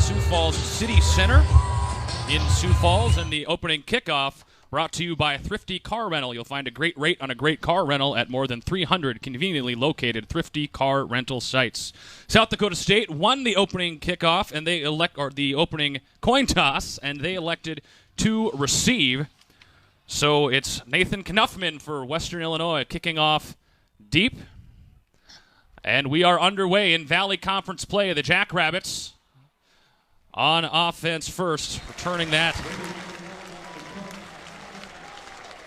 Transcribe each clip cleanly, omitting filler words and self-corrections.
Sioux Falls City Center in Sioux Falls, and the opening kickoff brought to you by Thrifty Car Rental. You'll find a great rate on a great car rental at more than 300 conveniently located Thrifty Car Rental sites. South Dakota State won the opening kickoff and the opening coin toss, and they elected to receive. So it's Nathan Knuffman for Western Illinois kicking off deep. And we are underway in Valley Conference play. The Jackrabbits on offense first, returning that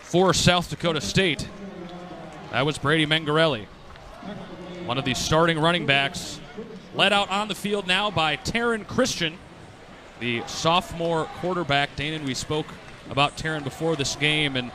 for South Dakota State. That was Brady Mengarelli, one of the starting running backs, led out on the field now by Taryn Christian, the sophomore quarterback. Danon, we spoke about Taryn before this game, and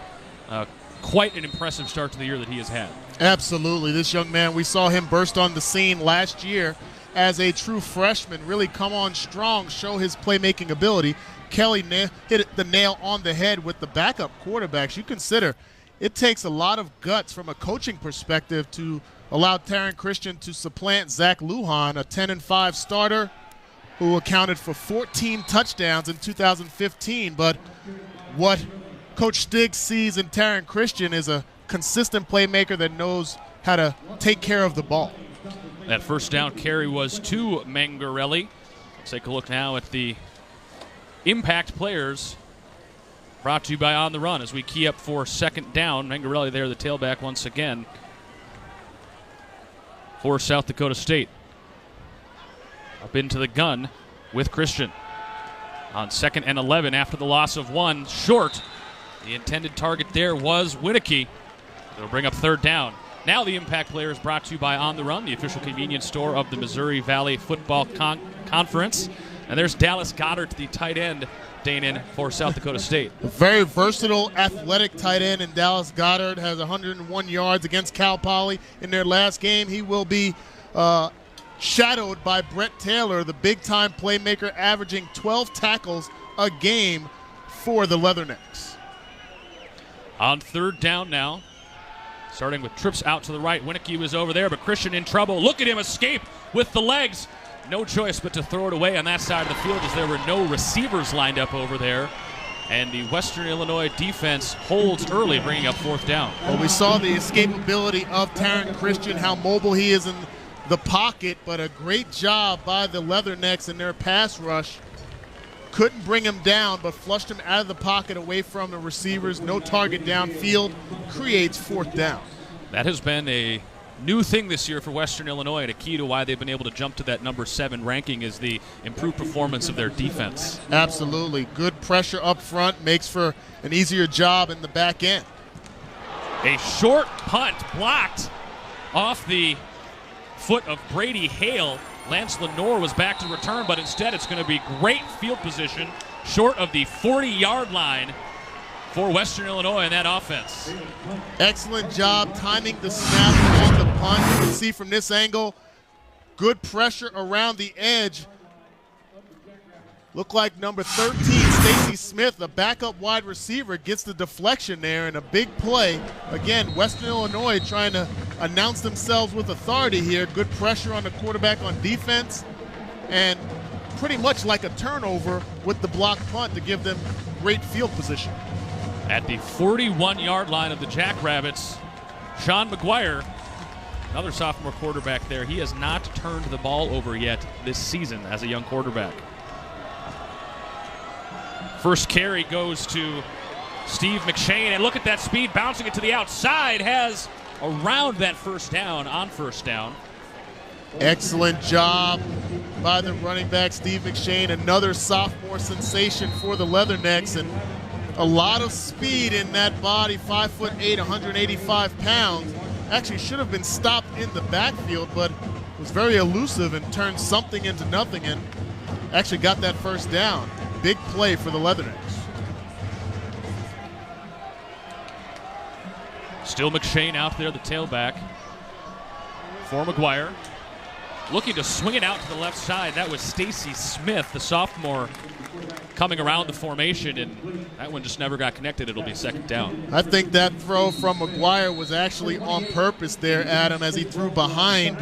quite an impressive start to the year that he has had. Absolutely. This young man, we saw him burst on the scene last year as a true freshman, really come on strong, show his playmaking ability. Kelly hit the nail on the head with the backup quarterbacks. You consider it takes a lot of guts from a coaching perspective to allow Taryn Christian to supplant Zach Lujan, a 10-5 starter who accounted for 14 touchdowns in 2015. But what Coach Stiggs sees in Taryn Christian is a consistent playmaker that knows how to take care of the ball. That first down carry was to Mengarelli. Let's take a look now at the impact players brought to you by On the Run as we key up for second down. Mengarelli there, the tailback once again for South Dakota State. Up into the gun with Christian. On 2nd and 11 after the loss of one, short. The intended target there was Winneke. They'll bring up third down. Now the impact player is brought to you by On the Run, the official convenience store of the Missouri Valley Football Conference. And there's Dallas Goddard, the tight end, Danon, for South Dakota State. A very versatile, athletic tight end, and Dallas Goddard has 101 yards against Cal Poly in their last game. He will be shadowed by Brett Taylor, the big-time playmaker, averaging 12 tackles a game for the Leathernecks. On third down now, starting with trips out to the right. Winneke was over there, but Christian in trouble. Look at him escape with the legs. No choice but to throw it away on that side of the field as there were no receivers lined up over there. And the Western Illinois defense holds early, bringing up fourth down. Well, we saw the escapability of Taryn Christian, how mobile he is in the pocket, but a great job by the Leathernecks in their pass rush. Couldn't bring him down, but flushed him out of the pocket away from the receivers. No target downfield, creates fourth down. That has been a new thing this year for Western Illinois, and a key to why they've been able to jump to that number 7 ranking is the improved performance of their defense. Absolutely. Good pressure up front makes for an easier job in the back end. A short punt blocked off the foot of Brady Hale. Lance Lenore was back to return, but instead it's going to be great field position short of the 40-yard line for Western Illinois in that offense. Excellent job timing the snap on the punt. You can see from this angle, good pressure around the edge. Looked like number 13, Stacy Smith, the backup wide receiver, gets the deflection there and a big play. Again, Western Illinois trying to announce themselves with authority here. Good pressure on the quarterback on defense, and pretty much like a turnover with the block punt to give them great field position. At the 41-yard line of the Jackrabbits, Sean McGuire, another sophomore quarterback there. He has not turned the ball over yet this season as a young quarterback. First carry goes to Steve McShane, and look at that speed, bouncing it to the outside, has around that first down on first down. Excellent job by the running back, Steve McShane, another sophomore sensation for the Leathernecks, and a lot of speed in that body, 5'8", 185 pounds. Actually should have been stopped in the backfield, but was very elusive and turned something into nothing and actually got that first down. Big play for the Leathernecks. Still McShane out there, the tailback for McGuire. Looking to swing it out to the left side. That was Stacy Smith, the sophomore, coming around the formation, and that one just never got connected. It'll be second down. I think that throw from McGuire was actually on purpose there, Adam, as he threw behind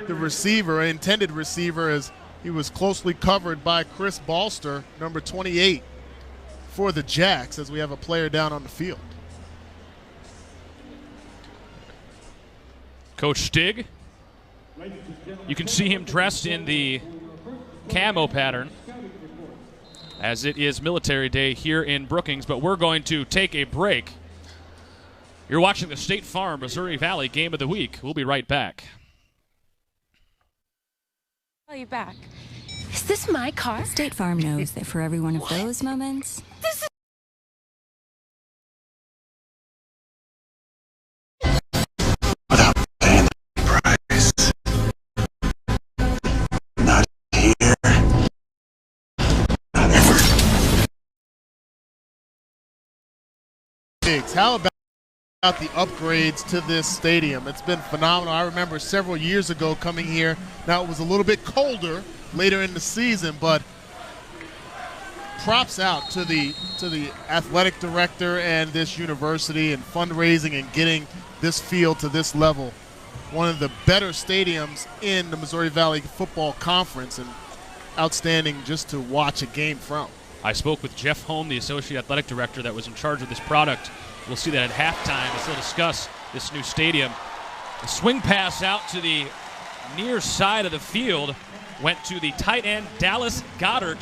the receiver, intended receiver, as He was closely covered by Chris Balster, number 28, for the Jacks, as we have a player down on the field. Coach Stig, you can see him dressed in the camo pattern, as it is Military Day here in Brookings, but we're going to take a break. You're watching the State Farm Missouri Valley Game of the Week. We'll be right back. Call you back. Is this my car? State Farm knows that for every one of those moments, This is Without paying the price. Not here. Not ever. Biggs, how about the upgrades to this stadium? It's been phenomenal. I remember several years ago coming here. Now it was a little bit colder later in the season, but props out to the athletic director and this university and fundraising and getting this field to this level. One of the better stadiums in the Missouri Valley Football Conference, and outstanding just to watch a game from. I spoke with Jeff Holm, the Associate Athletic Director that was in charge of this product. We'll see that at halftime as they'll discuss this new stadium. A swing pass out to the near side of the field went to the tight end, Dallas Goddard.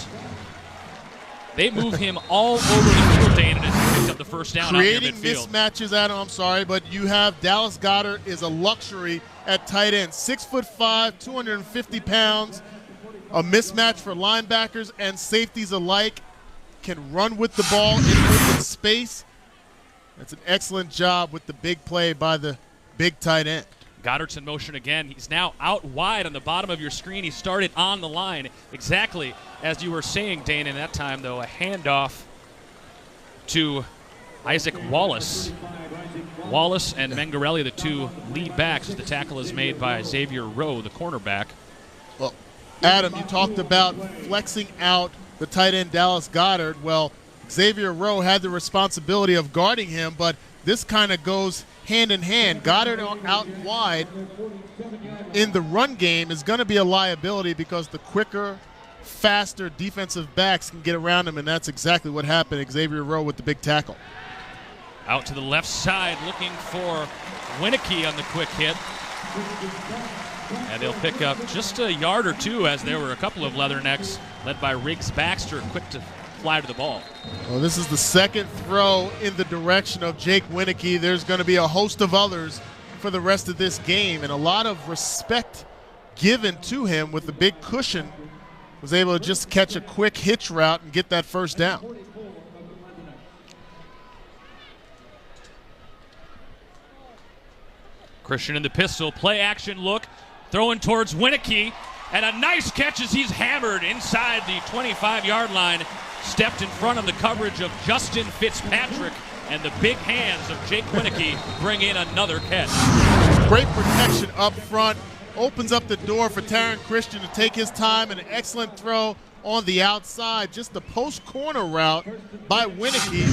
They move him all over the field, Dane, and he picked up the first down out near Creating midfield. mismatches, Adam, I'm sorry, but you have Dallas Goddard is a luxury at tight end. 6'5", 250 pounds, a mismatch for linebackers and safeties alike. Can run with the ball in open space. That's an excellent job with the big play by the big tight end. Goddard's in motion again. He's now out wide on the bottom of your screen. He started on the line exactly as you were saying, Dane. In that time, though, a handoff to Isaac Wallace. Wallace and Mengarelli, the two lead backs, as the tackle is made by Xavier Rowe, the cornerback. Well, Adam, you talked about flexing out the tight end Dallas Goddard. Well, Xavier Rowe had the responsibility of guarding him, but this kind of goes hand in hand. Goddard out wide in the run game is going to be a liability because the quicker, faster defensive backs can get around him, and that's exactly what happened. Xavier Rowe with the big tackle. Out to the left side looking for Winicky on the quick hit. And they'll pick up just a yard or two as there were a couple of Leathernecks led by Riggs Baxter quick to fly to the ball. Well, this is the second throw in the direction of Jake Winicky. There's going to be a host of others for the rest of this game, and a lot of respect given to him with the big cushion. Was able to just catch a quick hitch route and get that first down. Christian in the pistol, play action look, throwing towards Winicky, and a nice catch as he's hammered inside the 25-yard line. Stepped in front of the coverage of Justin Fitzpatrick, and the big hands of Jake Winicky bring in another catch. Great protection up front. Opens up the door for Taron Christian to take his time, and an excellent throw on the outside. Just the post corner route by Winicky.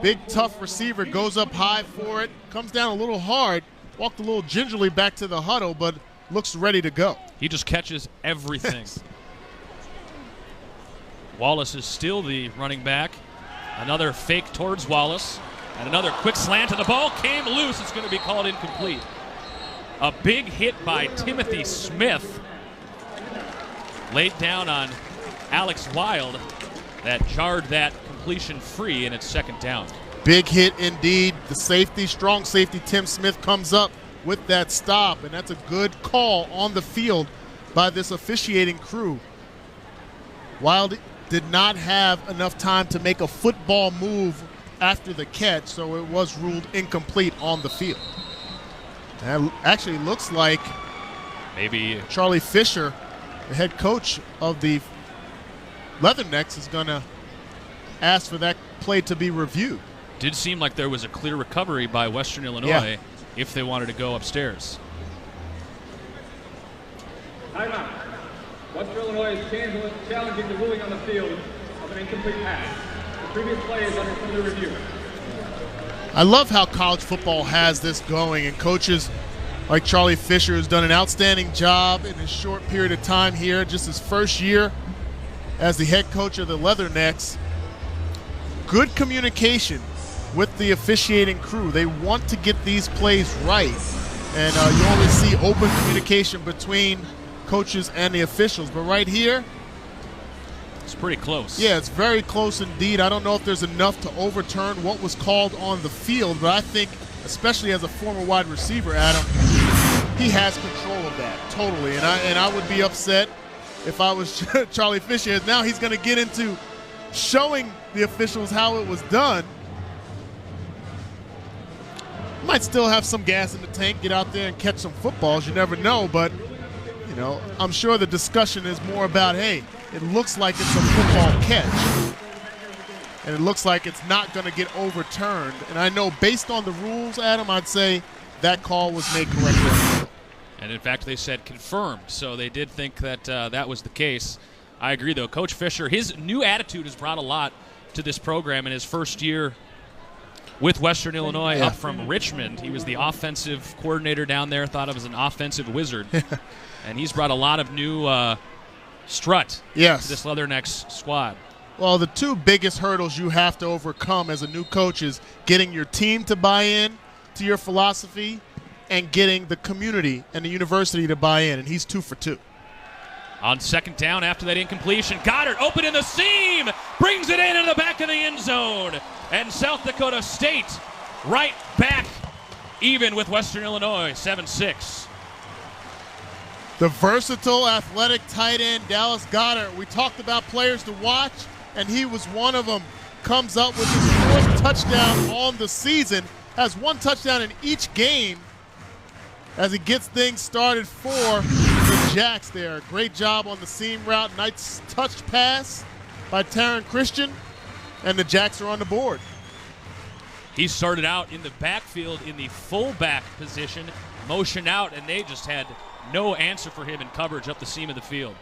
Big tough receiver goes up high for it, comes down a little hard, walked a little gingerly back to the huddle, but looks ready to go. He just catches everything. Wallace is still the running back. Another fake towards Wallace, and another quick slant, and the ball came loose. It's going to be called incomplete. A big hit by Timothy Smith laid down on Alex Wild that jarred that completion free, and it's second down. Big hit indeed. The safety, strong safety Tim Smith comes up with that stop, and that's a good call on the field by this officiating crew. Wild did not have enough time to make a football move after the catch, so it was ruled incomplete on the field. That actually looks like maybe Charlie Fisher, the head coach of the Leathernecks, is going to ask for that play to be reviewed. Did seem like there was a clear recovery by Western Illinois if they wanted to go upstairs. Timeout. Western Illinois is challenging the ruling on the field of an incomplete pass. The previous play is under further review. I love how college football has this going, and coaches like Charlie Fisher has done an outstanding job in his short period of time here, just his first year as the head coach of the Leathernecks. Good communication with the officiating crew. They want to get these plays right, and you only see open communication between coaches and the officials. But right here, it's pretty close. Yeah, it's very close indeed. I don't know if there's enough to overturn what was called on the field, but I think, especially as a former wide receiver, Adam, he has control of that totally. And I would be upset if I was Charlie Fisher. Now he's going to get into showing the officials how it was done. Might still have some gas in the tank, get out there and catch some footballs. You never know, but you know, I'm sure the discussion is more about, hey, it looks like it's a football catch, and it looks like it's not going to get overturned. And I know based on the rules, Adam, I'd say that call was made correctly. And in fact, they said confirmed, so they did think that that was the case. I agree, though. Coach Fisher, his new attitude has brought a lot to this program in his first year with Western Illinois, up from Richmond. He was the offensive coordinator down there, thought of as an offensive wizard. And he's brought a lot of new strut to this Leathernecks squad. Well, the two biggest hurdles you have to overcome as a new coach is getting your team to buy in to your philosophy and getting the community and the university to buy in, and he's 2 for 2. On second down after that incompletion, Goddard open in the seam, brings it in the back of the end zone, and South Dakota State right back even with Western Illinois, 7-6. The versatile, athletic tight end, Dallas Goddard. We talked about players to watch, and he was one of them. Comes up with his 4th touchdown on the season, has 1 touchdown in each game as he gets things started for the Jacks there. Great job on the seam route. Nice touch pass by Taryn Christian, and the Jacks are on the board. He started out in the backfield in the fullback position, motion out, and they just had no answer for him in coverage up the seam of the field.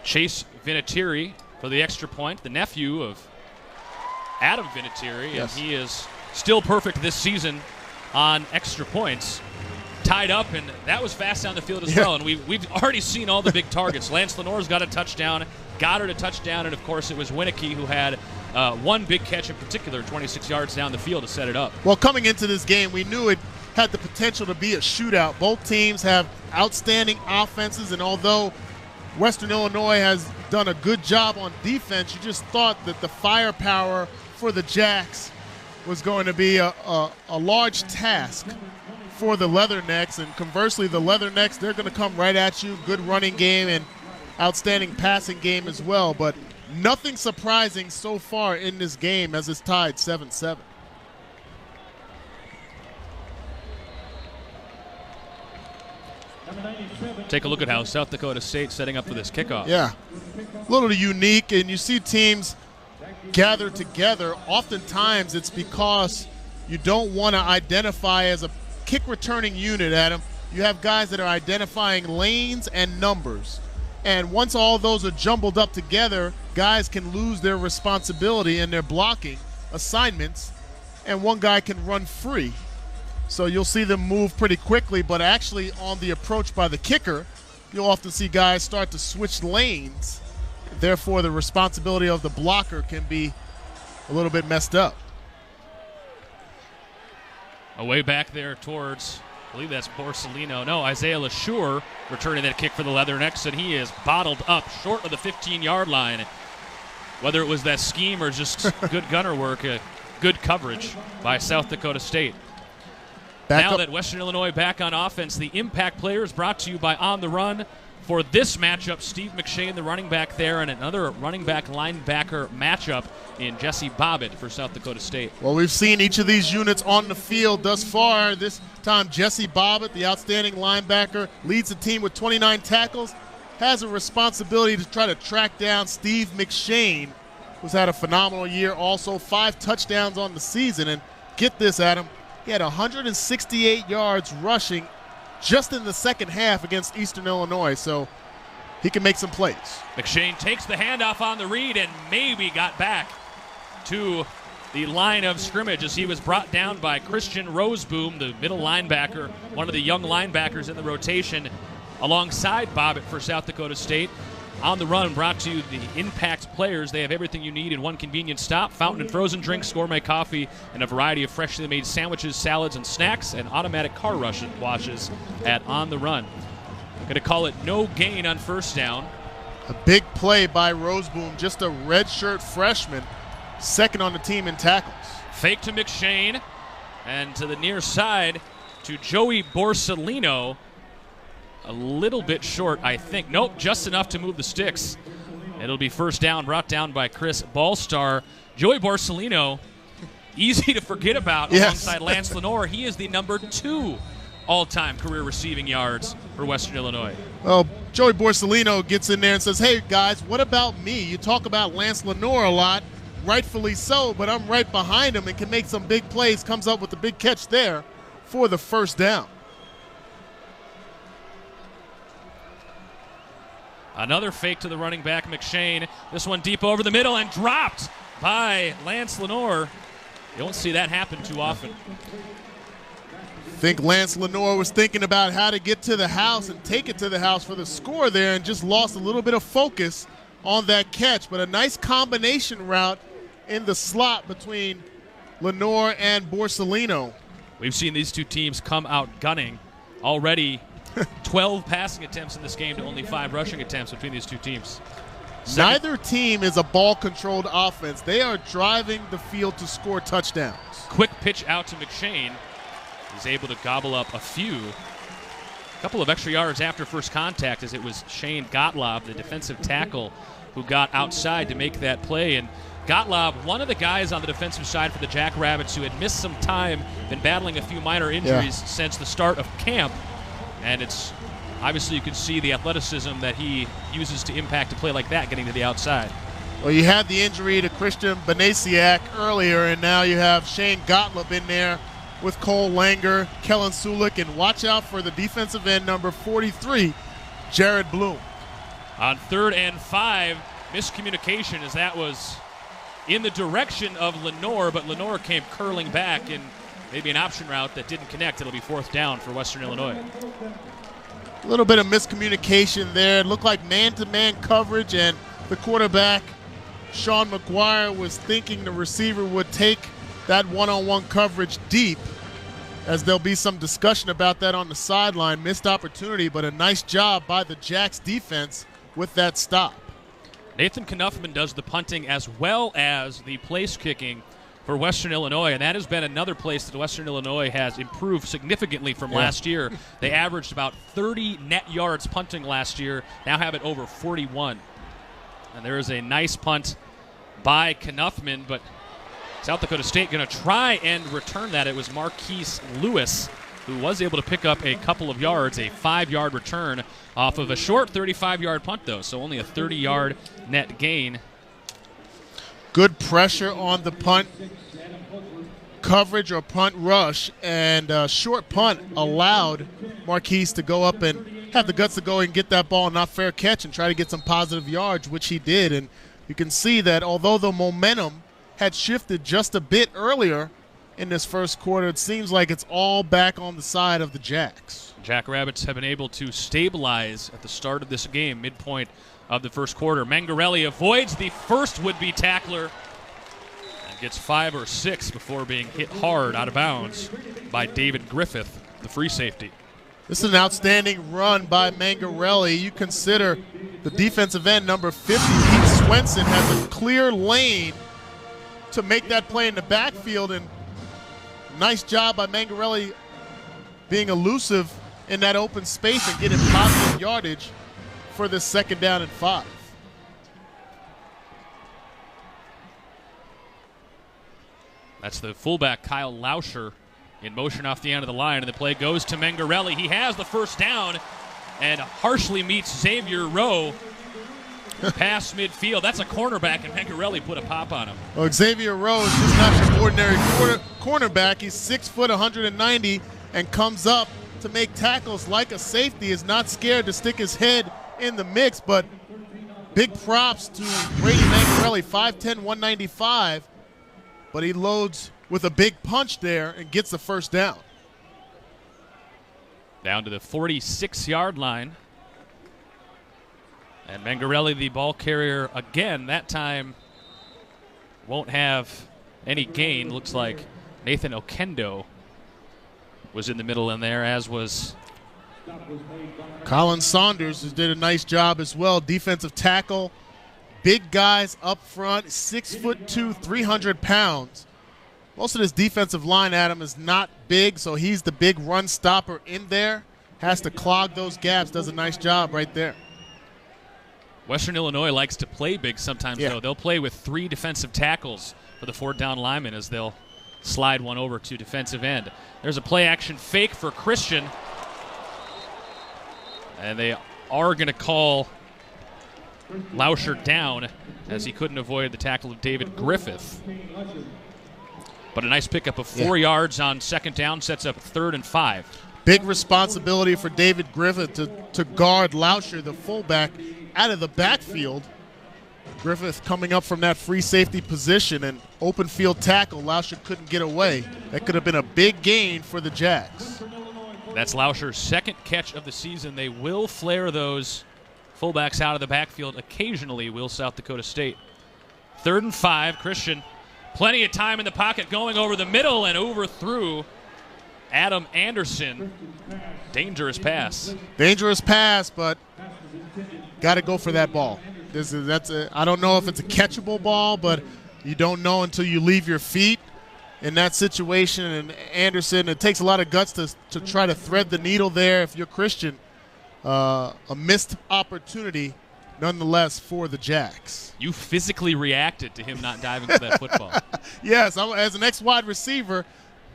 Chase Vinatieri for the extra point, the nephew of Adam Vinatieri, and he is still perfect this season on extra points. Tied up, and that was fast down the field as well. And we've already seen all the big targets. Lance Lenore's got a touchdown, Goddard a touchdown, and of course it was Winicky who had one big catch in particular, 26 yards down the field to set it up. Well, coming into this game, we knew it had the potential to be a shootout. Both teams have outstanding offenses, and although Western Illinois has done a good job on defense, you just thought that the firepower for the Jacks was going to be a large task for the Leathernecks, and conversely, the Leathernecks, they're going to come right at you. Good running game and outstanding passing game as well, but nothing surprising so far in this game as it's tied 7-7. Take a look at how South Dakota State setting up for this kickoff. Yeah, a little unique, and you see teams gather together. Oftentimes it's because you don't want to identify as a kick returning unit, Adam. You have guys that are identifying lanes and numbers. And once all those are jumbled up together, guys can lose their responsibility in their blocking assignments, and one guy can run free. So you'll see them move pretty quickly, but actually on the approach by the kicker, you'll often see guys start to switch lanes. Therefore, the responsibility of the blocker can be a little bit messed up. Away back there towards, I believe that's Borsellino. No, Isaiah LeSure returning that kick for the Leathernecks, and he is bottled up short of the 15-yard line. Whether it was that scheme or just good gunner work, good coverage by South Dakota State. Now that Western Illinois back on offense, the impact player is brought to you by On the Run. For this matchup, Steve McShane, the running back there, and another running back linebacker matchup in Jesse Bobbitt for South Dakota State. Well, we've seen each of these units on the field thus far. This time, Jesse Bobbitt, the outstanding linebacker, leads the team with 29 tackles, has a responsibility to try to track down Steve McShane, who's had a phenomenal year, also 5 touchdowns on the season. And get this, Adam, he had 168 yards rushing just in the second half against Eastern Illinois, so he can make some plays. McShane takes the handoff on the read and maybe got back to the line of scrimmage as he was brought down by Christian Roseboom, the middle linebacker, one of the young linebackers in the rotation, alongside Bobbitt for South Dakota State. On the Run brought to you the Impact Players. They have everything you need in one convenient stop: fountain and frozen drinks, gourmet coffee, and a variety of freshly made sandwiches, salads, and snacks, and automatic car washes at On the Run. Going to call it no gain on first down. A big play by Roseboom, just a redshirt freshman, second on the team in tackles. Fake to McShane, and to the near side to Joey Borsellino. A little bit short, I think. Nope, just enough to move the sticks. It'll be first down, brought down by Chris Ballstar. Joey Borsellino, easy to forget about alongside Lance Lenore. He is the number 2 all-time career receiving yards for Western Illinois. Well, Joey Borsellino gets in there and says, hey, guys, what about me? You talk about Lance Lenore a lot, rightfully so, but I'm right behind him and can make some big plays. Comes up with a big catch there for the first down. Another fake to the running back, McShane. This one deep over the middle and dropped by Lance Lenore. You don't see that happen too often. I think Lance Lenore was thinking about how to get to the house and take it to the house for the score there and just lost a little bit of focus on that catch. But a nice combination route in the slot between Lenore and Borsellino. We've seen these two teams come out gunning. Already 12 passing attempts in this game to only 5 rushing attempts between these two teams. Neither team is a ball-controlled offense. They are driving the field to score touchdowns. Quick pitch out to McShane. He's able to gobble up a couple of extra yards after first contact, as it was Shane Gottlob, the defensive tackle, who got outside to make that play. And Gottlob, one of the guys on the defensive side for the Jackrabbits who had missed some time, been battling a few minor injuries since the start of camp. And it's obviously, you can see the athleticism that he uses to impact a play like that, getting to the outside. Well, you had the injury to Christian Banasiak earlier, and now you have Shane Gottlieb in there with Cole Langer, Kellen Sulik, and watch out for the defensive end number 43, Jared Bloom. On 3rd and 5, miscommunication, as that was in the direction of Lenore, but Lenore came curling back, and maybe an option route that didn't connect. It'll be 4th down for Western Illinois. A little bit of miscommunication there. It looked like man-to-man coverage, and the quarterback, Sean McGuire, was thinking the receiver would take that one-on-one coverage deep, as there'll be some discussion about that on the sideline. Missed opportunity, but a nice job by the Jacks defense with that stop. Nathan Knuffman does the punting as well as the place kicking for Western Illinois, and that has been another place that Western Illinois has improved significantly from last year. They averaged about 30 net yards punting last year, now have it over 41. And there is a nice punt by Knuffman, but South Dakota State going to try and return that. It was Marquise Lewis who was able to pick up a couple of yards, a 5-yard return off of a short 35-yard punt, though, so only a 30-yard net gain. Good pressure on the punt coverage or punt rush, and a short punt allowed Marquise to go up and have the guts to go and get that ball, not fair catch, and try to get some positive yards, which he did. And you can see that although the momentum had shifted just a bit earlier in this first quarter, it seems like it's all back on the side of the Jacks. Jackrabbits have been able to stabilize at the start of this game, midpoint of the first quarter. Mangarelli avoids the first would-be tackler and gets 5 or 6 before being hit hard out of bounds by David Griffith, the free safety. This is an outstanding run by Mangarelli. You consider the defensive end, number 50, Pete Swenson, has a clear lane to make that play in the backfield, and nice job by Mangarelli being elusive in that open space and getting positive yardage for the 2nd down and 5. That's the fullback, Kyle Lauscher, in motion off the end of the line, and the play goes to Mangarelli. He has the first down and harshly meets Xavier Rowe past midfield. That's a cornerback, and Mangarelli put a pop on him. Well, Xavier Rowe is just not your ordinary cornerback. He's 6 foot, 190, and comes up to make tackles like a safety. Is not scared to stick his head in the mix, but big props to Brady Mangarelli, 5'10", 195, but he loads with a big punch there and gets the first down. Down to the 46-yard line. And Mangarelli, the ball carrier again, that time won't have any gain. Looks like Nathan Okendo was in the middle in there, as was Colin Saunders, who did a nice job as well. Defensive tackle, big guys up front, 6'2", 300 pounds. Most of this defensive line, Adam, is not big, so he's the big run stopper in there. Has to clog those gaps, does a nice job right there. Western Illinois likes to play big sometimes, though. They'll play with 3 defensive tackles for the 4th down linemen as they'll slide one over to defensive end. There's a play-action fake for Christian. And they are going to call Lauscher down as he couldn't avoid the tackle of David Griffith. But a nice pickup of 4 yards on 2nd down sets up 3rd and 5. Big responsibility for David Griffith to guard Lauscher, the fullback, out of the backfield. Griffith coming up from that free safety position and open field tackle. Lauscher couldn't get away. That could have been a big gain for the Jags. That's Lauscher's 2nd catch of the season. They will flare those fullbacks out of the backfield occasionally, will South Dakota State. 3rd and 5, Christian. Plenty of time in the pocket, going over the middle and overthrew Adam Anderson. Dangerous pass. Dangerous pass, but got to go for that ball. I don't know if it's a catchable ball, but you don't know until you leave your feet in that situation. And Anderson, it takes a lot of guts to try to thread the needle there. If you're Christian, a missed opportunity nonetheless for the Jags. You physically reacted to him not diving for that football. Yes, as an ex-wide receiver,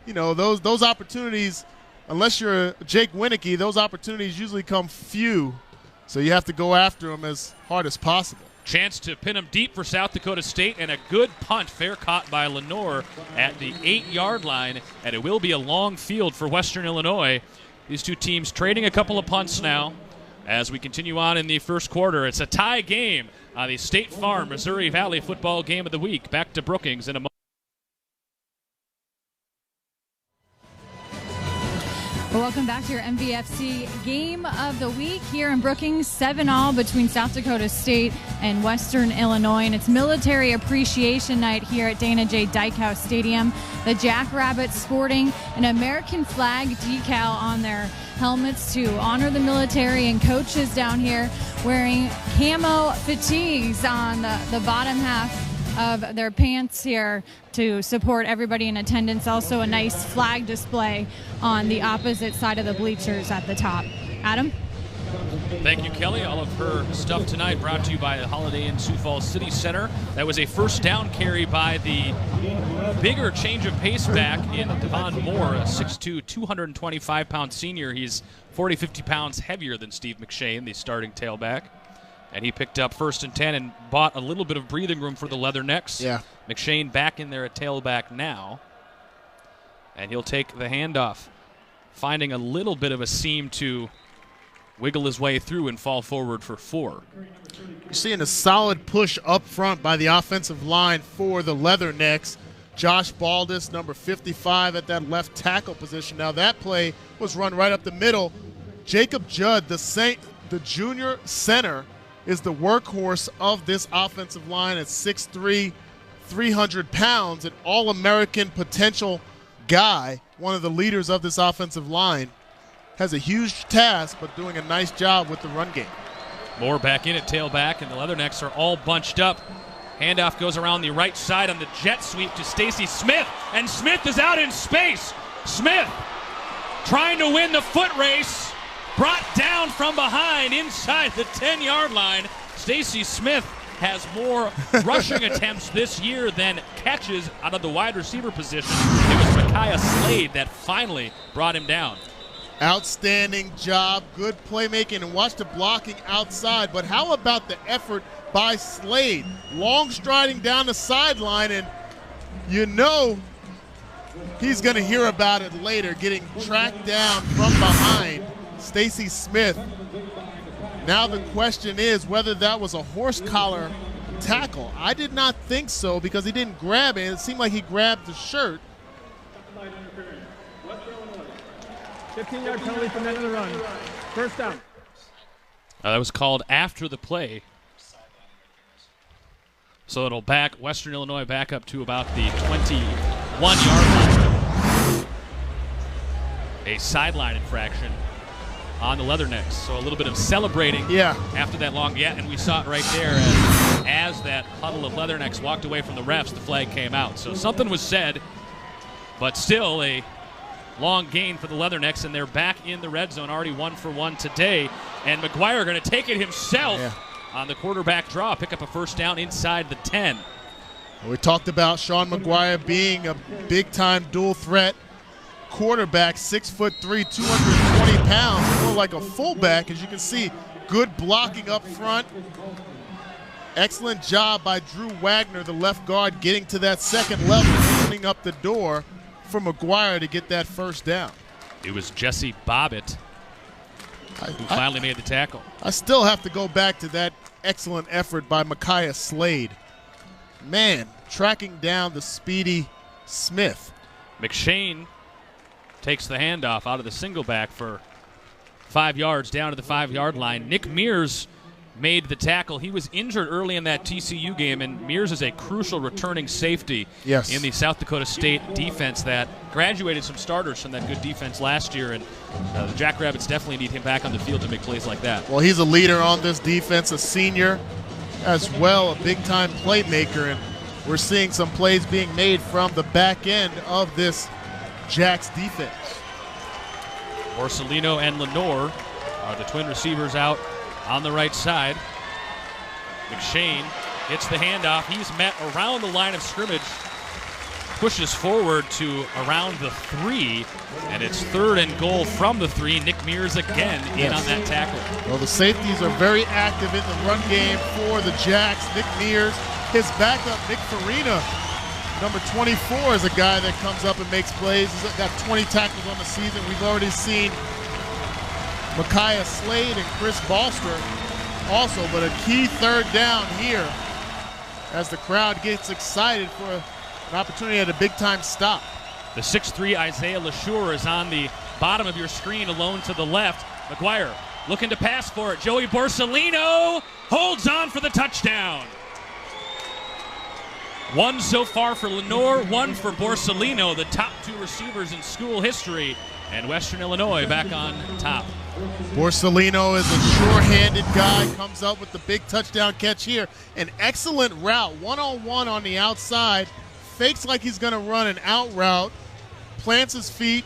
you know, those opportunities, unless you're Jake Winicky, those opportunities usually come few. So you have to go after them as hard as possible. Chance to pin him deep for South Dakota State, and a good punt, fair caught by Lenore at the 8-yard line, and it will be a long field for Western Illinois. These two teams trading a couple of punts now as we continue on in the first quarter. It's a tie game on the State Farm Missouri Valley Football Game of the Week. Back to Brookings in a moment. Welcome back to your MVFC Game of the Week here in Brookings. 7-all between South Dakota State and Western Illinois. And it's Military Appreciation Night here at Dana J. Dykehouse Stadium. The Jackrabbits sporting an American flag decal on their helmets to honor the military, and coaches down here wearing camo fatigues on the bottom half of their pants here to support everybody in attendance. Also a nice flag display on the opposite side of the bleachers at the top. Adam? Thank you, Kelly. All of her stuff tonight brought to you by the Holiday Inn Sioux Falls City Center. That was a first down carry by the bigger change of pace back in Devon Moore, a 6'2", 225-pound senior. He's 40, 50 pounds heavier than Steve McShane, the starting tailback. And he picked up 1st and 10 and bought a little bit of breathing room for the Leathernecks. Yeah. McShane back in there at tailback now. And he'll take the handoff, finding a little bit of a seam to wiggle his way through and fall forward for 4. You're seeing a solid push up front by the offensive line for the Leathernecks. Josh Baldus, number 55, at that left tackle position. Now that play was run right up the middle. Jacob Judd, the junior center, is the workhorse of this offensive line at 6'3", 300 pounds, an All-American potential guy, one of the leaders of this offensive line. Has a huge task, but doing a nice job with the run game. Moore back in at tailback, and the Leathernecks are all bunched up. Handoff goes around the right side on the jet sweep to Stacy Smith, and Smith is out in space. Smith trying to win the foot race. Brought down from behind inside the 10-yard line. Stacy Smith has more rushing attempts this year than catches out of the wide receiver position. It was Micaiah Slade that finally brought him down. Outstanding job, good playmaking, and watch the blocking outside. But how about the effort by Slade? Long striding down the sideline, and you know he's going to hear about it later, getting tracked down from behind. Stacy Smith. Now the question is whether that was a horse collar tackle. I did not think so because he didn't grab it. It seemed like he grabbed the shirt. 15-yard penalty from the end of the run. First down. That was called after the play. So it'll back Western Illinois back up to about the 21-yard line. A sideline infraction on the Leathernecks. So a little bit of celebrating after that long and we saw it right there as that huddle of Leathernecks walked away from the refs, the flag came out. So something was said, but still a long gain for the Leathernecks, and they're back in the red zone, already 1 for 1 today. And McGuire going to take it himself on the quarterback draw, pick up a first down inside the 10. We talked about Sean McGuire being a big-time dual threat quarterback, 6'3", 220 pounds, more like a fullback. As you can see, good blocking up front. Excellent job by Drew Wagner, the left guard, getting to that second level, opening up the door for McGuire to get that first down. It was Jesse Bobbitt who finally made the tackle. I still have to go back to that excellent effort by Micaiah Slade. Man, tracking down the speedy Smith. McShane takes the handoff out of the single back for 5 yards down to the 5-yard line. Nick Mears made the tackle. He was injured early in that TCU game, and Mears is a crucial returning safety in the South Dakota State defense that graduated some starters from that good defense last year, and the Jackrabbits definitely need him back on the field to make plays like that. Well, he's a leader on this defense, a senior as well, a big-time playmaker, and we're seeing some plays being made from the back end of this Jacks defense. Borsellino and Lenore are the twin receivers out on the right side. McShane gets the handoff. He's met around the line of scrimmage, pushes forward to around the 3, and it's 3rd and goal from the 3. Nick Mears again in on that tackle. Well, the safeties are very active in the run game for the Jacks. Nick Mears, his backup, Nick Farina, number 24, is a guy that comes up and makes plays. He's got 20 tackles on the season. We've already seen Micaiah Slade and Chris Balster also, but a key third down here as the crowd gets excited for an opportunity at a big-time stop. The 6'3" Isaiah LaSure is on the bottom of your screen alone to the left. McGuire looking to pass for it. Joey Borsellino holds on for the touchdown. 1 so far for Lenore, 1 for Borsellino, the top 2 receivers in school history, and Western Illinois back on top. Borsellino is a sure-handed guy, comes up with the big touchdown catch here. An excellent route, one-on-one on the outside, fakes like he's going to run an out route, plants his feet,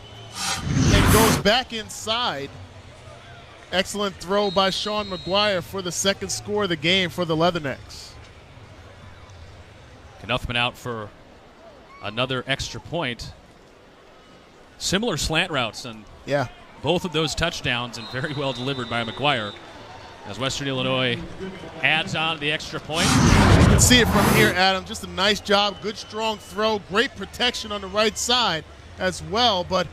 and goes back inside. Excellent throw by Sean McGuire for the second score of the game for the Leathernecks. Knuthman out for another extra point. Similar slant routes, and both of those touchdowns, and very well delivered by McGuire as Western Illinois adds on the extra point. You can see it from here, Adam. Just a nice job, good strong throw, great protection on the right side as well, but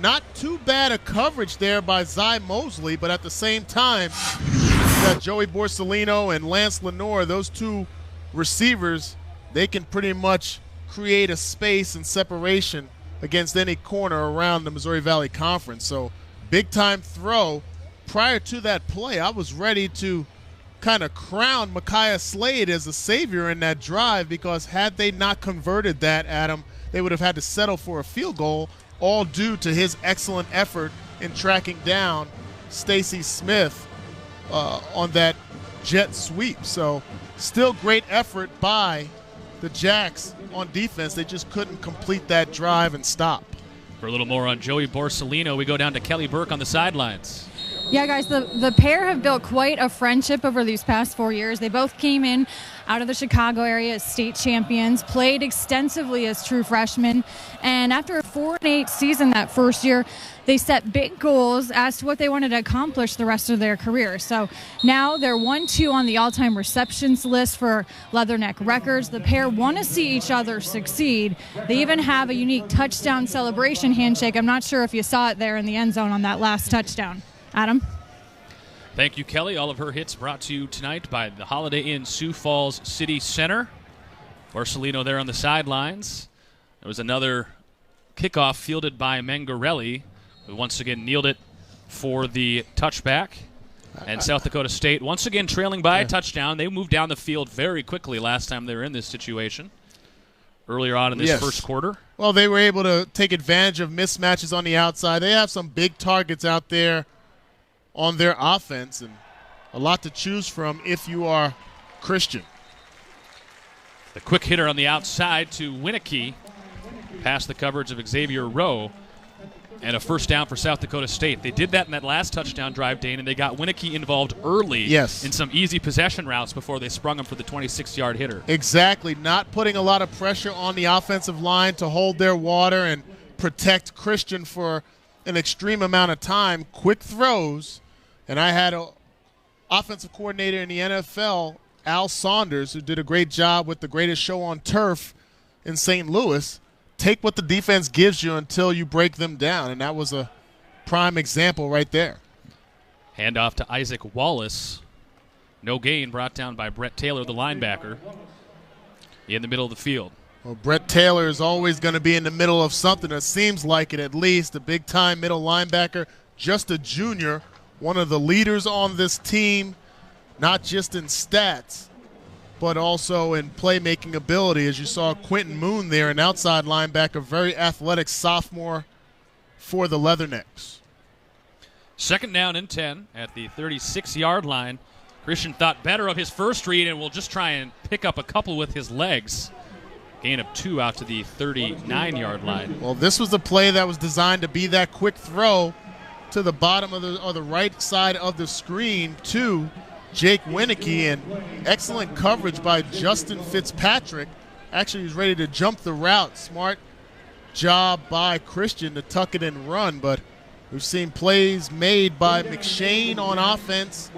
not too bad a coverage there by Zy Mosley, but at the same time, you got Joey Borsellino and Lance Lenore, those 2 receivers. They can pretty much create a space and separation against any corner around the Missouri Valley Conference. So big-time throw. Prior to that play, I was ready to kind of crown Micaiah Slade as a savior in that drive, because had they not converted that, Adam, they would have had to settle for a field goal, all due to his excellent effort in tracking down Stacy Smith on that jet sweep. So still great effort by the Jacks on defense. They just couldn't complete that drive and stop. For a little more on Joey Borsellino, we go down to Kelly Burke on the sidelines. Yeah, guys, the pair have built quite a friendship over these past 4 years. They both came in out of the Chicago area as state champions, played extensively as true freshmen, and after a 4-8 season that first year, they set big goals as to what they wanted to accomplish the rest of their career. So now they're 1-2 on the all-time receptions list for Leatherneck records. The pair want to see each other succeed. They even have a unique touchdown celebration handshake. I'm not sure if you saw it there in the end zone on that last touchdown. Adam? Thank you, Kelly. All of her hits brought to you tonight by the Holiday Inn Sioux Falls City Center. Borsellino there on the sidelines. There was another kickoff fielded by Mangarelli, who once again kneeled it for the touchback. And South Dakota State once again trailing by a touchdown. They moved down the field very quickly last time they were in this situation, earlier on in this first quarter. Well, they were able to take advantage of mismatches on the outside. They have some big targets out there on their offense, and a lot to choose from if you are Christian. The quick hitter on the outside to Winicky, past the coverage of Xavier Rowe, and a first down for South Dakota State. They did that in that last touchdown drive, Dane, and they got Winicky involved early in some easy possession routes before they sprung him for the 26-yard hitter. Exactly. Not putting a lot of pressure on the offensive line to hold their water and protect Christian for an extreme amount of time. Quick throws. And I had an offensive coordinator in the NFL, Al Saunders, who did a great job with the greatest show on turf in St. Louis. Take what the defense gives you until you break them down, and that was a prime example right there. Handoff to Isaac Wallace. No gain, brought down by Brett Taylor, the linebacker, in the middle of the field. Well, Brett Taylor is always going to be in the middle of something. It seems like it, at least. A big-time middle linebacker, just a junior. One of the leaders on this team, not just in stats, but also in playmaking ability. As you saw Quentin Moon there, an outside linebacker, very athletic sophomore for the Leathernecks. Second down and 10 at the 36-yard line. Christian thought better of his first read and will just try and pick up a couple with his legs. Gain of 2 out to the 39-yard line. Well, this was a play that was designed to be that quick throw to the bottom of the right side of the screen to Jake Winicky, and excellent coverage by Justin Fitzpatrick. Actually, he's ready to jump the route. Smart job by Christian to tuck it and run, but we've seen plays made by McShane on offense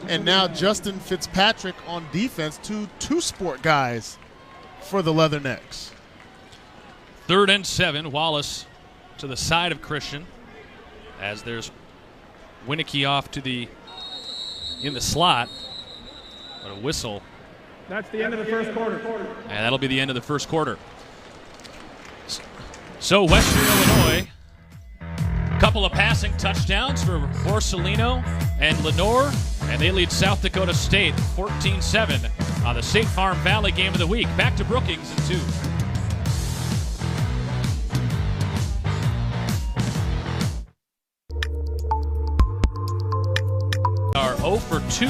and now Justin Fitzpatrick on defense, two sport guys for the Leathernecks. 3rd and 7, Wallace to the side of Christian, as there's Winicky off in the slot. But a whistle. That's the end of the first quarter. And that'll be the end of the first quarter. So Western Illinois, a couple of passing touchdowns for Borsellino and Lenore, and they lead South Dakota State 14-7 on the State Farm Valley Game of the Week. Back to Brookings in 2. Are 0 for 2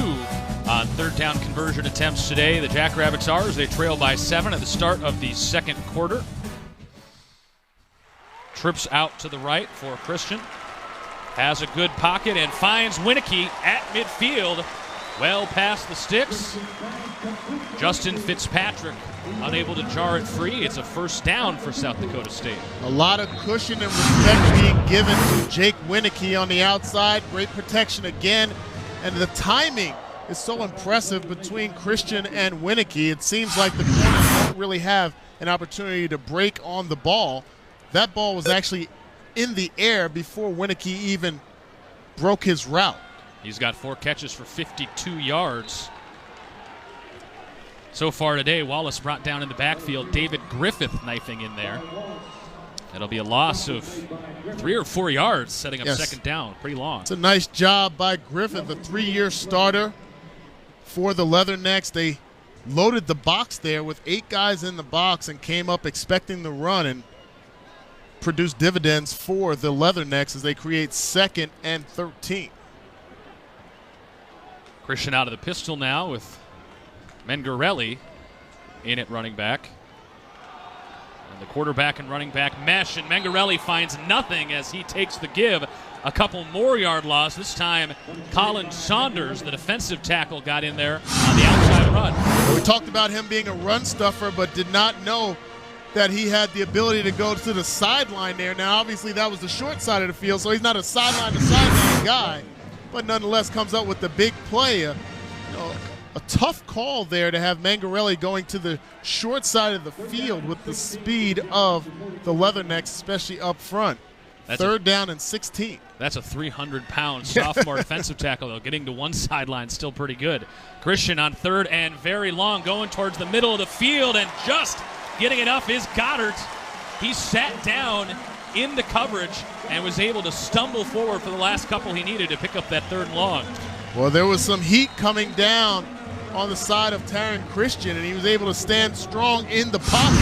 on third down conversion attempts today. The Jackrabbits are, as they trail by 7 at the start of the second quarter. Trips out to the right for Christian. Has a good pocket and finds Winicky at midfield. Well past the sticks. Justin Fitzpatrick unable to jar it free. It's a first down for South Dakota State. A lot of cushion and respect being given to Jake Winicky on the outside. Great protection again. And the timing is so impressive between Christian and Winicky. It seems like the corners don't really have an opportunity to break on the ball. That ball was actually in the air before Winicky even broke his route. He's got 4 catches for 52 yards. So far today, Wallace brought down in the backfield. David Griffith knifing in there. That'll be a loss of 3 or 4 yards, setting up second down. Pretty long. It's a nice job by Griffith, a 3-year starter for the Leathernecks. They loaded the box there with 8 guys in the box and came up expecting the run and produced dividends for the Leathernecks as they create 2nd and 13. Christian out of the pistol now with Mangarelli in at running back. And the quarterback and running back mesh, and Mangarelli finds nothing as he takes the give. A couple more yard loss. This time, Colin Saunders, the defensive tackle, got in there on the outside run. We talked about him being a run stuffer, but did not know that he had the ability to go to the sideline there. Now, obviously, that was the short side of the field, so he's not a sideline-to-sideline guy, but nonetheless comes up with the big play. A tough call there to have Mangarelli going to the short side of the field with the speed of the Leathernecks, especially up front. Third down and 16. That's a 300-pound sophomore defensive tackle, though. Getting to one sideline still pretty good. Christian on third and very long, going towards the middle of the field, and just getting enough is Goddard. He sat down in the coverage and was able to stumble forward for the last couple he needed to pick up that third and long. Well, there was some heat coming down on the side of Taron Christian, and he was able to stand strong in the pocket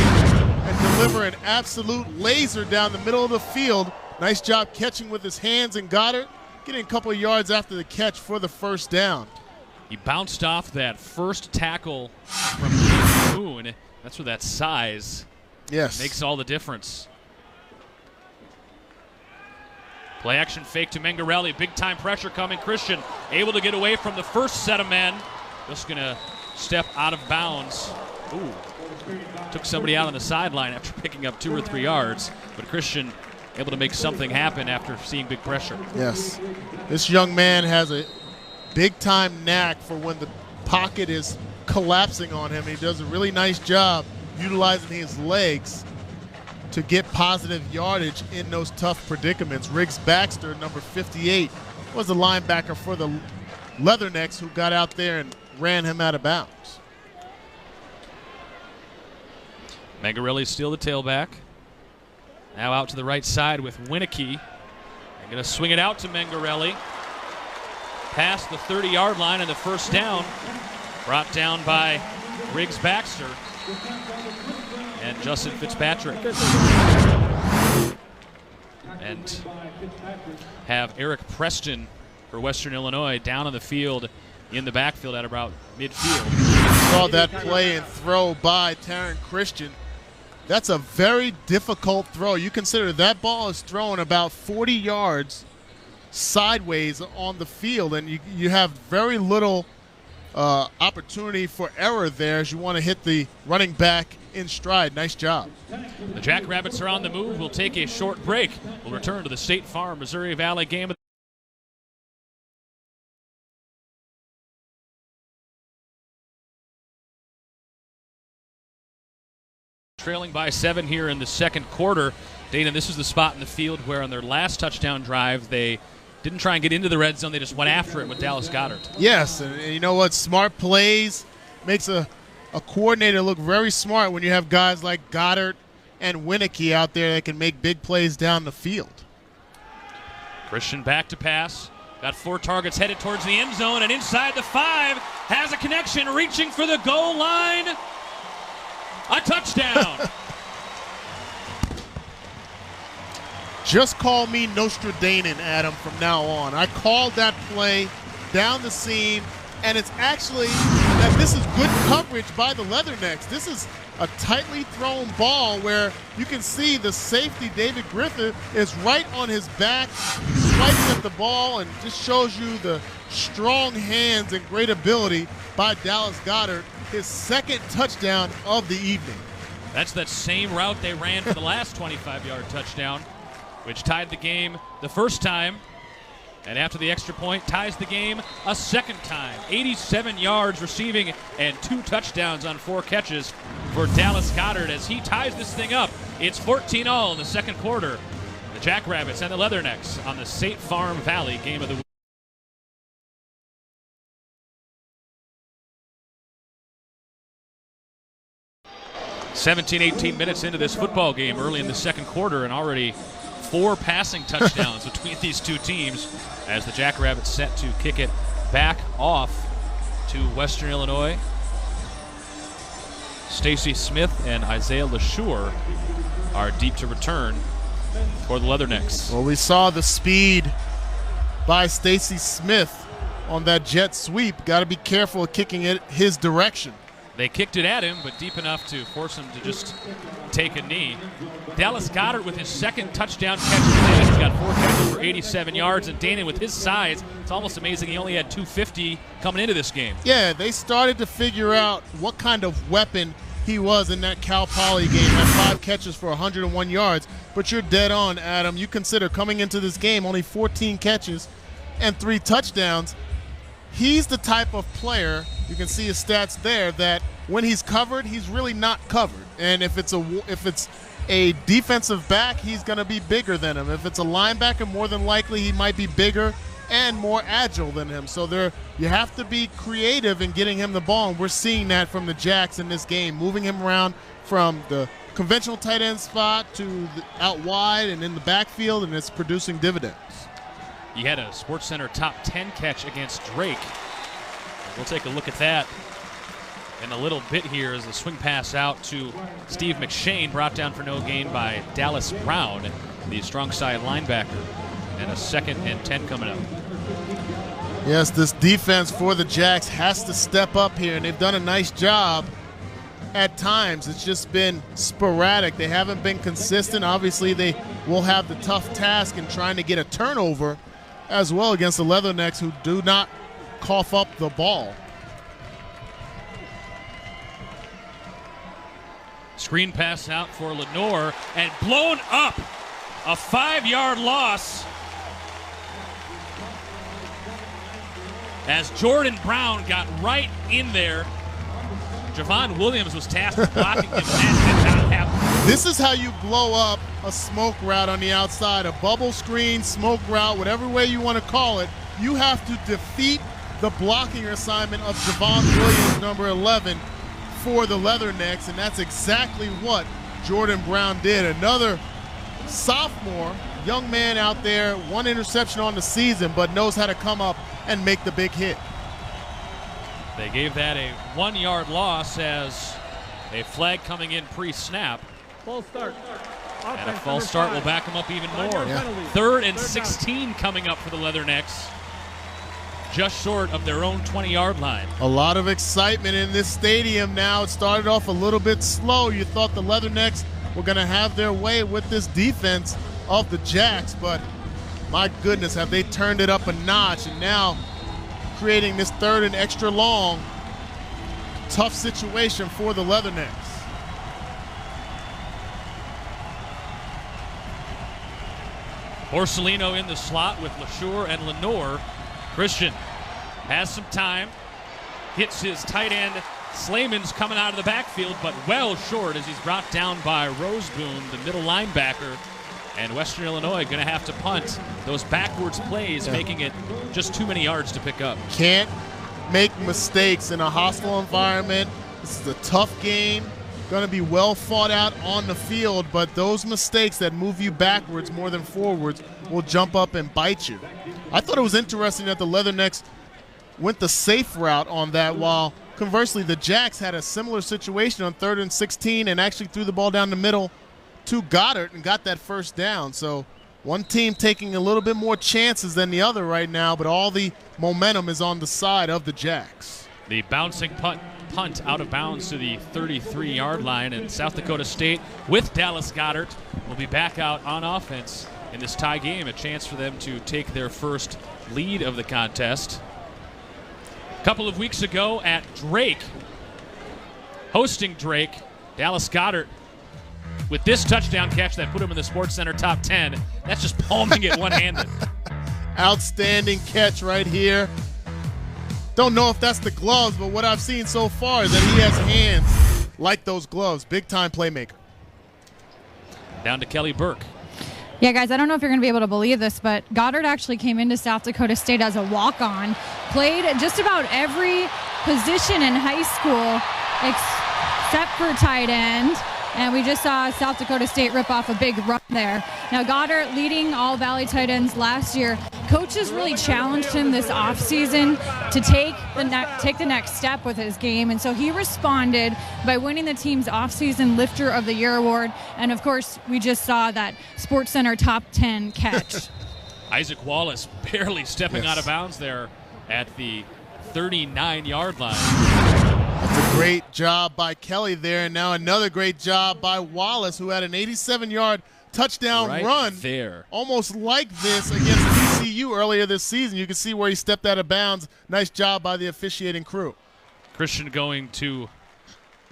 and deliver an absolute laser down the middle of the field. Nice job catching with his hands, and Goddard getting a couple of yards after the catch for the first down. He bounced off that first tackle from James Boone. That's where that size makes all the difference. Play action fake to Mengarelli. Big time pressure coming. Christian able to get away from the first set of men. Just going to step out of bounds. Ooh. Took somebody out on the sideline after picking up 2 or 3 yards. But Christian able to make something happen after seeing big pressure. Yes. This young man has a big-time knack for when the pocket is collapsing on him. He does a really nice job utilizing his legs to get positive yardage in those tough predicaments. Riggs Baxter, number 58, was the linebacker for the Leathernecks who got out there and ran him out of bounds. Mengarelli still the tailback. Now out to the right side with Winicky. They're going to swing it out to Mengarelli. Past the 30-yard line and the first down. Brought down by Riggs Baxter and Justin Fitzpatrick. And have Eric Preston for Western Illinois down on the field in the backfield at about midfield. Saw that play and throw by Taron Christian. That's a very difficult throw. You consider that ball is thrown about 40 yards sideways on the field, and you have very little opportunity for error there as you want to hit the running back in stride. Nice job. The Jackrabbits are on the move. We'll take a short break. We'll return to the State Farm Missouri Valley game. Trailing by 7 here in the second quarter. Dana, this is the spot in the field where on their last touchdown drive they didn't try and get into the red zone. They just went after it with Dallas Goddard. Yes, and you know what? Smart plays makes a coordinator look very smart when you have guys like Goddard and Winicky out there that can make big plays down the field. Christian back to pass. Got 4 targets headed towards the end zone, and inside the 5 has a connection reaching for the goal line. A touchdown. Just call me Nostradamus, Adam, from now on. I called that play down the seam, and it's actually that this is good coverage by the Leathernecks. This is a tightly thrown ball where you can see the safety, David Griffith, is right on his back, swipes at the ball, and just shows you the strong hands and great ability by Dallas Goddard, his second touchdown of the evening. That's that same route they ran for the last 25-yard touchdown, which tied the game the first time, and after the extra point, ties the game a second time. 87 yards receiving and 2 touchdowns on 4 catches for Dallas Goddard as he ties this thing up. It's 14-all in the second quarter. The Jackrabbits and the Leathernecks on the State Farm Valley game of the week. 17-18 minutes into this football game early in the second quarter, and already 4 passing touchdowns between these two teams as the Jackrabbits set to kick it back off to Western Illinois. Stacy Smith and Isaiah LeSure are deep to return for the Leathernecks. Well, we saw the speed by Stacy Smith on that jet sweep. Got to be careful of kicking it his direction. They kicked it at him, but deep enough to force him to just take a knee. Dallas Goddard with his second touchdown catch today. He's got 4 catches for 87 yards. And Dana, with his size, it's almost amazing he only had 250 coming into this game. Yeah, they started to figure out what kind of weapon he was in that Cal Poly game. Had 5 catches for 101 yards. But you're dead on, Adam. You consider coming into this game only 14 catches and 3 touchdowns. He's the type of player, you can see his stats there, that when he's covered, he's really not covered. And if it's a defensive back, he's going to be bigger than him. If it's a linebacker, more than likely he might be bigger and more agile than him. So you have to be creative in getting him the ball, and we're seeing that from the Jacks in this game, moving him around from the conventional tight end spot to out wide and in the backfield, and it's producing dividends. He had a SportsCenter top 10 catch against Drake. We'll take a look at that in a little bit here as the swing pass out to Steve McShane, brought down for no gain by Dallas Brown, the strong side linebacker. And a 2nd and 10 coming up. Yes, this defense for the Jacks has to step up here, and they've done a nice job at times. It's just been sporadic. They haven't been consistent. Obviously, they will have the tough task in trying to get a turnover as well against the Leathernecks, who do not cough up the ball. Screen pass out for Lenore, and blown up. A 5-yard loss as Jordan Brown got right in there. Javon Williams was tasked with blocking him. That did not happen. This is how you blow up a smoke route on the outside, a bubble screen, smoke route, whatever way you want to call it. You have to defeat the blocking assignment of Javon Williams, number 11, for the Leathernecks, and that's exactly what Jordan Brown did. Another sophomore, young man out there, 1 interception on the season, but knows how to come up and make the big hit. They gave that a 1-yard loss as a flag coming in pre-snap. False start. And a false start will back them up even more. Yeah. 3rd and 16 coming up for the Leathernecks, just short of their own 20-yard line. A lot of excitement in this stadium now. It started off a little bit slow. You thought the Leathernecks were going to have their way with this defense of the Jacks, but my goodness, have they turned it up a notch, and now creating this 3rd and extra long. Tough situation for the Leathernecks. Borsellino in the slot with LaSure and Lenore. Christian has some time, hits his tight end. Slayman's coming out of the backfield, but well short as he's brought down by Roseboom, the middle linebacker. And Western Illinois going to have to punt. Those backwards plays making it just too many yards to pick up. Can't make mistakes in a hostile environment. This is a tough game. Going to be well fought out on the field, but those mistakes that move you backwards more than forwards will jump up and bite you. I thought it was interesting that the Leathernecks went the safe route on that, while conversely the Jacks had a similar situation on 3rd and 16 and actually threw the ball down the middle to Goddard and got that first down. So one team taking a little bit more chances than the other right now, but all the momentum is on the side of the Jacks. The bouncing punt out of bounds to the 33-yard line, and South Dakota State with Dallas Goddard will be back out on offense in this tie game, a chance for them to take their first lead of the contest. A couple of weeks ago at Drake, hosting Drake, Dallas Goddard with this touchdown catch that put him in the SportsCenter top 10. That's just palming it one-handed. Outstanding catch right here. Don't know if that's the gloves, but what I've seen so far is that he has hands like those gloves. Big-time playmaker. Down to Kelly Burke. Yeah, guys, I don't know if you're going to be able to believe this, but Goddard actually came into South Dakota State as a walk-on, played just about every position in high school except for tight end, and we just saw South Dakota State rip off a big run there. Now, Goddard leading all Valley tight ends last year. Coaches really challenged him this offseason to take the next step with his game, and so he responded by winning the team's offseason Lifter of the Year award, and of course, we just saw that SportsCenter top 10 catch. Isaac Wallace barely stepping out of bounds there at the 39-yard line. That's a great job by Kelly there, and now another great job by Wallace, who had an 87-yard touchdown run there, almost like this against TCU earlier this season. You can see where he stepped out of bounds. Nice job by the officiating crew. Christian going to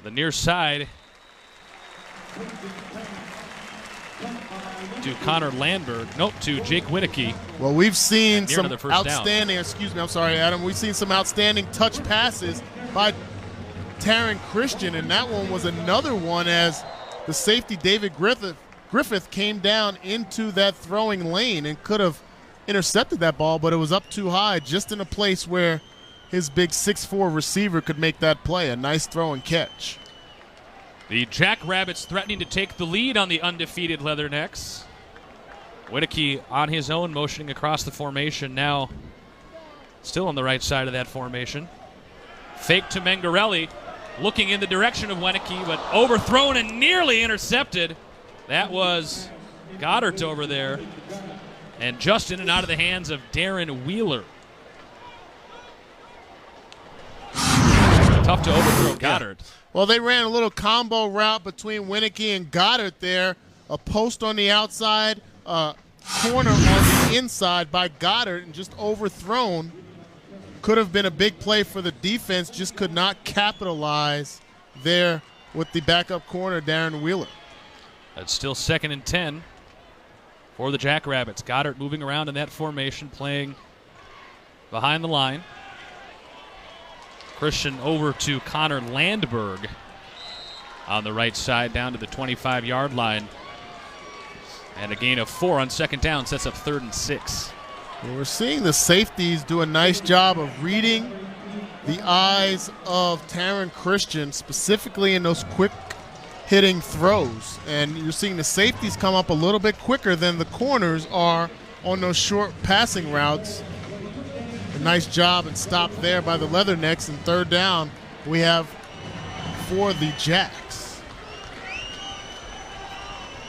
the near side to Connor Landberg. Nope, to Jake Winneke. Well, we've seen some outstanding, Adam. We've seen some outstanding touch passes by Taryn Christian, and that one was another one as the safety, David Griffith came down into that throwing lane and could have intercepted that ball, but it was up too high, just in a place where his big 6'4" receiver could make that play. A nice throw and catch. The Jackrabbits threatening to take the lead on the undefeated Leathernecks. Whittaky on his own, motioning across the formation now. Still on the right side of that formation. Fake to Mengarelli, looking in the direction of Whittaky, but overthrown and nearly intercepted. That was Goddard over there. And just in and out of the hands of Darren Wheeler. Tough to overthrow Goddard. Yeah. Well, they ran a little combo route between Whittaky and Goddard there. A post on the outside, corner on the inside by Goddard, and just overthrown. Could have been a big play for the defense, just could not capitalize there with the backup corner, Darren Wheeler. That's still 2nd and 10 for the Jackrabbits. Goddard moving around in that formation, playing behind the line. Christian over to Connor Landberg on the right side, down to the 25-yard line. And a gain of 4 on 2nd down sets up 3rd and 6. Well, we're seeing the safeties do a nice job of reading the eyes of Taron Christian, specifically in those quick hitting throws. And you're seeing the safeties come up a little bit quicker than the corners are on those short passing routes. A nice job and stop there by the Leathernecks, and 3rd down we have for the Jacks.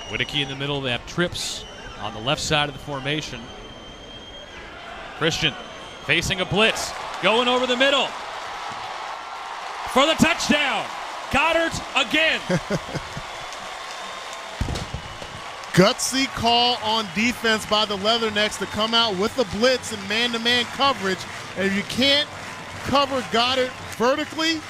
Whittaky in the middle. They have trips on the left side of the formation. Christian facing a blitz, going over the middle for the touchdown. Goddard again. Gutsy call on defense by the Leathernecks to come out with the blitz and man-to-man coverage. And if you can't cover Goddard vertically,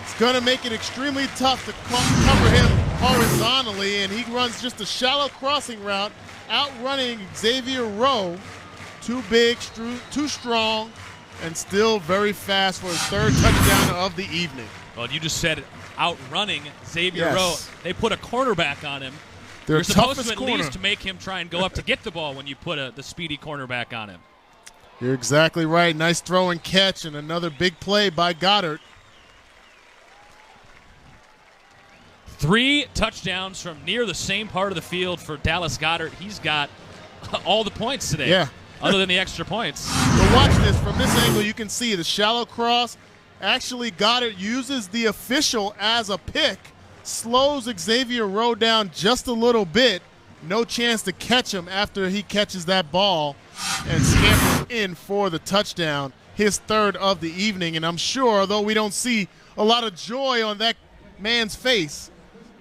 it's going to make it extremely tough to cover him horizontally. And he runs just a shallow crossing route, outrunning Xavier Rowe. Too big, too strong, and still very fast for his 3rd touchdown of the evening. Well, you just said outrunning Xavier Yes. Rowe. They put a cornerback on him. Their You're supposed to toughest at corner. least make him try and go up to get the ball when you put the speedy cornerback on him. You're exactly right. Nice throw and catch, and another big play by Goddard. 3 touchdowns from near the same part of the field for Dallas Goddard. He's got all the points today. Yeah. Other than the extra points. But watch this. From this angle, you can see the shallow cross. Actually, Goddard uses the official as a pick, slows Xavier Rowe down just a little bit. No chance to catch him after he catches that ball and scampers in for the touchdown, his 3rd of the evening. And I'm sure, although we don't see a lot of joy on that man's face,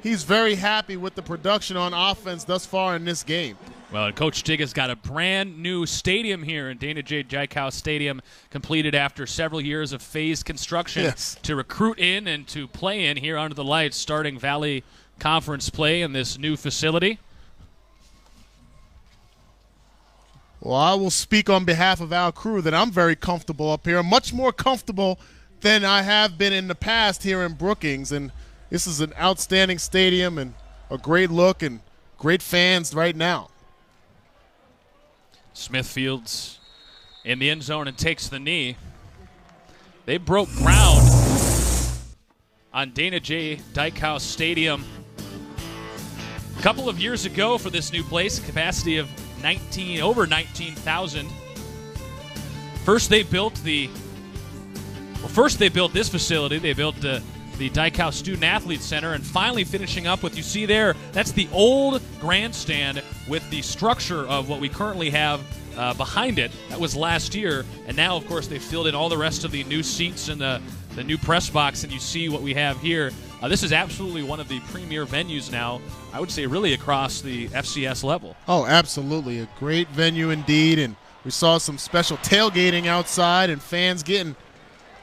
he's very happy with the production on offense thus far in this game. Well, Coach Stig has got a brand new stadium here in Dana J. Jaikau Stadium, completed after several years of phased construction to recruit in and to play in here under the lights, starting Valley Conference play in this new facility. Well, I will speak on behalf of our crew that I'm very comfortable up here, much more comfortable than I have been in the past here in Brookings. And this is an outstanding stadium and a great look and great fans right now. Smithfield's in the end zone and takes the knee. They broke ground on Dana J. Dykehouse Stadium a couple of years ago for this new place, capacity of over 19,000. First they built this facility. They built the Dykehouse Student Athlete Center, and finally finishing up with, you see there, that's the old grandstand with the structure of what we currently have behind it. That was last year, and now, of course, they filled in all the rest of the new seats and the new press box, and you see what we have here. This is absolutely one of the premier venues now, I would say really across the FCS level. Oh, absolutely. A great venue indeed, and we saw some special tailgating outside and fans getting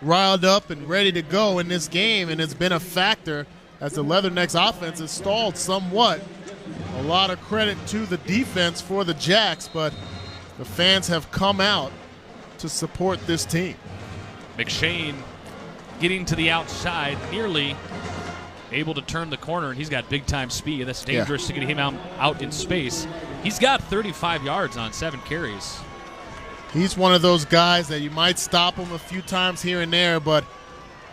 riled up and ready to go in this game, and it's been a factor as the Leathernecks offense has stalled somewhat. A lot of credit to the defense for the Jacks, but the fans have come out to support this team. McShane getting to the outside, nearly able to turn the corner, and he's got big-time speed. That's dangerous to get him out in space. He's got 35 yards on 7 carries. He's one of those guys that you might stop him a few times here and there, but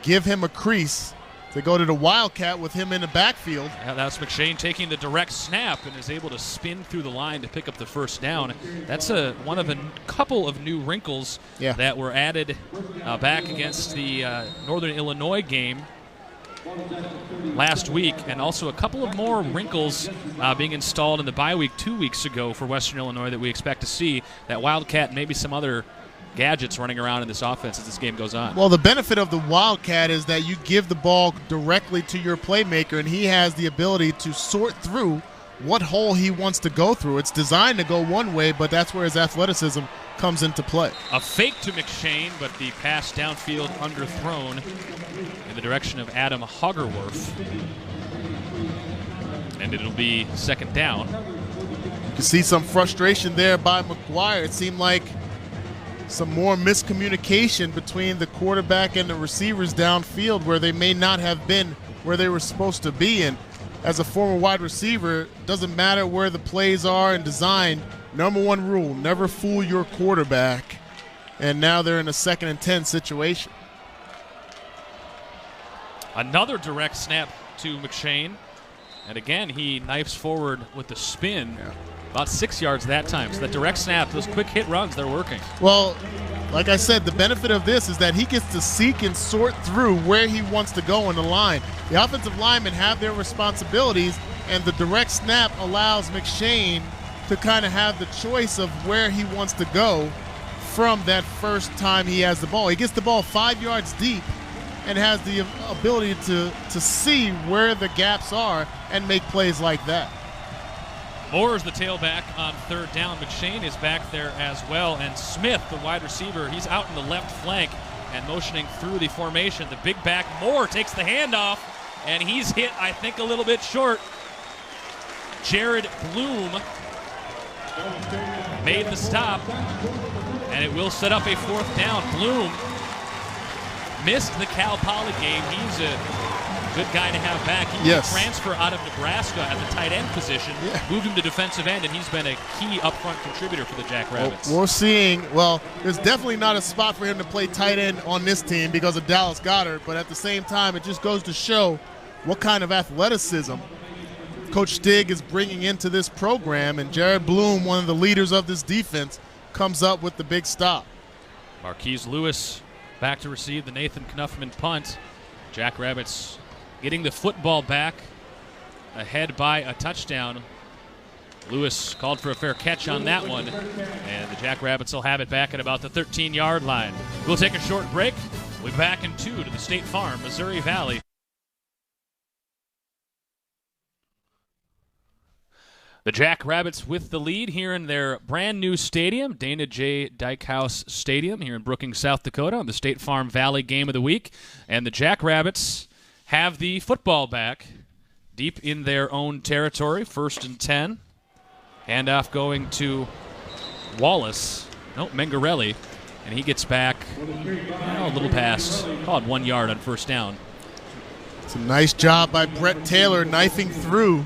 give him a crease to go to the Wildcat with him in the backfield. Yeah, that's McShane taking the direct snap and is able to spin through the line to pick up the first down. That's one of a couple of new wrinkles that were added back against the Northern Illinois game last week, and also a couple of more wrinkles being installed in the bye week 2 weeks ago for Western Illinois that we expect to see. That Wildcat and maybe some other gadgets running around in this offense as this game goes on. Well, the benefit of the Wildcat is that you give the ball directly to your playmaker, and he has the ability to sort through what hole he wants to go through. It's designed to go one way, but that's where his athleticism comes into play. A fake to McShane, but the pass downfield underthrown in the direction of Adam Hoggerworth. And it'll be second down. You can see some frustration there by McGuire. It seemed like some more miscommunication between the quarterback and the receivers downfield where they may not have been where they were supposed to be. And as a former wide receiver, it doesn't matter where the plays are and designed. Number one rule, never fool your quarterback. And now they're in a 2nd and 10 situation. Another direct snap to McShane. And again, he knifes forward with the spin. About 6 yards that time. So that direct snap, those quick hit runs, they're working. Well, like I said, the benefit of this is that he gets to seek and sort through where he wants to go in the line. The offensive linemen have their responsibilities, and the direct snap allows McShane to kind of have the choice of where he wants to go from that first time he has the ball. He gets the ball 5 yards deep and has the ability to see where the gaps are and make plays like that. Moore is the tailback on 3rd down. McShane is back there as well. And Smith, the wide receiver, he's out in the left flank and motioning through the formation. The big back, Moore, takes the handoff, and he's hit, I think, a little bit short. Jared Bloom made the stop, and it will set up a 4th down. Bloom missed the Cal Poly game. He's a good guy to have back. He was a transfer out of Nebraska at the tight end position, moved him to defensive end, and he's been a key up-front contributor for the Jackrabbits. Well, we're seeing, there's definitely not a spot for him to play tight end on this team because of Dallas Goddard, but at the same time, it just goes to show what kind of athleticism Coach Stig is bringing into this program, and Jared Bloom, one of the leaders of this defense, comes up with the big stop. Marquise Lewis back to receive the Nathan Knuffman punt. Jackrabbits getting the football back, ahead by a touchdown. Lewis called for a fair catch on that one, and the Jackrabbits will have it back at about the 13-yard line. We'll take a short break. We'll be back in 2 to the State Farm, Missouri Valley. The Jackrabbits with the lead here in their brand new stadium, Dana J. Dykehouse Stadium here in Brookings, South Dakota, on the State Farm Valley Game of the Week. And the Jackrabbits have the football back deep in their own territory, 1st and 10. Handoff going to Mengarelli, and he gets back a little past, call it 1 yard on 1st down. It's a nice job by Brett Taylor knifing through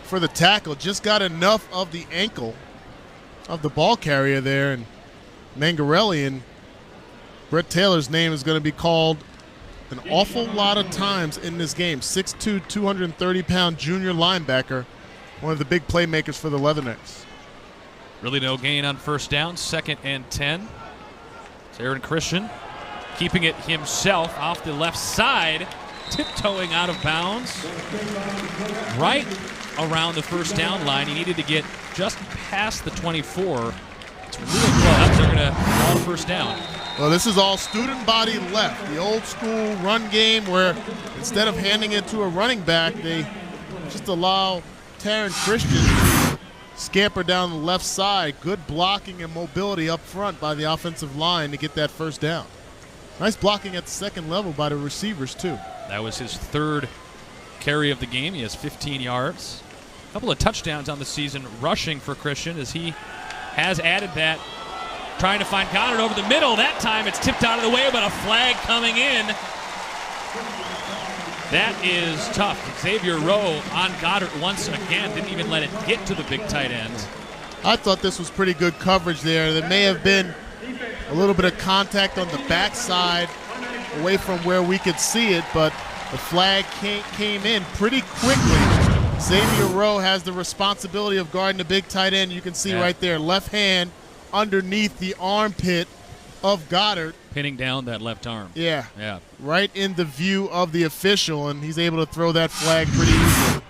for the tackle. Just got enough of the ankle of the ball carrier there, and Mengarelli, and Brett Taylor's name is going to be called an awful lot of times in this game. 6'2", 230-pound junior linebacker, one of the big playmakers for the Leathernecks. Really no gain on 1st down, 2nd and 10. It's Aaron Christian keeping it himself off the left side, tiptoeing out of bounds right around the 1st down line. He needed to get just past the 24. It's really close. They're going to call the 1st down. Well, this is all student body left. The old school run game where instead of handing it to a running back, they just allow Taryn Christian to scamper down the left side. Good blocking and mobility up front by the offensive line to get that 1st down. Nice blocking at the 2nd level by the receivers, too. That was his 3rd carry of the game. He has 15 yards. A couple of touchdowns on the season rushing for Christian as he has added that. Trying to find Goddard over the middle. That time it's tipped out of the way, but a flag coming in. That is tough. Xavier Rowe on Goddard once again. Didn't even let it get to the big tight end. I thought this was pretty good coverage there. There may have been a little bit of contact on the backside away from where we could see it, but the flag came in pretty quickly. Xavier Rowe has the responsibility of guarding the big tight end. You can see right there, left hand underneath the armpit of Goddard. Pinning down that left arm. Yeah. Yeah. Right in the view of the official, and he's able to throw that flag pretty easily.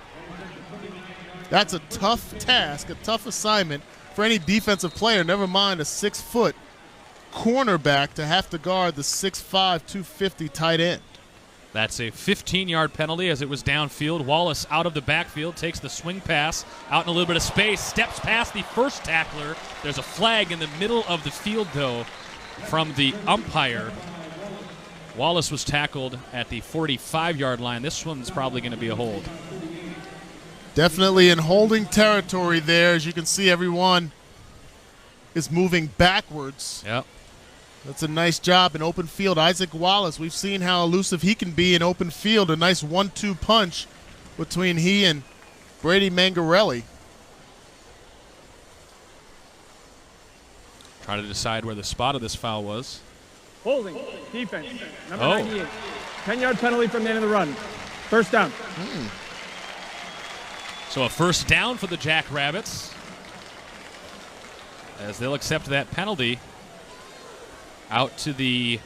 That's a tough task, a tough assignment for any defensive player, never mind a 6-foot cornerback to have to guard the 6'5", 250 tight end. That's a 15-yard penalty as it was downfield. Wallace out of the backfield, takes the swing pass out in a little bit of space, steps past the first tackler. There's a flag in the middle of the field, though, from the umpire. Wallace was tackled at the 45-yard line. This one's probably going to be a hold. Definitely in holding territory there. As you can see, everyone is moving backwards. Yep. That's a nice job in open field. Isaac Wallace, we've seen how elusive he can be in open field. A nice 1-2 punch between he and Brady Mangarelli. Trying to decide where the spot of this foul was. Holding, defense, number 98. 10-yard penalty from the end of the run. First down. So a first down for the Jackrabbits, as they'll accept that penalty out to the,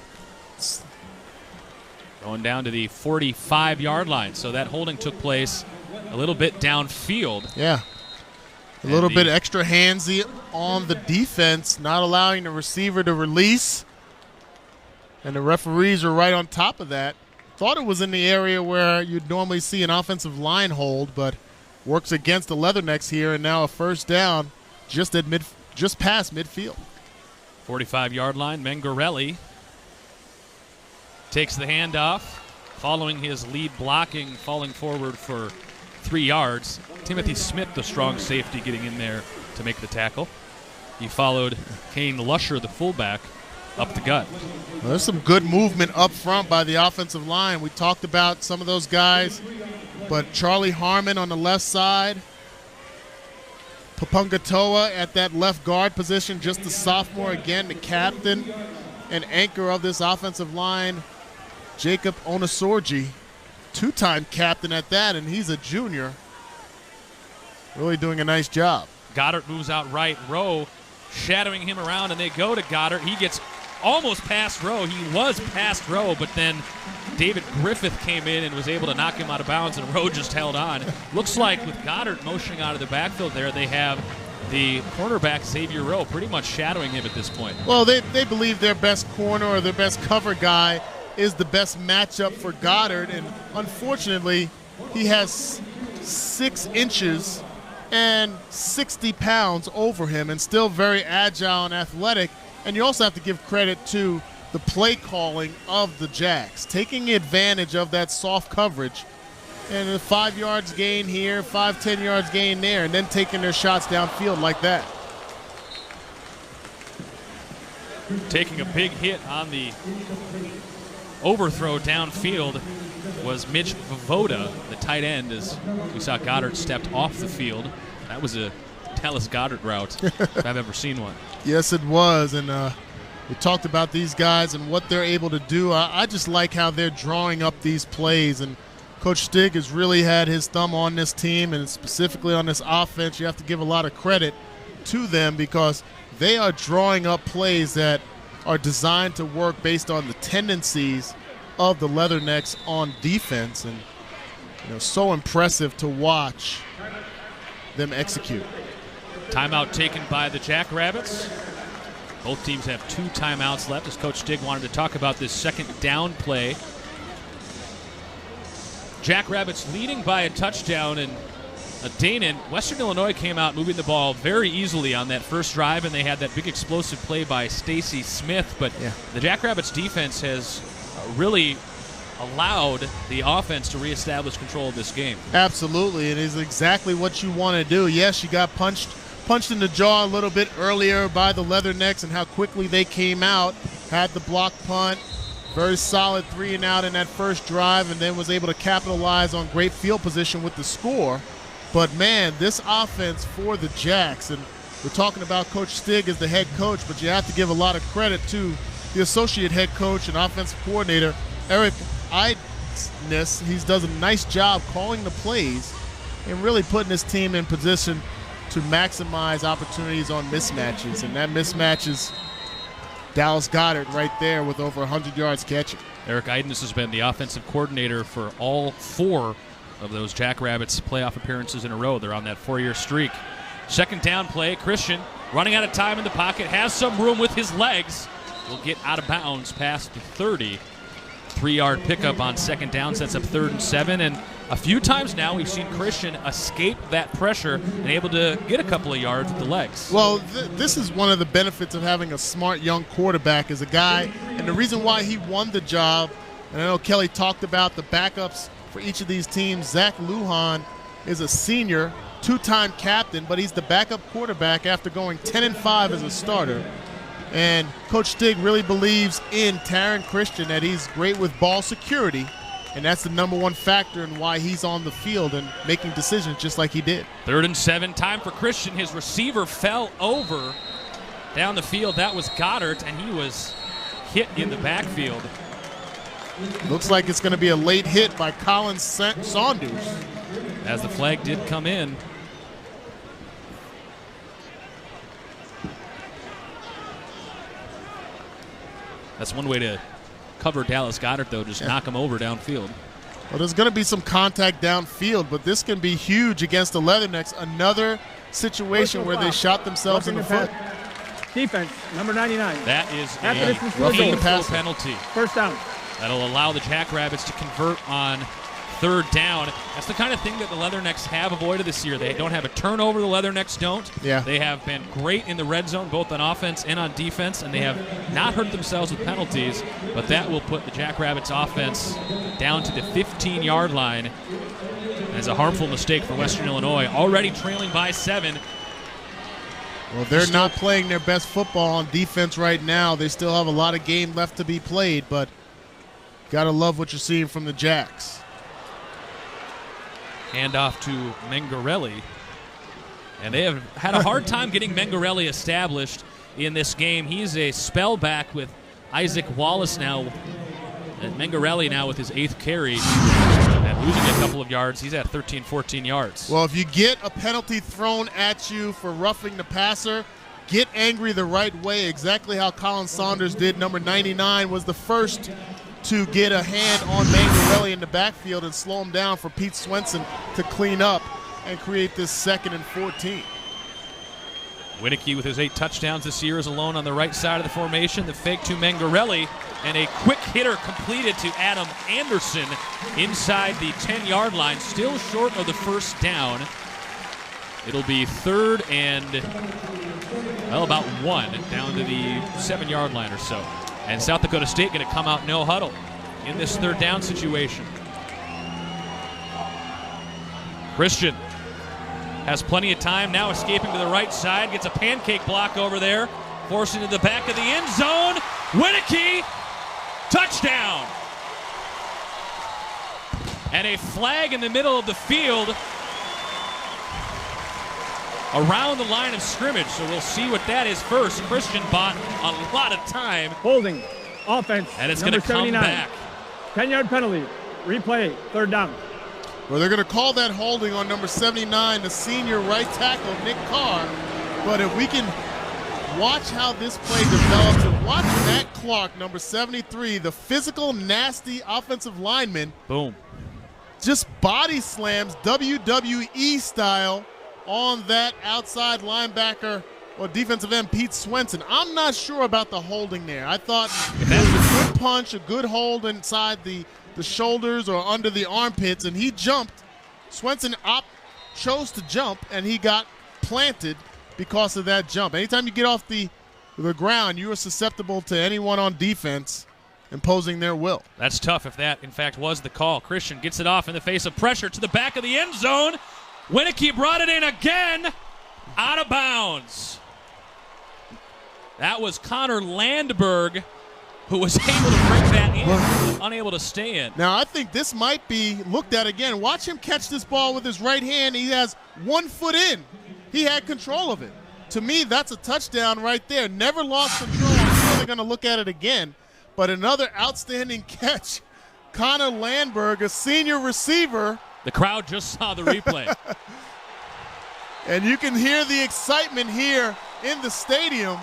going down to the 45-yard line. So that holding took place a little bit downfield. Yeah. A little bit extra handsy on the defense, not allowing the receiver to release. And the referees are right on top of that. Thought it was in the area where you'd normally see an offensive line hold, but works against the Leathernecks here, and now a first down just past midfield. 45-yard line, Mangarelli takes the handoff, following his lead blocking, falling forward for 3 yards. Timothy Smith, the strong safety, getting in there to make the tackle. He followed Kane Lusher, the fullback, up the gut. Well, there's some good movement up front by the offensive line. We talked about some of those guys, but Charlie Harmon on the left side, Papungatoa at that left guard position, just the sophomore again, the captain and anchor of this offensive line, Jacob Onasorgi, two-time captain at that, and he's a junior. Really doing a nice job. Goddard moves out right. Rowe shadowing him around, and they go to Goddard. He gets almost past Rowe. He was past Rowe, but then David Griffith came in and was able to knock him out of bounds, and Rowe just held on. Looks like with Goddard motioning out of the backfield there, they have the cornerback Xavier Rowe pretty much shadowing him at this point. Well, they believe their best corner or their best cover guy is the best matchup for Goddard, and unfortunately, he has 6 inches and 60 pounds over him and still very agile and athletic. And you also have to give credit to the play calling of the Jacks, taking advantage of that soft coverage. And a 5 yards gain here, 10 yards gain there, and then taking their shots downfield like that. Taking a big hit on the overthrow downfield was Mitch Voda, the tight end, as we saw Goddard stepped off the field. That was a Dallas Goddard route, if I've ever seen one. Yes, it was, and we talked about these guys and what they're able to do. I just like how they're drawing up these plays, and Coach Stig has really had his thumb on this team, and specifically on this offense. You have to give a lot of credit to them because they are drawing up plays that are designed to work based on the tendencies of the Leathernecks on defense, and so impressive to watch them execute. Timeout taken by the Jackrabbits. Both teams have 2 timeouts left as Coach Stig wanted to talk about this second down play. Jackrabbits leading by a touchdown, and Western Illinois came out moving the ball very easily on that first drive, and they had that big explosive play by Stacy Smith, but the Jackrabbits defense has really allowed the offense to reestablish control of this game. Absolutely. It is exactly what you want to do. Yes, you got punched in the jaw a little bit earlier by the Leathernecks and how quickly they came out, had the block punt, Very solid 3-and-out in that first drive, and then was able to capitalize on great field position with the score. But, man, this offense for the Jacks, and we're talking about Coach Stig as the head coach, but you have to give a lot of credit to the associate head coach and offensive coordinator, Eric Eidness. He does a nice job calling the plays and really putting his team in position to maximize opportunities on mismatches. And that mismatch is Dallas Goedert right there with over 100 yards catching. Eric Eidness has been the offensive coordinator for all 4 of those Jackrabbits playoff appearances in a row. They're on that 4-year streak. Second down play, Christian running out of time in the pocket, has some room with his legs, will get out of bounds past the 30. 3-yard pickup on second down, sets up 3rd and 7, and a few times now we've seen Christian escape that pressure and able to get a couple of yards with the legs. Well, this is one of the benefits of having a smart young quarterback as a guy, and the reason why he won the job, and I know Kelly talked about the backups for each of these teams. Zach Lujan is a senior, 2-time captain, but he's the backup quarterback after going 10-5 as a starter. And Coach Stig really believes in Taron Christian, that he's great with ball security, and that's the number one factor in why he's on the field and making decisions just like he did. 3rd and 7, time for Christian. His receiver fell over down the field. That was Goddard, and he was hit in the backfield. Looks like it's going to be a late hit by Colin Saunders. As the flag did come in. That's one way to cover Dallas Goedert, though, just knock him over downfield. Well, there's going to be some contact downfield, but this can be huge against the Leathernecks. Another situation where they shot themselves in the foot. Defense, number 99. That is a roughing the painful passer. penalty. First down. That'll allow the Jackrabbits to convert on 3rd down. That's the kind of thing that the Leathernecks have avoided this year. They don't have a turnover, the Leathernecks don't. Yeah. They have been great in the red zone, both on offense and on defense, and they have not hurt themselves with penalties, but that will put the Jackrabbits offense down to the 15-yard line as a harmful mistake for Western Illinois, already trailing by 7. Well, they're not playing their best football on defense right now. They still have a lot of game left to be played, but got to love what you're seeing from the Jacks. Handoff to Mengarelli. And they have had a hard time getting Mengarelli established in this game. He's a spellback with Isaac Wallace now. And Mengarelli now with his 8th carry. And losing a couple of yards. He's at 13, 14 yards. Well, if you get a penalty thrown at you for roughing the passer, get angry the right way, exactly how Colin Saunders did. Number 99 was the first to get a hand on Mengarelli in the backfield and slow him down for Pete Swenson to clean up and create this 2nd and 14. Winicky with his 8 touchdowns this year is alone on the right side of the formation. The fake to Mengarelli, and a quick hitter completed to Adam Anderson inside the 10-yard line, still short of the first down. It'll be 3rd and, well, about 1 down to the 7-yard line or so. And South Dakota State going to come out no huddle in this 3rd down situation. Christian has plenty of time now, escaping to the right side, gets a pancake block over there, forcing to the back of the end zone. Winicky, touchdown! And a flag in the middle of the field around the line of scrimmage, so we'll see what that is first. Christian bought a lot of time. Holding. Offense. And it's going to come back. 10-yard penalty. Replay. 3rd down. Well, they're going to call that holding on number 79, the senior right tackle, Nick Carr. But if we can watch how this play develops and watch Matt Clark, number 73, the physical, nasty offensive lineman. Boom. Just body slams, WWE style, on that outside linebacker or defensive end, Pete Swenson. I'm not sure about the holding there. I thought it was a good punch, a good hold inside the shoulders or under the armpits, and he jumped. Swenson chose to jump, and he got planted because of that jump. Anytime you get off the ground, you are susceptible to anyone on defense imposing their will. That's tough if that, in fact, was the call. Christian gets it off in the face of pressure to the back of the end zone. Winicky brought it in again, out of bounds. That was Connor Landberg who was able to bring that in, unable to stay in. Now, I think this might be looked at again. Watch him catch this ball with his right hand. He has 1 foot in. He had control of it. To me, that's a touchdown right there. Never lost control. I'm sure they're going to look at it again. But another outstanding catch. Connor Landberg, a senior receiver. The crowd just saw the replay. And you can hear the excitement here in the stadium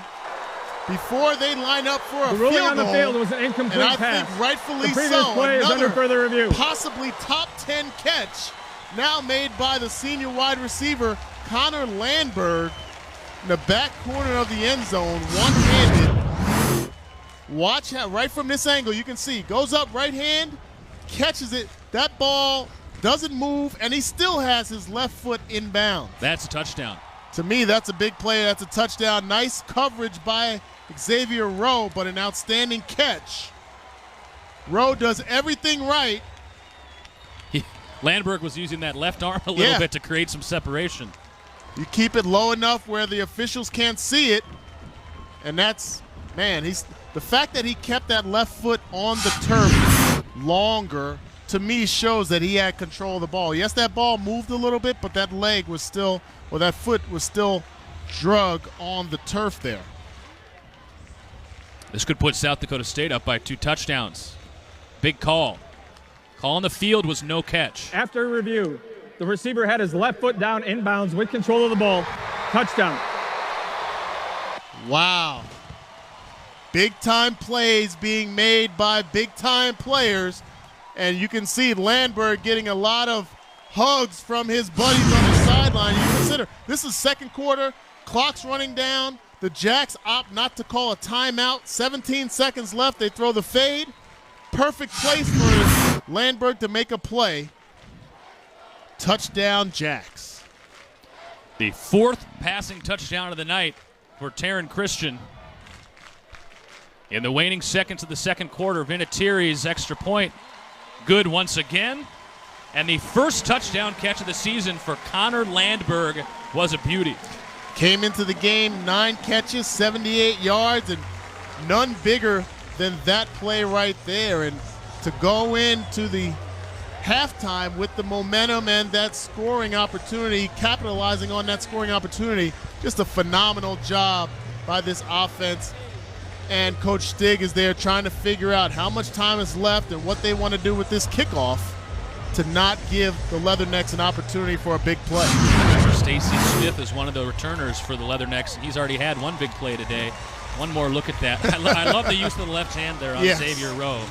before they line up for a The ruling field on the goal. field was an incomplete And I pass. think rightfully The previous so. play is under Another further review. possibly top 10 catch now made by the senior wide receiver Connor Landberg in the back corner of the end zone, one-handed. Watch how right from this angle you can see goes up right hand, catches it. That ball doesn't move, and he still has his left foot inbound. That's a touchdown. To me, that's a big play. That's a touchdown. Nice coverage by Xavier Rowe, but an outstanding catch. Rowe does everything right. Landberg was using that left arm a little bit to create some separation. You keep it low enough where the officials can't see it, and that's, man, the fact that he kept that left foot on the turf longer, to me, shows that he had control of the ball. Yes, that ball moved a little bit, but that leg was still, or that foot was still drug on the turf there. This could put South Dakota State up by 2 touchdowns. Big call. Call on the field was no catch. After review, the receiver had his left foot down inbounds with control of the ball. Touchdown. Wow. Big-time plays being made by big-time players. And you can see Landberg getting a lot of hugs from his buddies on the sideline. You consider this is second quarter, clock's running down. The Jacks opt not to call a timeout. 17 seconds left. They throw the fade. Perfect place for Landberg to make a play. Touchdown, Jacks. The 4th passing touchdown of the night for Taryn Christian. In the waning seconds of the second quarter, Vinatieri's extra point good once again. And the first touchdown catch of the season for Connor Landberg was a beauty. Came into the game, 9 catches, 78 yards, and none bigger than that play right there. And to go into the halftime with the momentum and that scoring opportunity, capitalizing on that scoring opportunity, just a phenomenal job by this offense. And Coach Stig is there trying to figure out how much time is left and what they want to do with this kickoff to not give the Leathernecks an opportunity for a big play. Stacy Smith is one of the returners for the Leathernecks, and he's already had one big play today. One more look at that. I love the use of the left hand there on Xavier Rowe.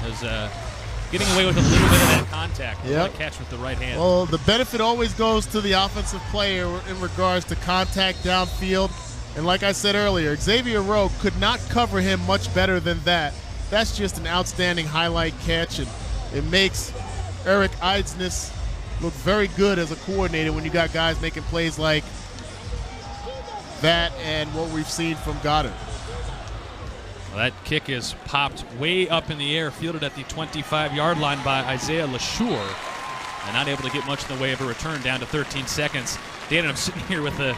Was getting away with a little bit of that contact. That catch with the right hand. Well, the benefit always goes to the offensive player in regards to contact downfield. And like I said earlier, Xavier Rowe could not cover him much better than that. That's just an outstanding highlight catch, and it makes Eric Eidsness look very good as a coordinator when you got guys making plays like that and what we've seen from Goddard. Well, that kick is popped way up in the air, fielded at the 25-yard line by Isaiah LeSure, and not able to get much in the way of a return, down to 13 seconds. Dan, I'm sitting here with a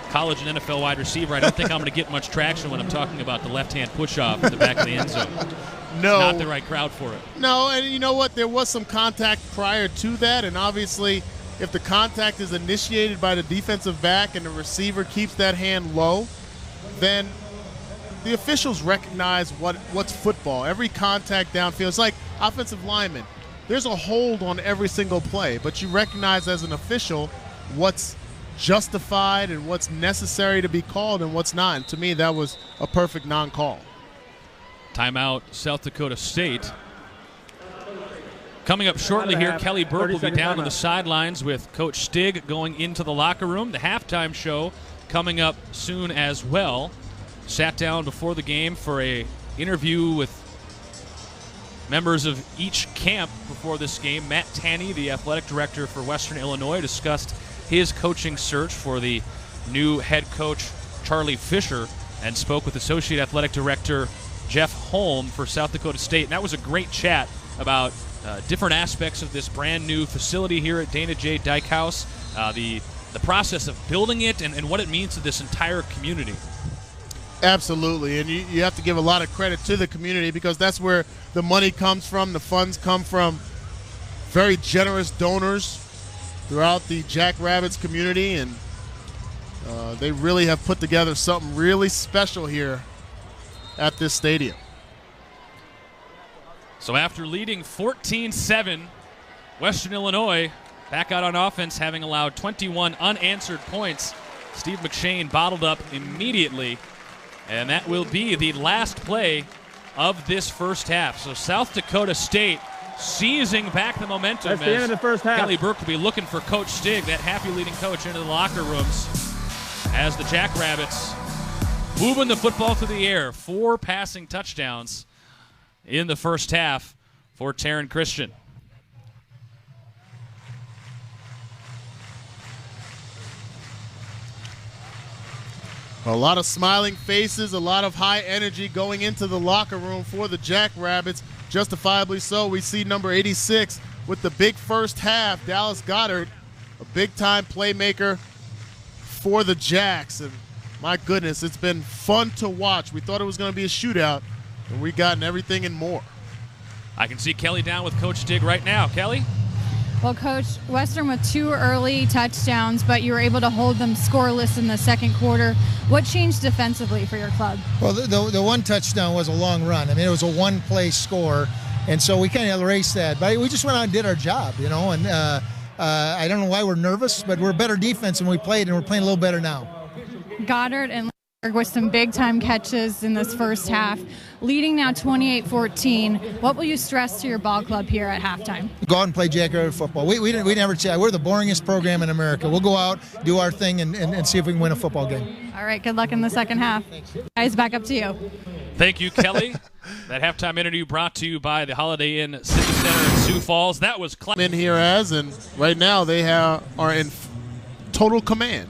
college and NFL wide receiver. I don't think I'm going to get much traction when I'm talking about the left-hand push-off in the back of the end zone. No. Not the right crowd for it. No, and you know what? There was some contact prior to that, and obviously if the contact is initiated by the defensive back and the receiver keeps that hand low, then the officials recognize what's football. Every contact downfield, it's like offensive linemen. There's a hold on every single play, but you recognize as an official what's justified and what's necessary to be called and what's not. And to me, that was a perfect non-call. Timeout, South Dakota State. Coming up shortly here, Kelly Burke will be down on the sidelines with Coach Stig going into the locker room. The halftime show coming up soon as well. Sat down before the game for a interview with members of each camp before this game. Matt Tanney, the athletic director for Western Illinois, discussed his coaching search for the new head coach, Charlie Fisher, and spoke with Associate Athletic Director Jeff Holm for South Dakota State. And that was a great chat about different aspects of this brand new facility here at Dana J. Dyke House, the process of building it and what it means to this entire community. Absolutely, and you have to give a lot of credit to the community because that's where the money comes from. The funds come from very generous donors throughout the Jackrabbits community, and they really have put together something really special here at this stadium. So after leading 14-7, Western Illinois back out on offense, having allowed 21 unanswered points. Steve McShane bottled up immediately, and that will be the last play of this first half. So South Dakota State seizing back the momentum. That's the end of the first half. Kelly Burke will be looking for Coach Stig, that happy leading coach, into the locker rooms as the Jackrabbits moving the football through the air. 4 passing touchdowns in the first half for Taryn Christian. A lot of smiling faces, a lot of high energy going into the locker room for the Jackrabbits. Justifiably so. We see number 86 with the big first half, Dallas Goddard, a big-time playmaker for the Jacks. And my goodness, it's been fun to watch. We thought it was going to be a shootout, and we gotten everything and more. I can see Kelly down with Coach Stig right now. Kelly? Well, Coach, Western with 2 early touchdowns, but you were able to hold them scoreless in the second quarter. What changed defensively for your club? Well, the one touchdown was a long run. I mean, it was a one-play score, and so we kind of erased that. But we just went out and did our job, you know, and I don't know why we're nervous, but we're better defense than we played, and we're playing a little better now. Goddard and with some big-time catches in this first half, leading now 28-14. What will you stress to your ball club here at halftime? Go out and play Jackrabbit football. We never say we're the boringest program in America. We'll go out, do our thing, and see if we can win a football game. All right, good luck in the second half. Guys, back up to you. Thank you, Kelly. That halftime interview brought to you by the Holiday Inn City Center in Sioux Falls. That was in here and right now they are in total command.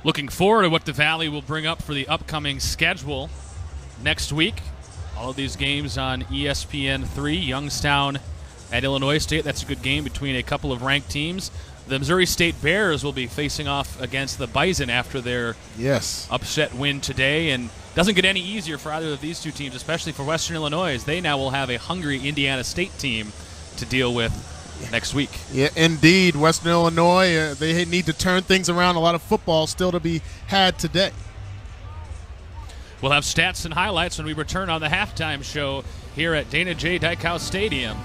Looking forward to what the Valley will bring up for the upcoming schedule next week. All of these games on ESPN3. Youngstown at Illinois State. That's a good game between a couple of ranked teams. The Missouri State Bears will be facing off against the Bison after their upset win today. And doesn't get any easier for either of these two teams, especially for Western Illinois, as they now will have a hungry Indiana State team to deal with next week. Yeah, indeed. Western Illinois, they need to turn things around. A lot of football still to be had today. We'll have stats and highlights when we return on the halftime show here at Dana J. Dykhouse Stadium.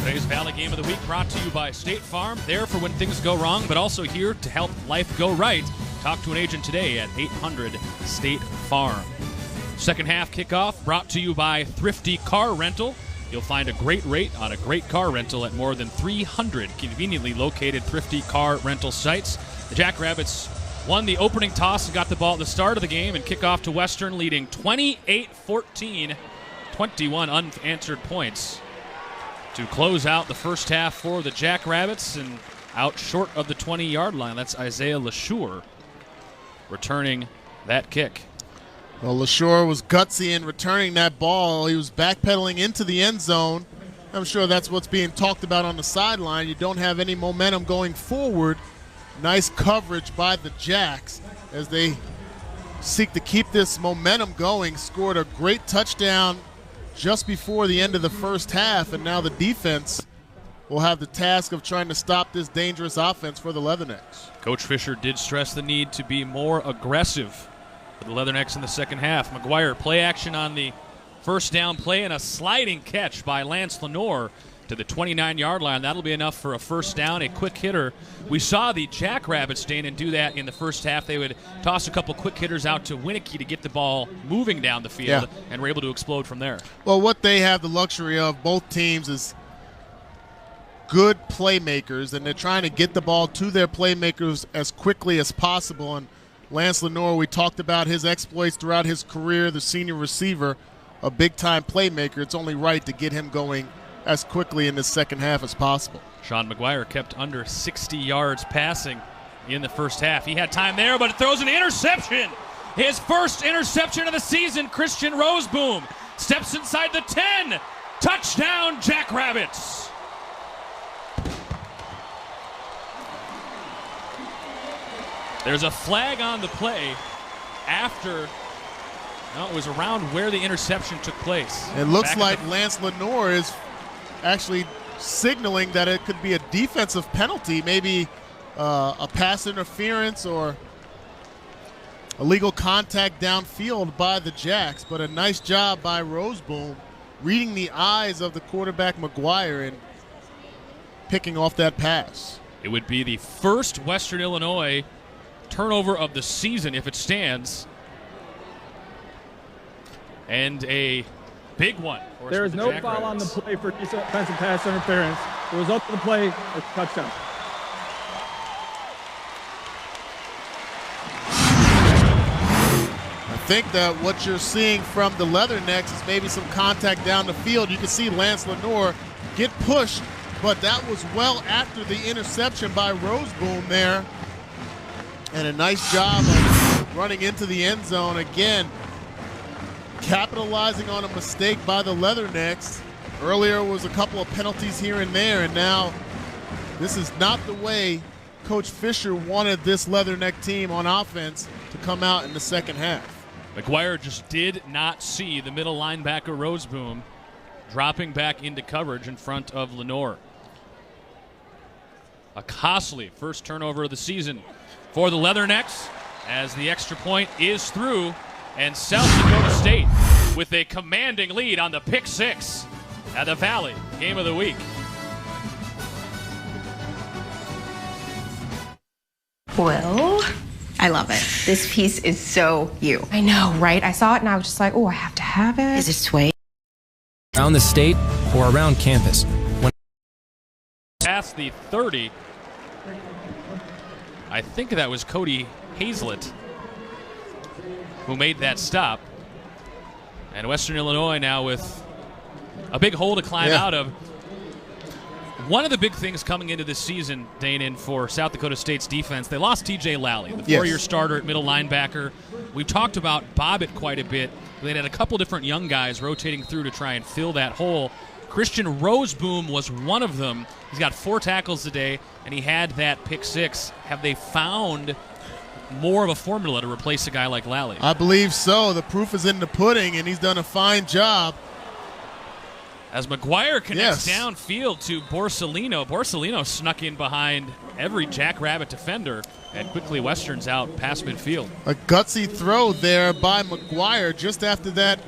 Today's Valley Game of the Week brought to you by State Farm, there for when things go wrong, but also here to help life go right. Talk to an agent today at 800 State Farm. Second half kickoff brought to you by Thrifty Car Rental. You'll find a great rate on a great car rental at more than 300 conveniently located Thrifty car rental sites. The Jackrabbits won the opening toss and got the ball at the start of the game, and kickoff to Western leading 28-14, 21 unanswered points to close out the first half for the Jackrabbits, and out short of the 20-yard line. That's Isaiah LeSure returning that kick. Well, LeSure was gutsy in returning that ball. He was backpedaling into the end zone. I'm sure that's what's being talked about on the sideline. You don't have any momentum going forward. Nice coverage by the Jacks as they seek to keep this momentum going. Scored a great touchdown just before the end of the first half, and now the defense will have the task of trying to stop this dangerous offense for the Leathernecks. Coach Fisher did stress the need to be more aggressive for the Leathernecks in the second half. McGuire, play action on the first down play, and a sliding catch by Lance Lenore to the 29-yard line. That'll be enough for a first down, a quick hitter. We saw the Jackrabbits stand and do that in the first half. They would toss a couple quick hitters out to Winicky to get the ball moving down the field, and were able to explode from there. Well, what they have the luxury of, both teams, is good playmakers, and they're trying to get the ball to their playmakers as quickly as possible. And Lance Lenore, we talked about his exploits throughout his career, the senior receiver, a big-time playmaker. It's only right to get him going as quickly in the second half as possible. Sean McGuire kept under 60 yards passing in the first half. He had time there, but it throws an interception. His first interception of the season. Christian Roseboom steps inside the 10. Touchdown, Jackrabbits. There's a flag on the play after, no, it was around where the interception took place. It looks like Lance Lenore is actually signaling that it could be a defensive penalty, maybe a pass interference or illegal contact downfield by the Jacks, but a nice job by Roseboom reading the eyes of the quarterback McGuire and picking off that pass. It would be the first Western Illinois turnover of the season if it stands, and a big one. There is no foul on the play for defensive pass interference. The result of the play is a touchdown. I think that what you're seeing from the Leathernecks is maybe some contact down the field. You can see Lance Lenore get pushed, but that was well after the interception by Roseboom there. And a nice job of running into the end zone again, capitalizing on a mistake by the Leathernecks. Earlier was a couple of penalties here and there, and now this is not the way Coach Fisher wanted this Leatherneck team on offense to come out in the second half. McGuire just did not see the middle linebacker Roseboom dropping back into coverage in front of Lenore. A costly first turnover of the season for the Leathernecks, as the extra point is through, and South Dakota State with a commanding lead on the pick six at the Valley Game of the Week. Well, I love it. This piece is so you. I know, right? I saw it and I was just like, oh, I have to have it. Is it suede? Around the state or around campus. Past the 30, I think that was Cody Hazlett who made that stop. And Western Illinois now with a big hole to climb out of. One of the big things coming into this season, Danon, for South Dakota State's defense, they lost TJ Lally, the four-year starter at middle linebacker. We've talked about Bobbitt quite a bit. They had a couple different young guys rotating through to try and fill that hole. Christian Roseboom was one of them. He's got 4 tackles today, and he had that pick six. Have they found more of a formula to replace a guy like Lally? I believe so. The proof is in the pudding, and he's done a fine job. As McGuire connects downfield to Borsellino. Borsellino snuck in behind every Jackrabbit defender, and quickly Western's out past midfield. A gutsy throw there by McGuire just after that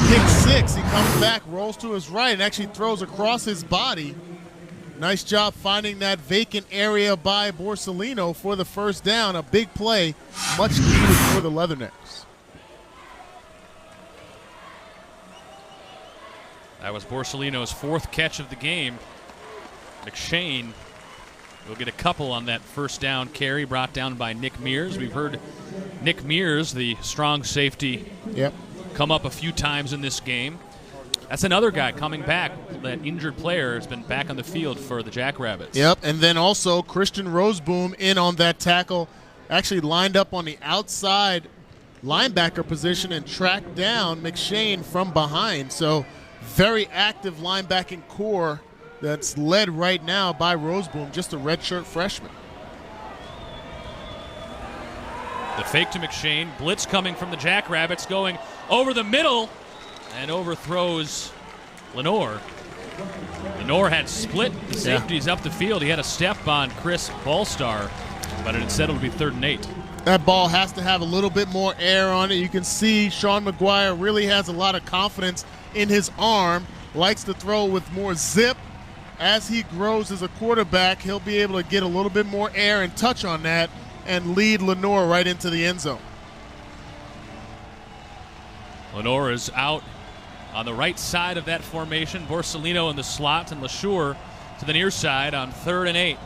pick six. He comes back, rolls to his right, and actually throws across his body. Nice job finding that vacant area by Borsellino for the first down. A big play, much needed for the Leathernecks. That was Borsellino's 4th catch of the game. McShane will get a couple on that first down carry brought down by Nick Mears. We've heard Nick Mears, the strong safety, come up a few times in this game. That's another guy coming back. That injured player has been back on the field for the Jackrabbits. Yep, and then also Christian Roseboom in on that tackle, actually lined up on the outside linebacker position and tracked down McShane from behind. So very active linebacking core that's led right now by Roseboom, just a redshirt freshman. The fake to McShane. Blitz coming from the Jackrabbits, going over the middle and overthrows Lenore. Lenore had split the safeties up the field. He had a step on Chris Ballstar, but instead it'll be 3rd and 8. That ball has to have a little bit more air on it. You can see Sean McGuire really has a lot of confidence in his arm, likes to throw with more zip. As he grows as a quarterback, he'll be able to get a little bit more air and touch on that and lead Lenore right into the end zone. Lenore is out on the right side of that formation. Borsellino in the slot and LaSure to the near side on 3rd and 8.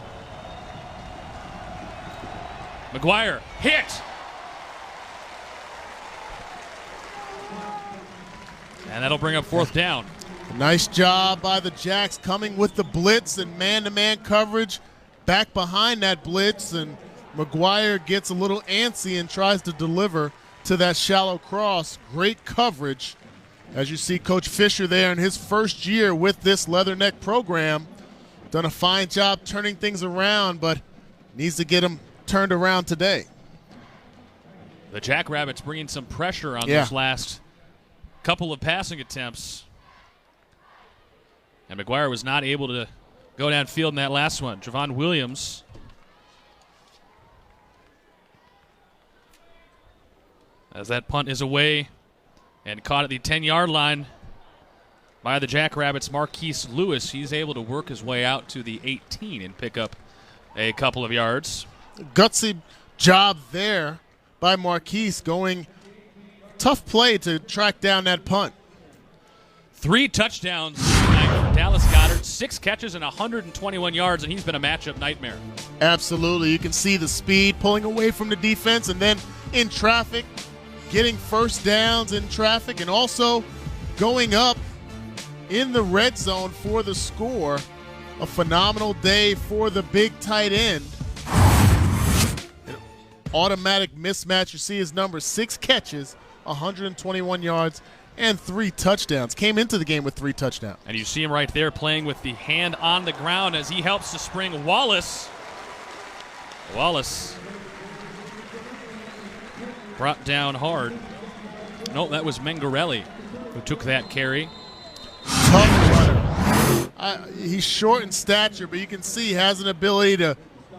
McGuire hit. And that'll bring up 4th down. Nice job by the Jacks coming with the blitz and man-to-man coverage back behind that blitz, and McGuire gets a little antsy and tries to deliver to that shallow cross. Great coverage. As you see Coach Fisher there in his first year with this Leatherneck program. Done a fine job turning things around, but needs to get them turned around today. The Jackrabbits bringing some pressure on those last couple of passing attempts. And McGuire was not able to go downfield in that last one. Javon Williams as that punt is away and caught at the 10-yard line by the Jackrabbits. Marquise Lewis, he's able to work his way out to the 18 and pick up a couple of yards. Gutsy job there by Marquise, going tough play to track down that punt. 3 touchdowns tonight for Dallas Goedert, 6 catches and 121 yards, and he's been a matchup nightmare. Absolutely. You can see the speed pulling away from the defense, and then in traffic, getting first downs in traffic, and also going up in the red zone for the score. A phenomenal day for the big tight end. An automatic mismatch. You see his number, 6 catches, 121 yards, and 3 touchdowns. Came into the game with 3 touchdowns. And you see him right there playing with the hand on the ground as he helps to spring Wallace. Wallace brought down hard. No, that was Mengarelli who took that carry. Tough runner. He's short in stature, but you can see he has an ability to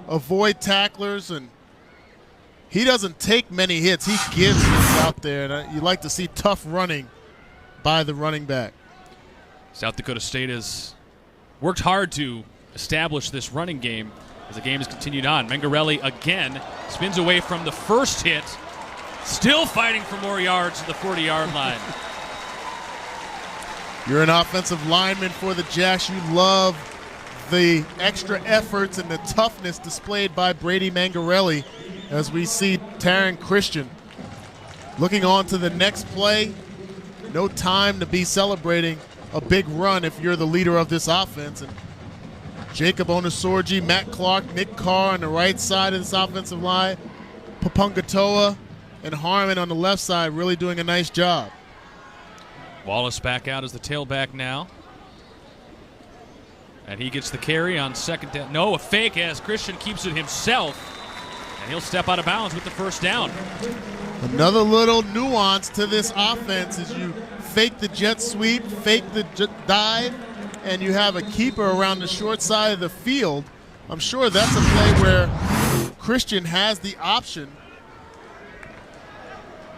avoid tacklers, and he doesn't take many hits. He gives this out there, and you like to see tough running by the running back. South Dakota State has worked hard to establish this running game as the game has continued on. Mengarelli again spins away from the first hit, still fighting for more yards to the 40-yard line. You're an offensive lineman for the Jacks. You love the extra efforts and the toughness displayed by Brady Mengarelli as we see Taryn Christian looking on to the next play. No time to be celebrating a big run if you're the leader of this offense. And Jacob Onosorgi, Matt Clark, Nick Carr on the right side of this offensive line, Papungatoa and Harmon on the left side really doing a nice job. Wallace back out as the tailback now. And he gets the carry on second down. No, a fake as Christian keeps it himself. And he'll step out of bounds with the first down. Another little nuance to this offense is you fake the jet sweep, fake the dive, and you have a keeper around the short side of the field. I'm sure that's a play where Christian has the option.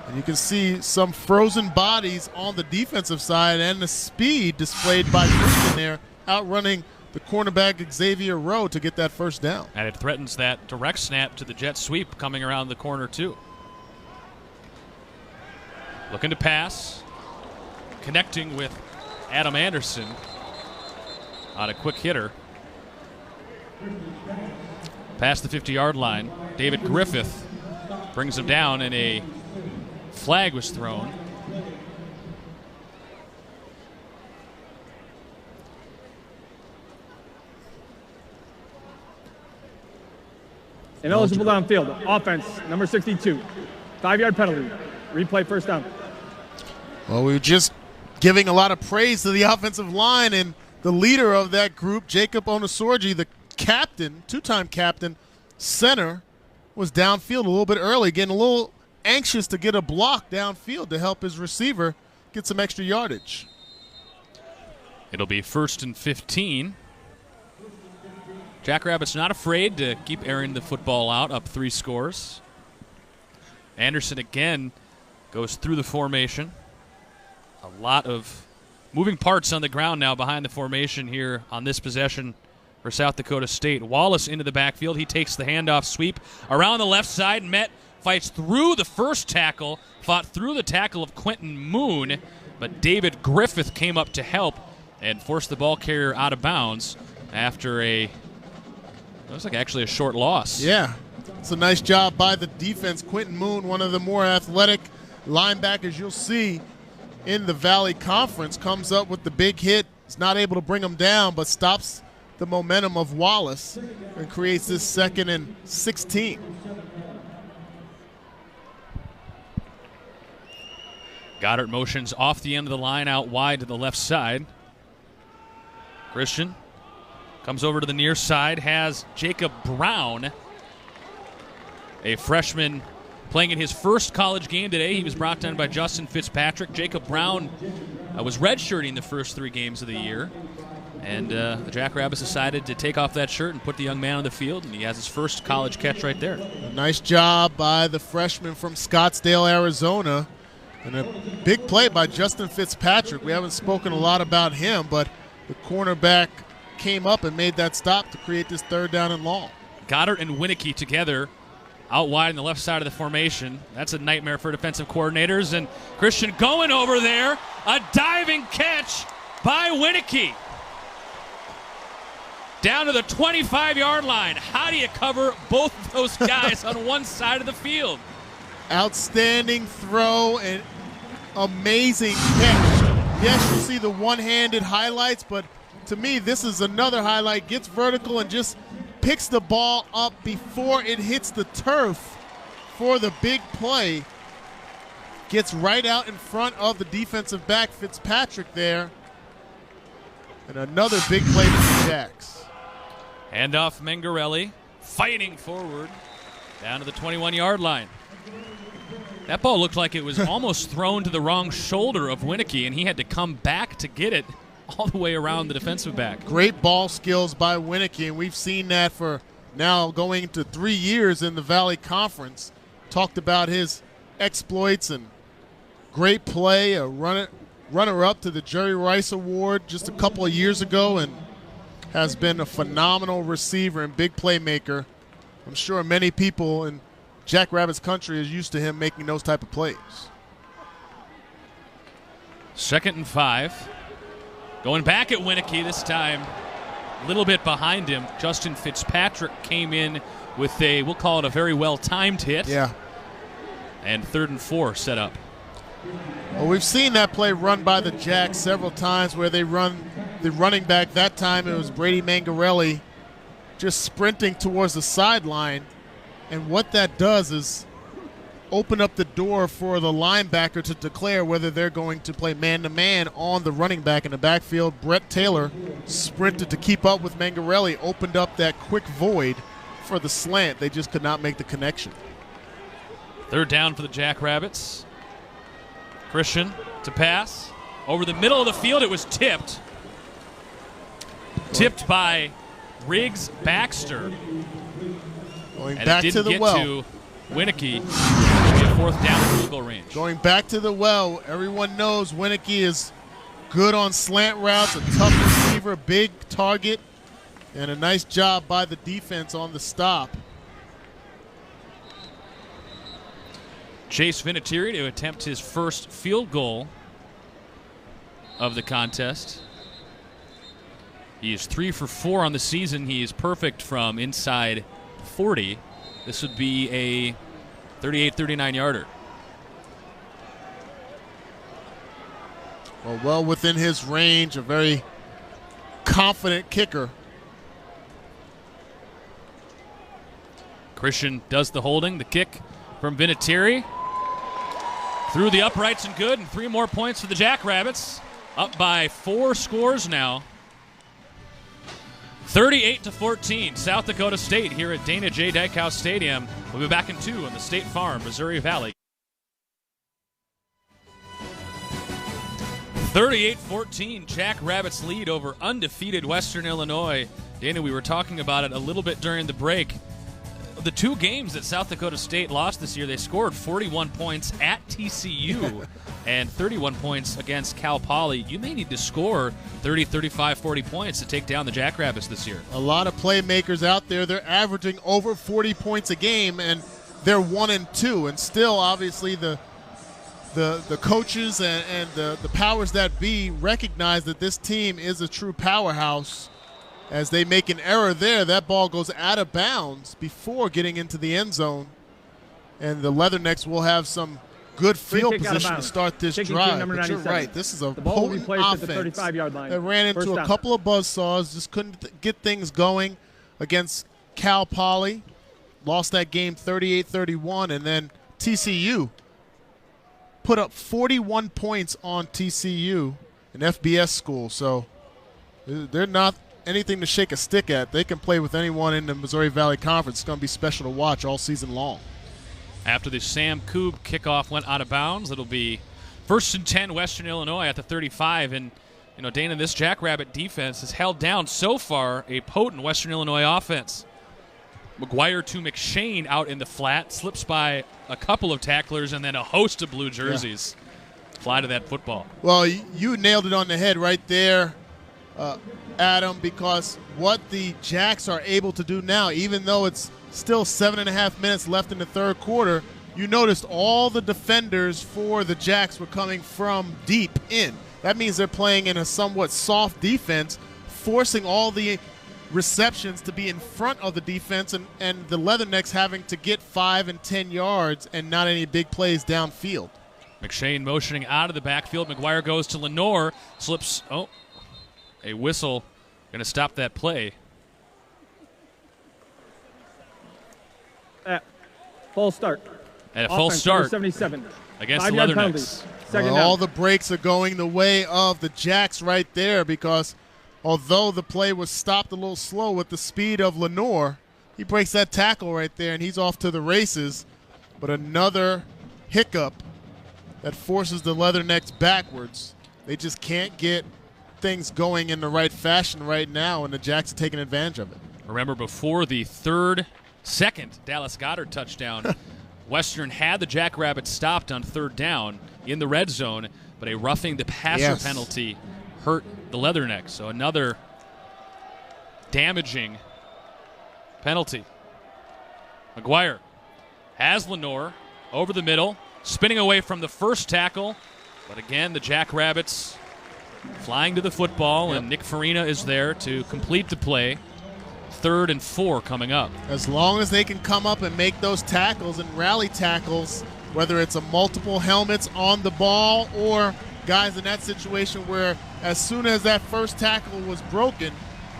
And you can see some frozen bodies on the defensive side and the speed displayed by Christian there, outrunning the cornerback Xavier Rowe to get that first down. And it threatens that direct snap to the jet sweep coming around the corner too. Looking to pass, connecting with Adam Anderson on a quick hitter. Past the 50-yard line, David Griffith brings him down, and a flag was thrown. Ineligible downfield. Offense, number 62. 5-yard penalty. Replay first down. Well, we were just giving a lot of praise to the offensive line, and the leader of that group, Jacob Onosorgi, the captain, 2-time captain, center, was downfield a little bit early, getting a little anxious to get a block downfield to help his receiver get some extra yardage. It'll be 1st and 15. Jackrabbits not afraid to keep airing the football out, up 3 scores. Anderson again goes through the formation. A lot of moving parts on the ground now behind the formation here on this possession for South Dakota State. Wallace into the backfield. He takes the handoff sweep around the left side. Met fights through the first tackle, fought through the tackle of Quentin Moon, but David Griffith came up to help and forced the ball carrier out of bounds after it looks like actually a short loss. Yeah, it's a nice job by the defense. Quentin Moon, one of the more athletic linebackers you'll see in the Valley Conference, comes up with the big hit. He's not able to bring him down, but stops the momentum of Wallace and creates this 2nd and 16. Goddard motions off the end of the line out wide to the left side. Christian comes over to the near side, has Jacob Brown, a freshman Playing in his first college game today, he was brought down by Justin Fitzpatrick. Jacob Brown was redshirting the first 3 games of the year. And the Jackrabbits decided to take off that shirt and put the young man on the field, and he has his first college catch right there. A nice job by the freshman from Scottsdale, Arizona. And a big play by Justin Fitzpatrick. We haven't spoken a lot about him, but the cornerback came up and made that stop to create this 3rd down and long. Goddard and Winicky together out wide on the left side of the formation. That's a nightmare for defensive coordinators. And Christian going over there. A diving catch by Winicky. Down to the 25-yard line. How do you cover both of those guys on one side of the field? Outstanding throw and amazing catch. Yes, you see the one-handed highlights, but to me, this is another highlight. Gets vertical and just picks the ball up before it hits the turf for the big play. Gets right out in front of the defensive back, Fitzpatrick there. And another big play for the Jacks. Handoff Mengarelli, fighting forward, down to the 21-yard line. That ball looked like it was almost thrown to the wrong shoulder of Winicky, and he had to come back to get it all the way around the defensive back. Great ball skills by Winicky, and we've seen that for now going into 3 years in the Valley Conference. Talked about his exploits and great play, a runner-up to the Jerry Rice Award just a couple of years ago, and has been a phenomenal receiver and big playmaker. I'm sure many people in Jackrabbits country is used to him making those type of plays. 2nd and 5. Going back at Winicky this time, a little bit behind him. Justin Fitzpatrick came in with a, we'll call it a very well-timed hit. Yeah. And 3rd and 4 set up. Well, we've seen that play run by the Jacks several times where they run the running back. That time it was Brady Mangarelli just sprinting towards the sideline. And what that does is open up the door for the linebacker to declare whether they're going to play man-to-man on the running back in the backfield. Brett Taylor sprinted to keep up with Mangarelli, opened up that quick void for the slant. They just could not make the connection. 3rd down for the Jackrabbits. Christian to pass. Over the middle of the field, it was tipped. Tipped by Riggs Baxter. Going and back it didn't to the get well. to Winicky. It'll be a 4th down at field goal range. Going back to the well, everyone knows Winicky is good on slant routes, a tough receiver, big target, and a nice job by the defense on the stop. Chase Vinatieri to attempt his first field goal of the contest. He is 3 for 4 on the season. He is perfect from inside 40. This would be a 38-39 yarder. Well within his range, a very confident kicker. Christian does the holding, the kick from Vinatieri. Through the uprights and good, and 3 more points for the Jackrabbits. Up by 4 scores now. 38-14, South Dakota State here at Dana J. Dykhouse Stadium. We'll be back in 2 on the State Farm, Missouri Valley. 38-14, Jackrabbits lead over undefeated Western Illinois. Dana, we were talking about it a little bit during the break. The 2 games that South Dakota State lost this year, they scored 41 points at TCU and 31 points against Cal Poly. You may need to score 30, 35, 40 points to take down the Jackrabbits this year. A lot of playmakers out there. They're averaging over 40 points a game, and they're 1-2. And still, obviously, the coaches and the powers that be recognize that this team is a true powerhouse. As they make an error there, that ball goes out of bounds before getting into the end zone. And the Leathernecks will have some good field position to start this drive. But you're right, this is a potent offense that ran into a couple of buzzsaws, just couldn't get things going against Cal Poly. Lost that game 38-31, and then TCU put up 41 points on TCU, an FBS school. So they're not anything to shake a stick at. They can play with anyone in the Missouri Valley Conference. It's going to be special to watch all season long. After the Sam Koob kickoff went out of bounds, it'll be 1st and 10 Western Illinois at the 35. And, Dana, this Jackrabbit defense has held down so far a potent Western Illinois offense. McGuire to McShane out in the flat, slips by a couple of tacklers, and then a host of blue jerseys fly to that football. Well, you nailed it on the head right there, Adam, because what the Jacks are able to do now, even though it's still 7.5 minutes left in the third quarter, you noticed all the defenders for the Jacks were coming from deep in. That means they're playing in a somewhat soft defense, forcing all the receptions to be in front of the defense, and the Leathernecks having to get 5 and 10 yards and not any big plays downfield. McShane motioning out of the backfield. McGuire goes to Lenore, slips. Oh, a whistle going to stop that play. False start. At a false start 77 against the Leathernecks. All the breaks are going the way of the Jacks right there, because although the play was stopped a little slow with the speed of Lenore, he breaks that tackle right there, and he's off to the races. But another hiccup that forces the Leathernecks backwards. They just can't get things going in the right fashion right now, and the Jacks are taking advantage of it. Remember, before the second Dallas Goddard touchdown, Western had the Jackrabbits stopped on 3rd down in the red zone, but a roughing the passer penalty hurt the Leathernecks. So another damaging penalty. McGuire has Lenore over the middle, spinning away from the first tackle, but again the Jackrabbits flying to the football, and Nick Farina is there to complete the play. 3rd and 4 coming up. As long as they can come up and make those tackles and rally tackles, whether it's a multiple helmets on the ball or guys in that situation where as soon as that first tackle was broken,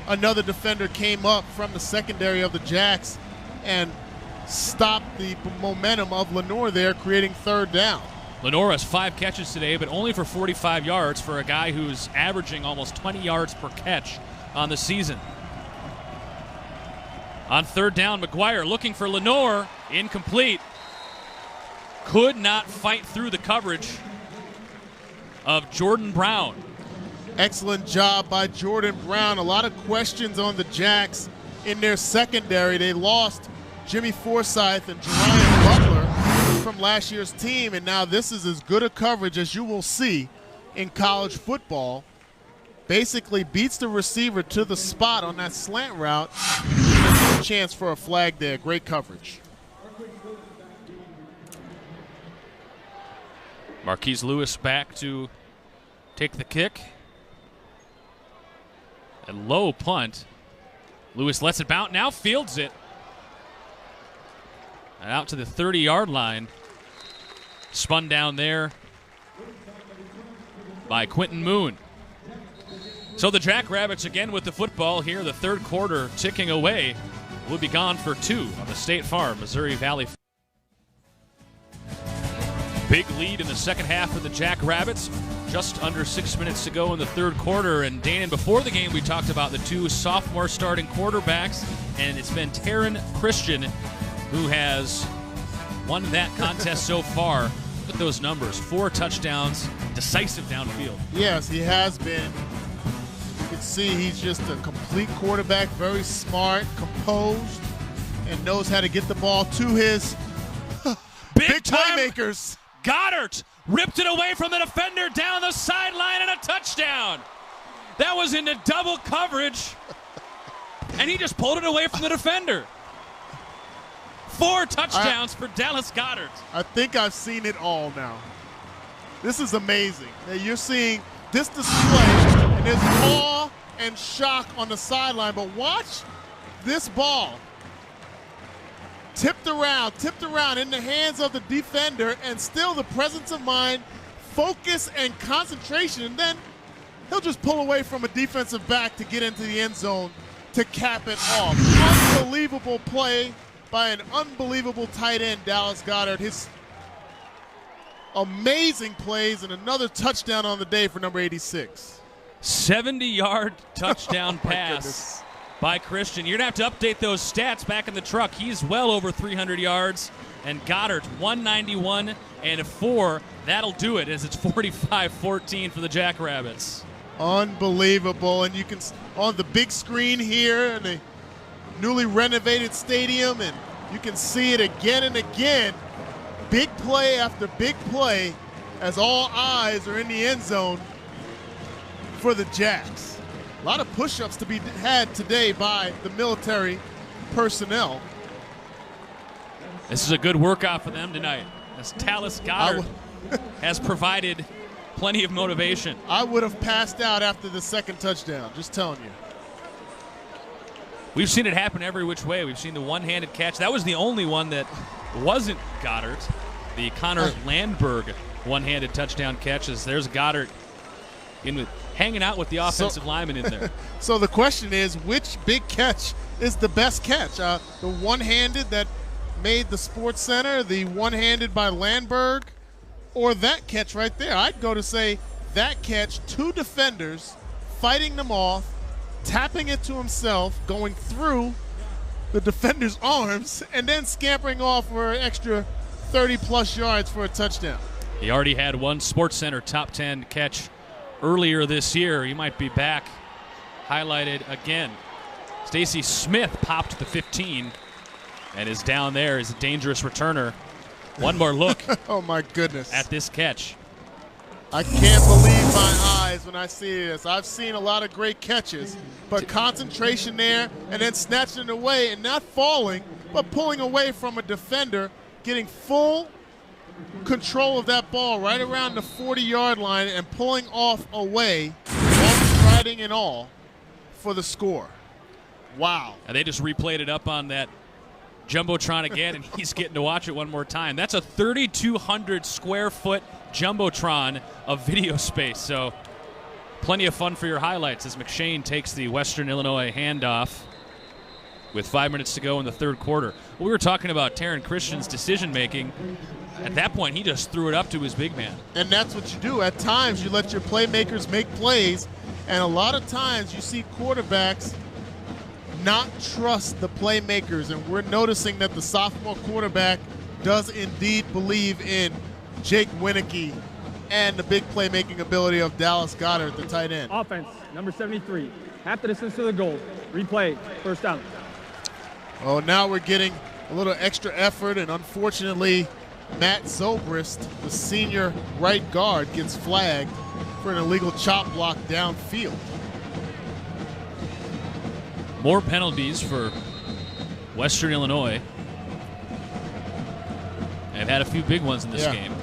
another defender came up from the secondary of the Jacks and stopped the momentum of Lenore there, creating 3rd down. Lenore has 5 catches today, but only for 45 yards for a guy who's averaging almost 20 yards per catch on the season. On 3rd down, McGuire looking for Lenore. Incomplete. Could not fight through the coverage of Jordan Brown. Excellent job by Jordan Brown. A lot of questions on the Jacks in their secondary. They lost Jimmy Forsyth and Jerian Butler from last year's team, and now this is as good a coverage as you will see in college football. Basically beats the receiver to the spot on that slant route. Chance for a flag there. Great coverage. Marquise Lewis back to take the kick. A low punt. Lewis lets it bounce, now fields it. And out to the 30-yard line. Spun down there by Quentin Moon. So the Jackrabbits again with the football here, the 3rd quarter ticking away. We'll be gone for 2 on the State Farm Missouri Valley. Big lead in the second half for the Jackrabbits. Just under 6 minutes to go in the 3rd quarter. And Danon, before the game, we talked about the 2 sophomore starting quarterbacks, and it's been Taryn Christian who has won that contest so far. Look at those numbers: 4 touchdowns, decisive downfield. Yes, he has been. You can see he's just a complete quarterback, very smart, composed, and knows how to get the ball to his big playmakers. Goddard ripped it away from the defender down the sideline, and a touchdown. That was into double coverage, and he just pulled it away from the defender. 4 touchdowns for Dallas Goddard. I think I've seen it all now. This is amazing. Now you're seeing this display, and there's awe and shock on the sideline, but watch this ball. Tipped around in the hands of the defender, and still the presence of mind, focus, and concentration, and then he'll just pull away from a defensive back to get into the end zone to cap it off. Unbelievable play by an unbelievable tight end, Dallas Goddard. His amazing plays and another touchdown on the day for number 86. 70-yard touchdown pass by Christian. You're going to have to update those stats back in the truck. He's well over 300 yards. And Goddard, 191 and 4. That'll do it as it's 45-14 for the Jackrabbits. Unbelievable. And you can, on the big screen here in the newly renovated stadium, and you can see it again and again. Big play after big play as all eyes are in the end zone for the Jacks. A lot of push-ups to be had today by the military personnel. This is a good workout for them tonight, as Tallis Goddard has provided plenty of motivation. I would have passed out after the second touchdown, just telling you. We've seen it happen every which way. We've seen the one-handed catch. That was the only one that wasn't Goddard's. The Connor Landberg one-handed touchdown catch. As there's Goddard hanging out with the offensive lineman in there. So the question is, which big catch is the best catch? The one-handed that made the Sports Center, the one-handed by Landberg, or that catch right there? I'd go to say that catch, two defenders fighting them off, tapping it to himself, going through the defender's arms, and then scampering off for an extra 30-plus yards for a touchdown. He already had one Sports Center top 10 catch earlier this year. He might be back, highlighted again. Stacy Smith popped the 15 and is down there as a dangerous returner. One more look. Oh, my goodness. At this catch. I can't believe my eyes when I see this. I've seen a lot of great catches, but concentration there and then snatching it away and not falling, but pulling away from a defender, getting full control of that ball right around the 40-yard line and pulling off away, striding and all, for the score. Wow. And they just replayed it up on that Jumbotron again, and he's getting to watch it one more time. That's a 3,200 square foot Jumbotron of video space, so plenty of fun for your highlights as McShane takes the Western Illinois handoff with 5 minutes to go in the third quarter. We were talking about Taryn Christian's decision-making. At that point, he just threw it up to his big man. And that's what you do. At times, you let your playmakers make plays, and a lot of times you see quarterbacks not trust the playmakers, and we're noticing that the sophomore quarterback does indeed believe in Jake Winicky and the big playmaking ability of Dallas Goddard, the tight end. Offense, number 73, half the distance to the goal. Replay, first down. Oh, now we're getting a little extra effort, and unfortunately, Matt Zobrist, the senior right guard, gets flagged for an illegal chop block downfield. More penalties for Western Illinois. They've had a few big ones in this game.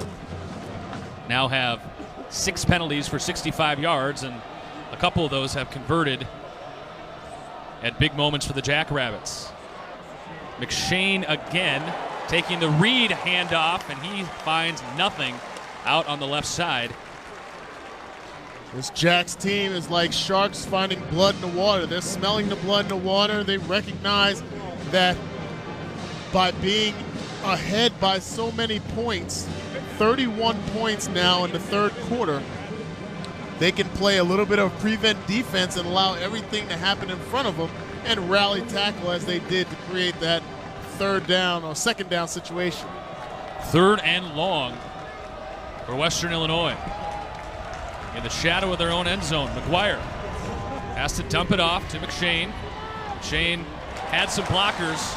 Now have 6 penalties for 65 yards, and a couple of those have converted at big moments for the Jackrabbits. McShane again taking the Reed handoff, and he finds nothing out on the left side. This Jacks team is like sharks finding blood in the water. They're smelling the blood in the water. They recognize that by being ahead by so many points, 31 points now in the third quarter, they can play a little bit of prevent defense and allow everything to happen in front of them and rally tackle as they did to create that third down or second down situation. Third and long for Western Illinois. In the shadow of their own end zone, McGuire has to dump it off to McShane. McShane had some blockers,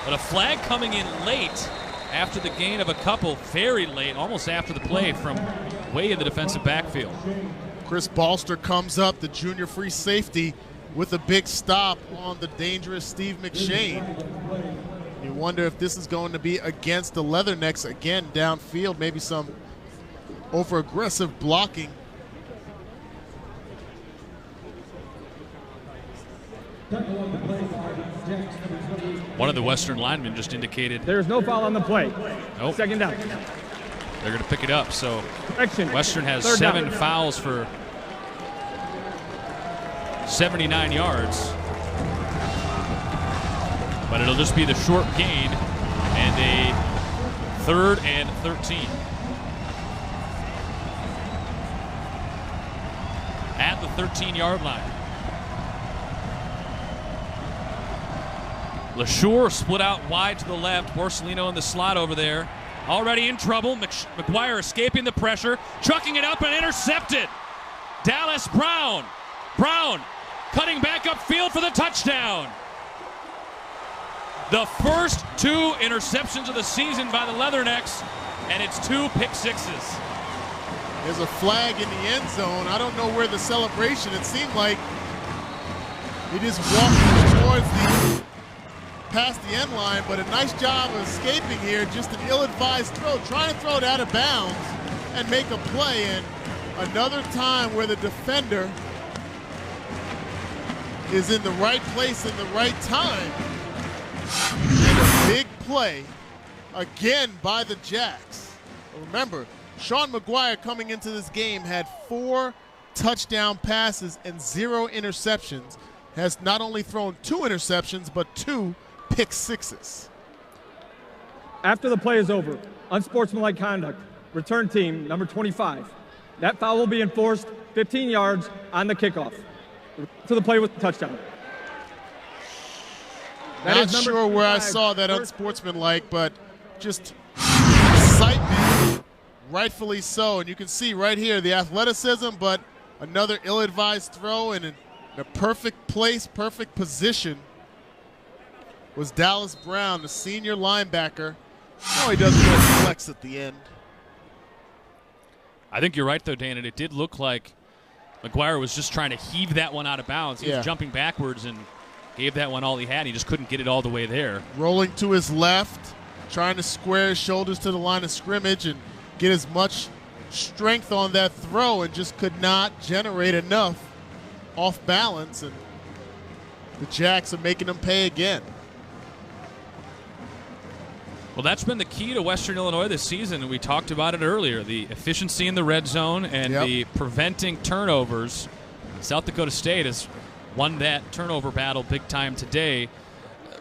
but a flag coming in late after the gain of a couple, very late, almost after the play from way in the defensive backfield. Chris Balster comes up, the junior free safety, with a big stop on the dangerous Steve McShane. You wonder if this is going to be against the Leathernecks again downfield, maybe some over-aggressive blocking. One of the Western linemen just indicated there's no foul on the play. Nope. Second down. They're going to pick it up. So Action. Western has Third 7 down. fouls for 79 yards. But it'll just be the short gain and a 3rd and 13. At the 13-yard line. LeSure split out wide to the left. Borsellino in the slot over there. Already in trouble. McGuire escaping the pressure. Chucking it up and intercepted. Dallas Brown. Brown cutting back upfield for the touchdown. The first 2 interceptions of the season by the Leathernecks, and it's 2 pick sixes. There's a flag in the end zone. I don't know where the celebration. It seemed like he just walked towards past the end line, but a nice job of escaping here. Just an ill-advised throw, trying to throw it out of bounds and make a play. And another time where the defender is in the right place in the right time. And a big play again by the Jacks. Remember, Sean McGuire coming into this game had 4 touchdown passes and 0 interceptions. Has not only thrown 2 interceptions, but 2 pick sixes. After the play is over, unsportsmanlike conduct, return team number 25. That foul will be enforced 15 yards on the kickoff. To the play with the touchdown. Not sure where I saw that unsportsmanlike, but just excitement, rightfully so. And you can see right here the athleticism, but another ill-advised throw and in a perfect place, perfect position was Dallas Brown, the senior linebacker. Oh, he does go flex at the end. I think you're right, though, Dan, and it did look like McGuire was just trying to heave that one out of bounds. He was jumping backwards and gave that one all he had. He just couldn't get it all the way there. Rolling to his left, trying to square his shoulders to the line of scrimmage and get as much strength on that throw, and just could not generate enough off balance. And the Jacks are making him pay again. Well, that's been the key to Western Illinois this season, and we talked about it earlier, the efficiency in the red zone and the preventing turnovers. South Dakota State has won that turnover battle big time today.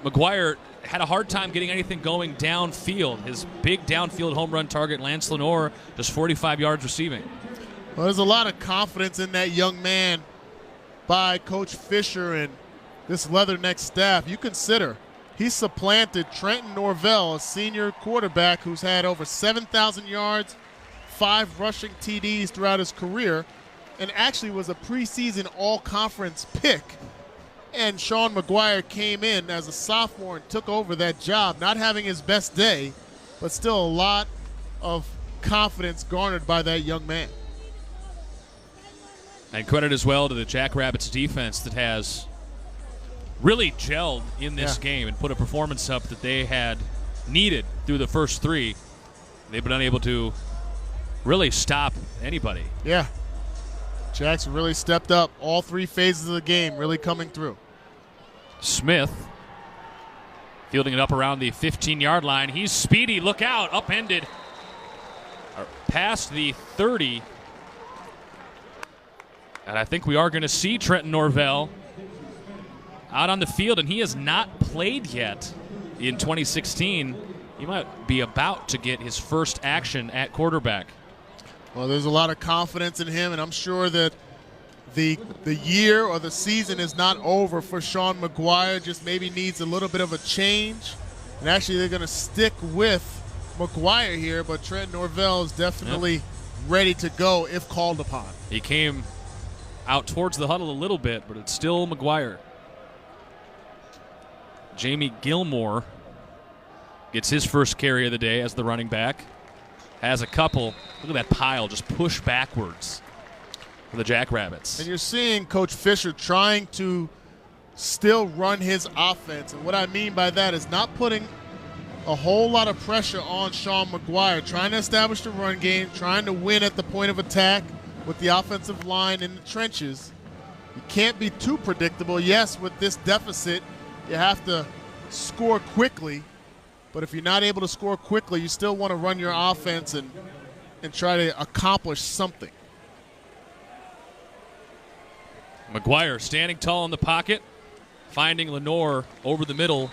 McGuire had a hard time getting anything going downfield. His big downfield home run target, Lance Lenore, just 45 yards receiving. Well, there's a lot of confidence in that young man by Coach Fisher and this Leatherneck staff. You consider he supplanted Trenton Norvell, a senior quarterback who's had over 7,000 yards, 5 rushing TDs throughout his career, and actually was a preseason all-conference pick. And Sean McGuire came in as a sophomore and took over that job, not having his best day, but still a lot of confidence garnered by that young man. And credit as well to the Jackrabbits defense that has really gelled in this game and put a performance up that they had needed through the first 3. They've been unable to really stop anybody. Yeah. Jacks really stepped up all 3 phases of the game, really coming through. Smith fielding it up around the 15-yard line. He's speedy. Look out. Upended. Past the 30. And I think we are going to see Trenton Norvell out on the field, and he has not played yet in 2016. He might be about to get his first action at quarterback. Well, there's a lot of confidence in him, and I'm sure that the year or the season is not over for Sean McGuire. Just maybe needs a little bit of a change. And actually, they're going to stick with McGuire here, but Trent Norvell is definitely ready to go if called upon. He came out towards the huddle a little bit, but it's still McGuire. Jamie Gilmore gets his first carry of the day as the running back. Has a couple. Look at that pile just push backwards for the Jackrabbits. And you're seeing Coach Fisher trying to still run his offense. And what I mean by that is not putting a whole lot of pressure on Sean McGuire, trying to establish the run game, trying to win at the point of attack with the offensive line in the trenches. You can't be too predictable. Yes, with this deficit, you have to score quickly. But if you're not able to score quickly, you still want to run your offense and try to accomplish something. McGuire standing tall in the pocket, finding Lenore over the middle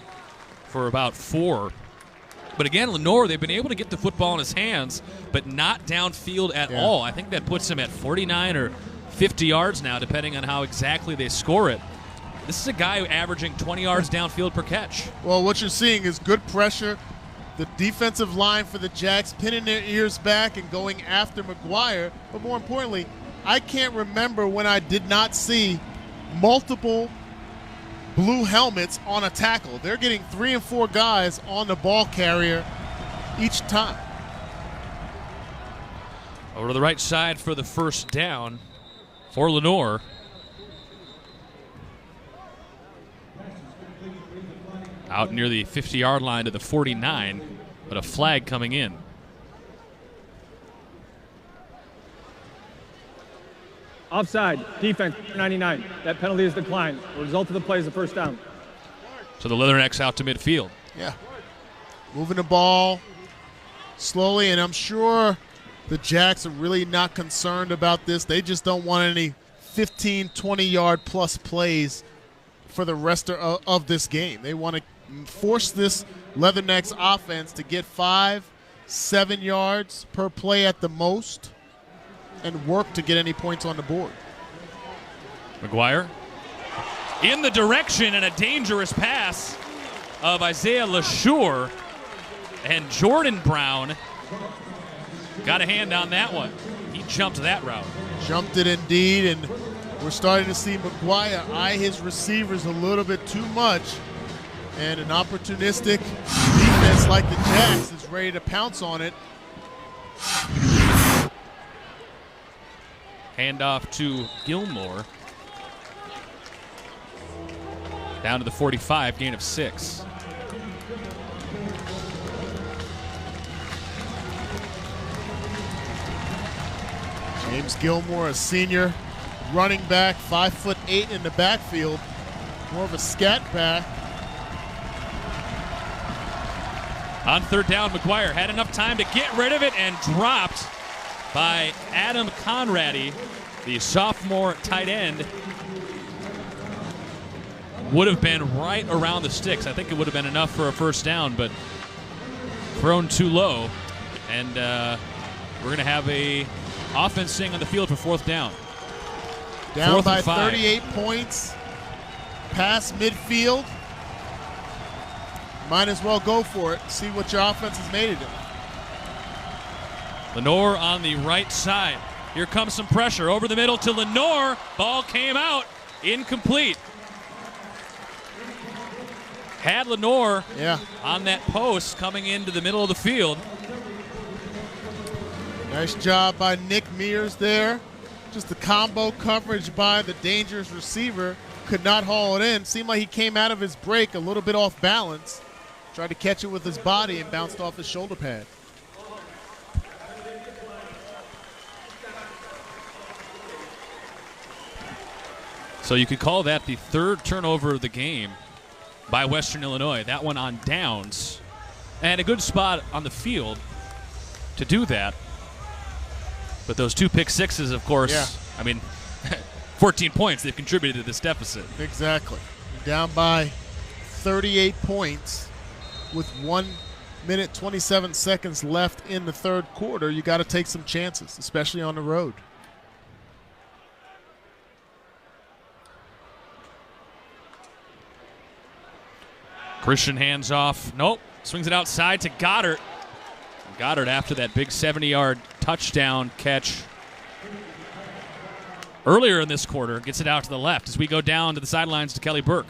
for about 4. But again, Lenore, they've been able to get the football in his hands, but not downfield at all. I think that puts him at 49 or 50 yards now, depending on how exactly they score it. This is a guy averaging 20 yards downfield per catch. Well, what you're seeing is good pressure. The defensive line for the Jacks pinning their ears back and going after McGuire. But more importantly, I can't remember when I did not see multiple blue helmets on a tackle. They're getting 3 and 4 guys on the ball carrier each time. Over to the right side for the first down for Lenoir. Out near the 50-yard line to the 49, but a flag coming in. Offside, defense, 99. That penalty is declined. The result of the play is a first down. So the Leathernecks out to midfield. Yeah. Moving the ball slowly, and I'm sure the Jacks are really not concerned about this. They just don't want any 15, 20-yard plus plays for the rest of this game. They want to force this Leathernecks offense to get 5, 7 yards per play at the most and work to get any points on the board. McGuire in the direction and a dangerous pass of Isaiah LeSure, and Jordan Brown got a hand on that one. He jumped that route. Jumped it indeed, and we're starting to see McGuire eye his receivers a little bit too much, and an opportunistic defense like the Jacks is ready to pounce on it. Handoff to Gilmore. Down to the 45, gain of 6. James Gilmore, a senior running back, 5'8" in the backfield. More of a scat back. On third down, McGuire had enough time to get rid of it and dropped by Adam Conradi, the sophomore tight end. Would have been right around the sticks. I think it would have been enough for a first down, but thrown too low. And we're going to have a offense staying on the field for fourth down. Down by 38 points. Past midfield. Might as well go for it. See what your offense has made it in. Lenoir on the right side. Here comes some pressure. Over the middle to Lenoir. Ball came out. Incomplete. Had Lenoir on that post coming into the middle of the field. Nice job by Nick Mears there. Just the combo coverage by the dangerous receiver. Could not haul it in. Seemed like he came out of his break a little bit off balance. Tried to catch it with his body and bounced off his shoulder pad. So you could call that the third turnover of the game by Western Illinois. That one on downs. And a good spot on the field to do that. But those 2 pick sixes, of course, I mean, 14 points, they've contributed to this deficit. Exactly. Down by 38 points with 1 minute, 27 seconds left in the third quarter. You got to take some chances, especially on the road. Christian hands off. Nope. Swings it outside to Goddard. Goddard, after that big 70-yard touchdown catch earlier in this quarter, gets it out to the left as we go down to the sidelines to Kelly Burke.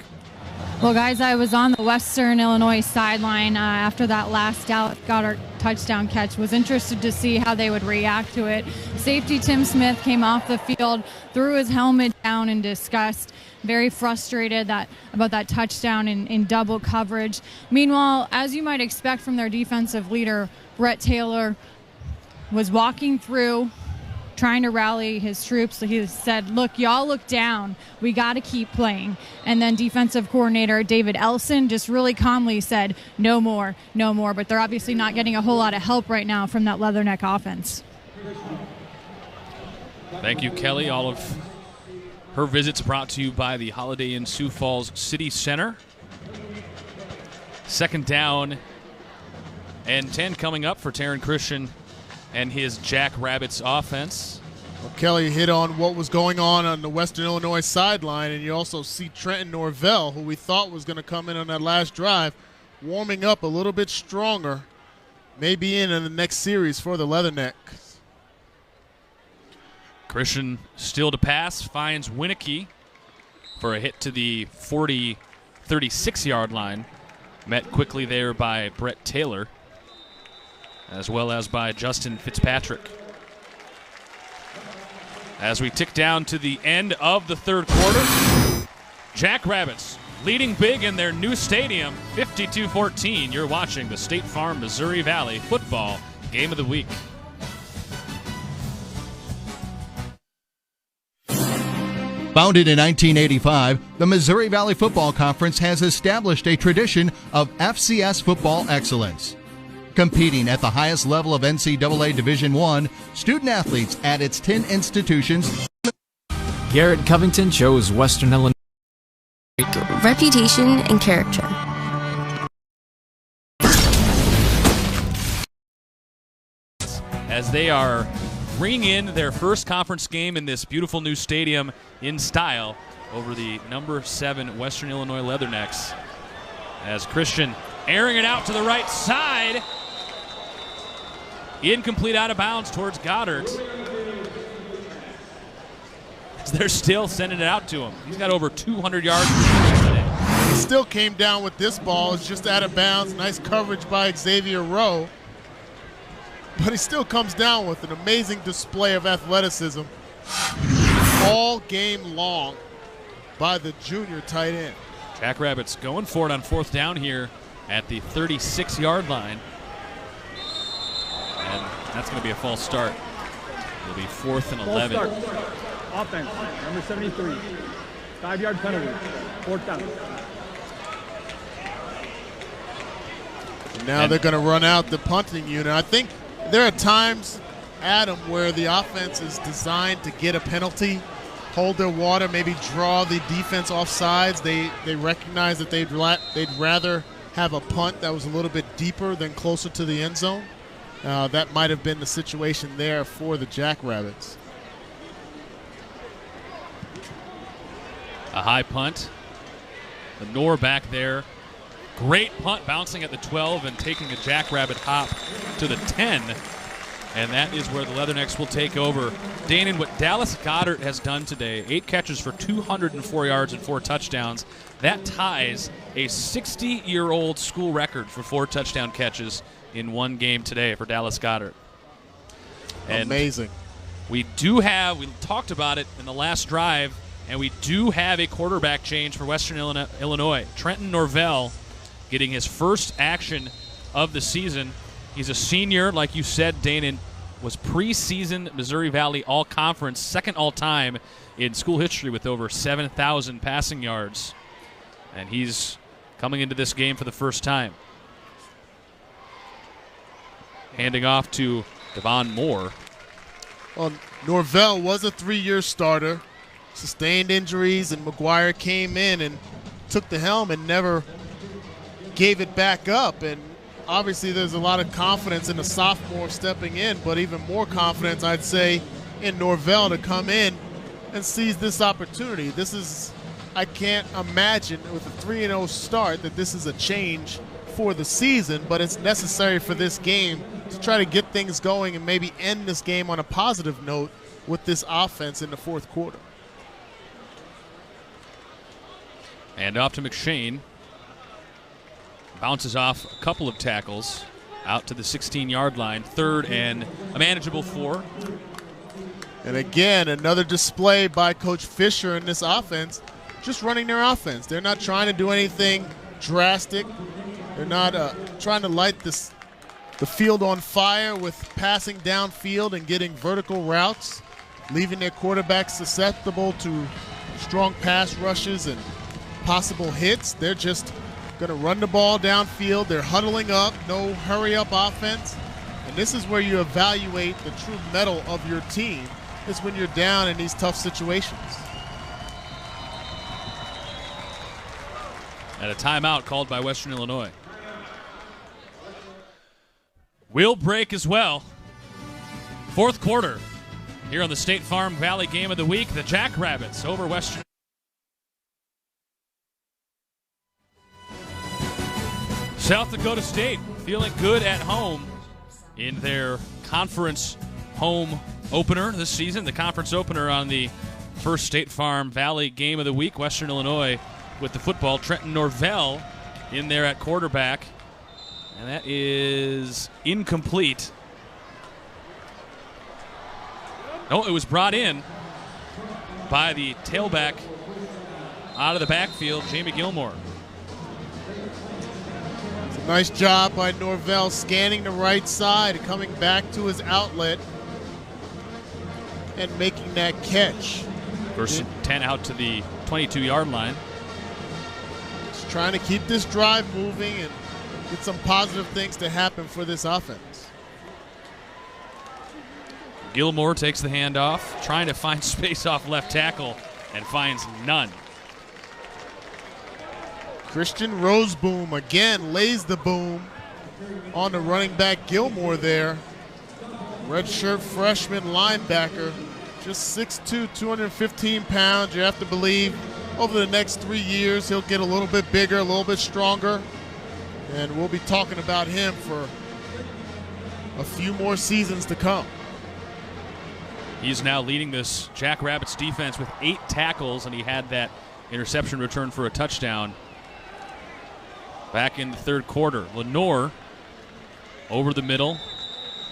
Well, guys, I was on the Western Illinois sideline after that last Dallas Goddard touchdown catch. Was interested to see how they would react to it. Safety Tim Smith came off the field, threw his helmet down in disgust, very frustrated about that touchdown in double coverage. Meanwhile, as you might expect from their defensive leader, Brett Taylor was walking through, trying to rally his troops. So he said, look, y'all look down. We got to keep playing. And then defensive coordinator David Elson just really calmly said, no more, no more. But they're obviously not getting a whole lot of help right now from that Leatherneck offense. Thank you, Kelly. All of her visits brought to you by the Holiday Inn Sioux Falls City Center. Second down and 10 coming up for Taryn Christian and his Jack Rabbits offense. Well, Kelly hit on what was going on the Western Illinois sideline, and you also see Trenton Norvell, who we thought was going to come in on that last drive, warming up a little bit stronger, maybe in the next series for the Leathernecks. Christian still to pass, finds Winicky for a hit to the 36-yard line. Met quickly there by Brett Taylor, as well as by Justin Fitzpatrick. As we tick down to the end of the third quarter, Jackrabbits leading big in their new stadium, 52-14. You're watching the State Farm Missouri Valley Football Game of the Week. Founded in 1985, the Missouri Valley Football Conference has established a tradition of FCS football excellence. Competing at the highest level of NCAA Division I, student-athletes at its 10 institutions. Garrett Covington chose Western Illinois. Reputation and character. As they are bringing in their first conference game in this beautiful new stadium in style over the number 7 Western Illinois Leathernecks. As Christian airing it out to the right side. Incomplete, out of bounds towards Goddard. They're still sending it out to him. He's got over 200 yards today. He still came down with this ball. It's just out of bounds. Nice coverage by Xavier Rowe. But he still comes down with an amazing display of athleticism all game long by the junior tight end. Jackrabbits going for it on fourth down here at the 36-yard line. And that's going to be a false start. It'll be 4th and 11. False start. Offense, number 73. 5-yard penalty. 4th down. Now they're going to run out the punting unit. I think there are times, Adam, where the offense is designed to get a penalty, hold their water, maybe draw the defense off sides. They recognize that they'd rather have a punt that was a little bit deeper than closer to the end zone. That might have been the situation there for the Jackrabbits. A high punt. The Nor back there. Great punt, bouncing at the 12 and taking a Jackrabbit hop to the 10. And that is where the Leathernecks will take over. Danon, what Dallas Goddard has done today, 8 catches for 204 yards and 4 touchdowns, that ties a 60-year-old school record for 4 touchdown catches in one game today for Dallas Goddard. And amazing. We talked about it in the last drive, and we do have a quarterback change for Western Illinois. Trenton Norvell getting his first action of the season. He's a senior, like you said, Danon, was preseason Missouri Valley All-Conference, second all-time in school history with over 7,000 passing yards. And he's coming into this game for the first time. Handing off to Devon Moore. Well, Norvell was a 3-year starter, sustained injuries, and McGuire came in and took the helm and never gave it back up. And obviously there's a lot of confidence in the sophomore stepping in, but even more confidence, I'd say, in Norvell to come in and seize this opportunity. I can't imagine with a 3-0 start that this is a change for the season, but it's necessary for this game to try to get things going and maybe end this game on a positive note with this offense in the fourth quarter. And off to McShane. Bounces off a couple of tackles out to the 16-yard line. 3rd and a manageable 4. And again, another display by Coach Fisher in this offense, just running their offense. They're not trying to do anything drastic. They're not trying to light the field on fire with passing downfield and getting vertical routes, leaving their quarterbacks susceptible to strong pass rushes and possible hits. They're just going to run the ball downfield. They're huddling up, no hurry-up offense. And this is where you evaluate the true mettle of your team, is when you're down in these tough situations. And a timeout called by Western Illinois. We'll break as well. Fourth quarter. here on the State Farm Valley Game of the Week. The Jackrabbits over Western. South Dakota State feeling good at home in their conference home opener this season. The conference opener on the first State Farm Valley Game of the Week. Western Illinois with the football. Trenton Norvell in there at quarterback. And that is incomplete. No, it was brought in by the tailback out of the backfield, Jamie Gilmore. It's a nice job by Norvell scanning the right side, coming back to his outlet, and making that catch. First and 10 out to the 22-yard line. Just trying to keep this drive moving and get some positive things to happen for this offense. Gilmore takes the handoff, trying to find space off left tackle, and finds none. Christian Roseboom again lays the boom on the running back Gilmore there. Redshirt freshman linebacker, just 6'2", 215 pounds. You have to believe over the next 3 years he'll get a little bit bigger, a little bit stronger. And we'll be talking about him for a few more seasons to come. He's now leading this Jackrabbits defense with 8 tackles, and he had that interception return for a touchdown back in the third quarter. Lenore over the middle,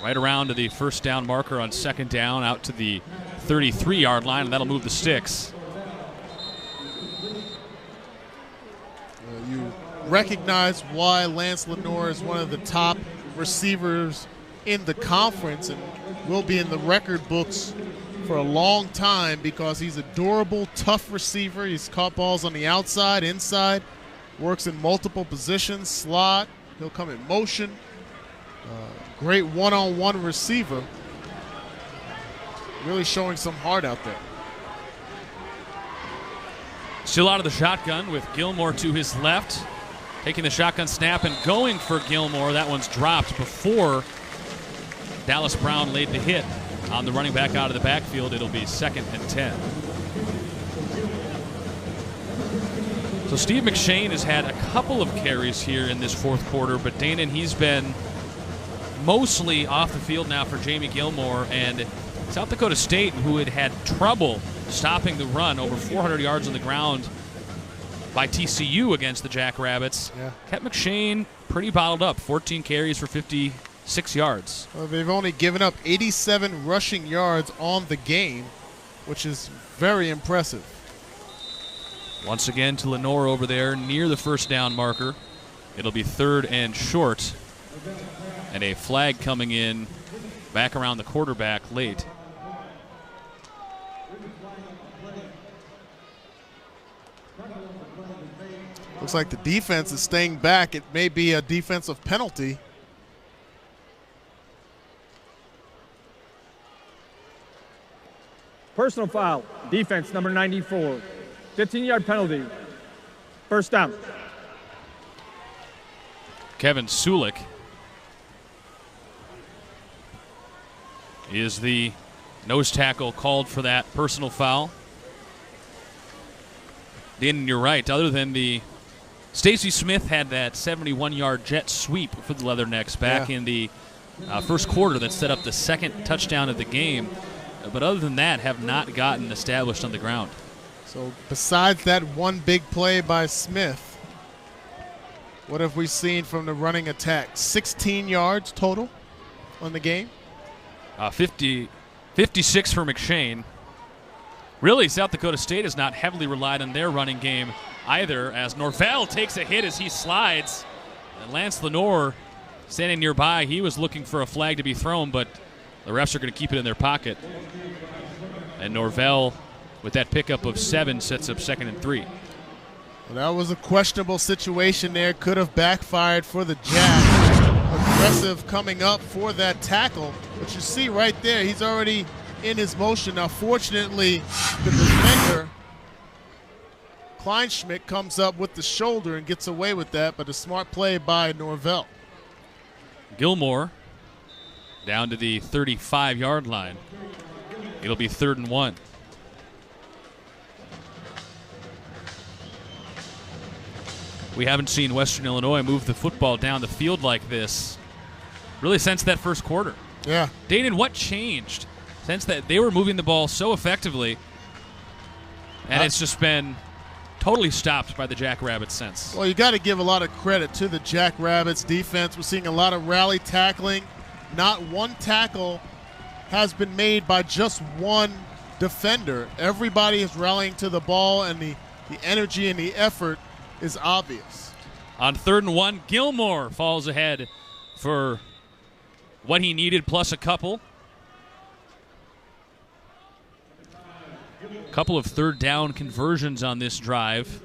right around to the first down marker on second down, out to the 33-yard line, and that'll move the sticks. You recognize why Lance Lenore is one of the top receivers in the conference and will be in the record books for a long time because he's a durable, tough receiver. He's caught balls on the outside, inside, works in multiple positions, slot. He'll come in motion. Great one-on-one receiver. Really showing some heart out there. Still out of the shotgun with Gilmore to his left. Taking the shotgun snap and going for Gilmore. That one's dropped before Dallas Brown laid the hit on the running back out of the backfield. It'll be 2nd and 10. So Steve McShane has had a couple of carries here in this fourth quarter, but Danon, he's been mostly off the field now for Jamie Gilmore, and South Dakota State, who had had trouble stopping the run, over 400 yards on the ground by TCU against the Jackrabbits, kept McShane pretty bottled up. 14 carries for 56 yards. Well, they've only given up 87 rushing yards on the game, which is very impressive. Once again to Lenore over there near the first down marker. It'll be 3rd and short. And a flag coming in back around the quarterback late. Looks like the defense is staying back. It may be a defensive penalty. Personal foul, defense number 94. 15-yard penalty. First down. Kevin Sulik is the nose tackle called for that personal foul. Dan, you're right. Other than the Stacy Smith had that 71-yard jet sweep for the Leathernecks back in the first quarter that set up the second touchdown of the game. But other than that, have not gotten established on the ground. So besides that one big play by Smith, what have we seen from the running attack? 16 yards total on the game. 56 for McShane. Really, South Dakota State has not heavily relied on their running game either, as Norvell takes a hit as he slides. And Lance Lenore standing nearby, he was looking for a flag to be thrown, but the refs are going to keep it in their pocket. And Norvell, with that pickup of 7, sets up 2nd and 3. Well, that was a questionable situation there. Could have backfired for the Jacks. Aggressive coming up for that tackle. But you see right there, he's already in his motion. Now, fortunately, the defender, Kleinschmidt, comes up with the shoulder and gets away with that, but a smart play by Norvell. Gilmore down to the 35-yard line. It'll be 3rd and 1. We haven't seen Western Illinois move the football down the field like this really since that first quarter. Yeah. Dayton, what changed since that they were moving the ball so effectively, and it's just been totally stopped by the Jackrabbits since? Well, you got to give a lot of credit to the Jackrabbits defense. We're seeing a lot of rally tackling. Not one tackle has been made by just one defender. Everybody is rallying to the ball, and the energy and the effort is obvious. On 3rd and 1, Gilmore falls ahead for what he needed plus a couple. Couple of 3rd down conversions on this drive.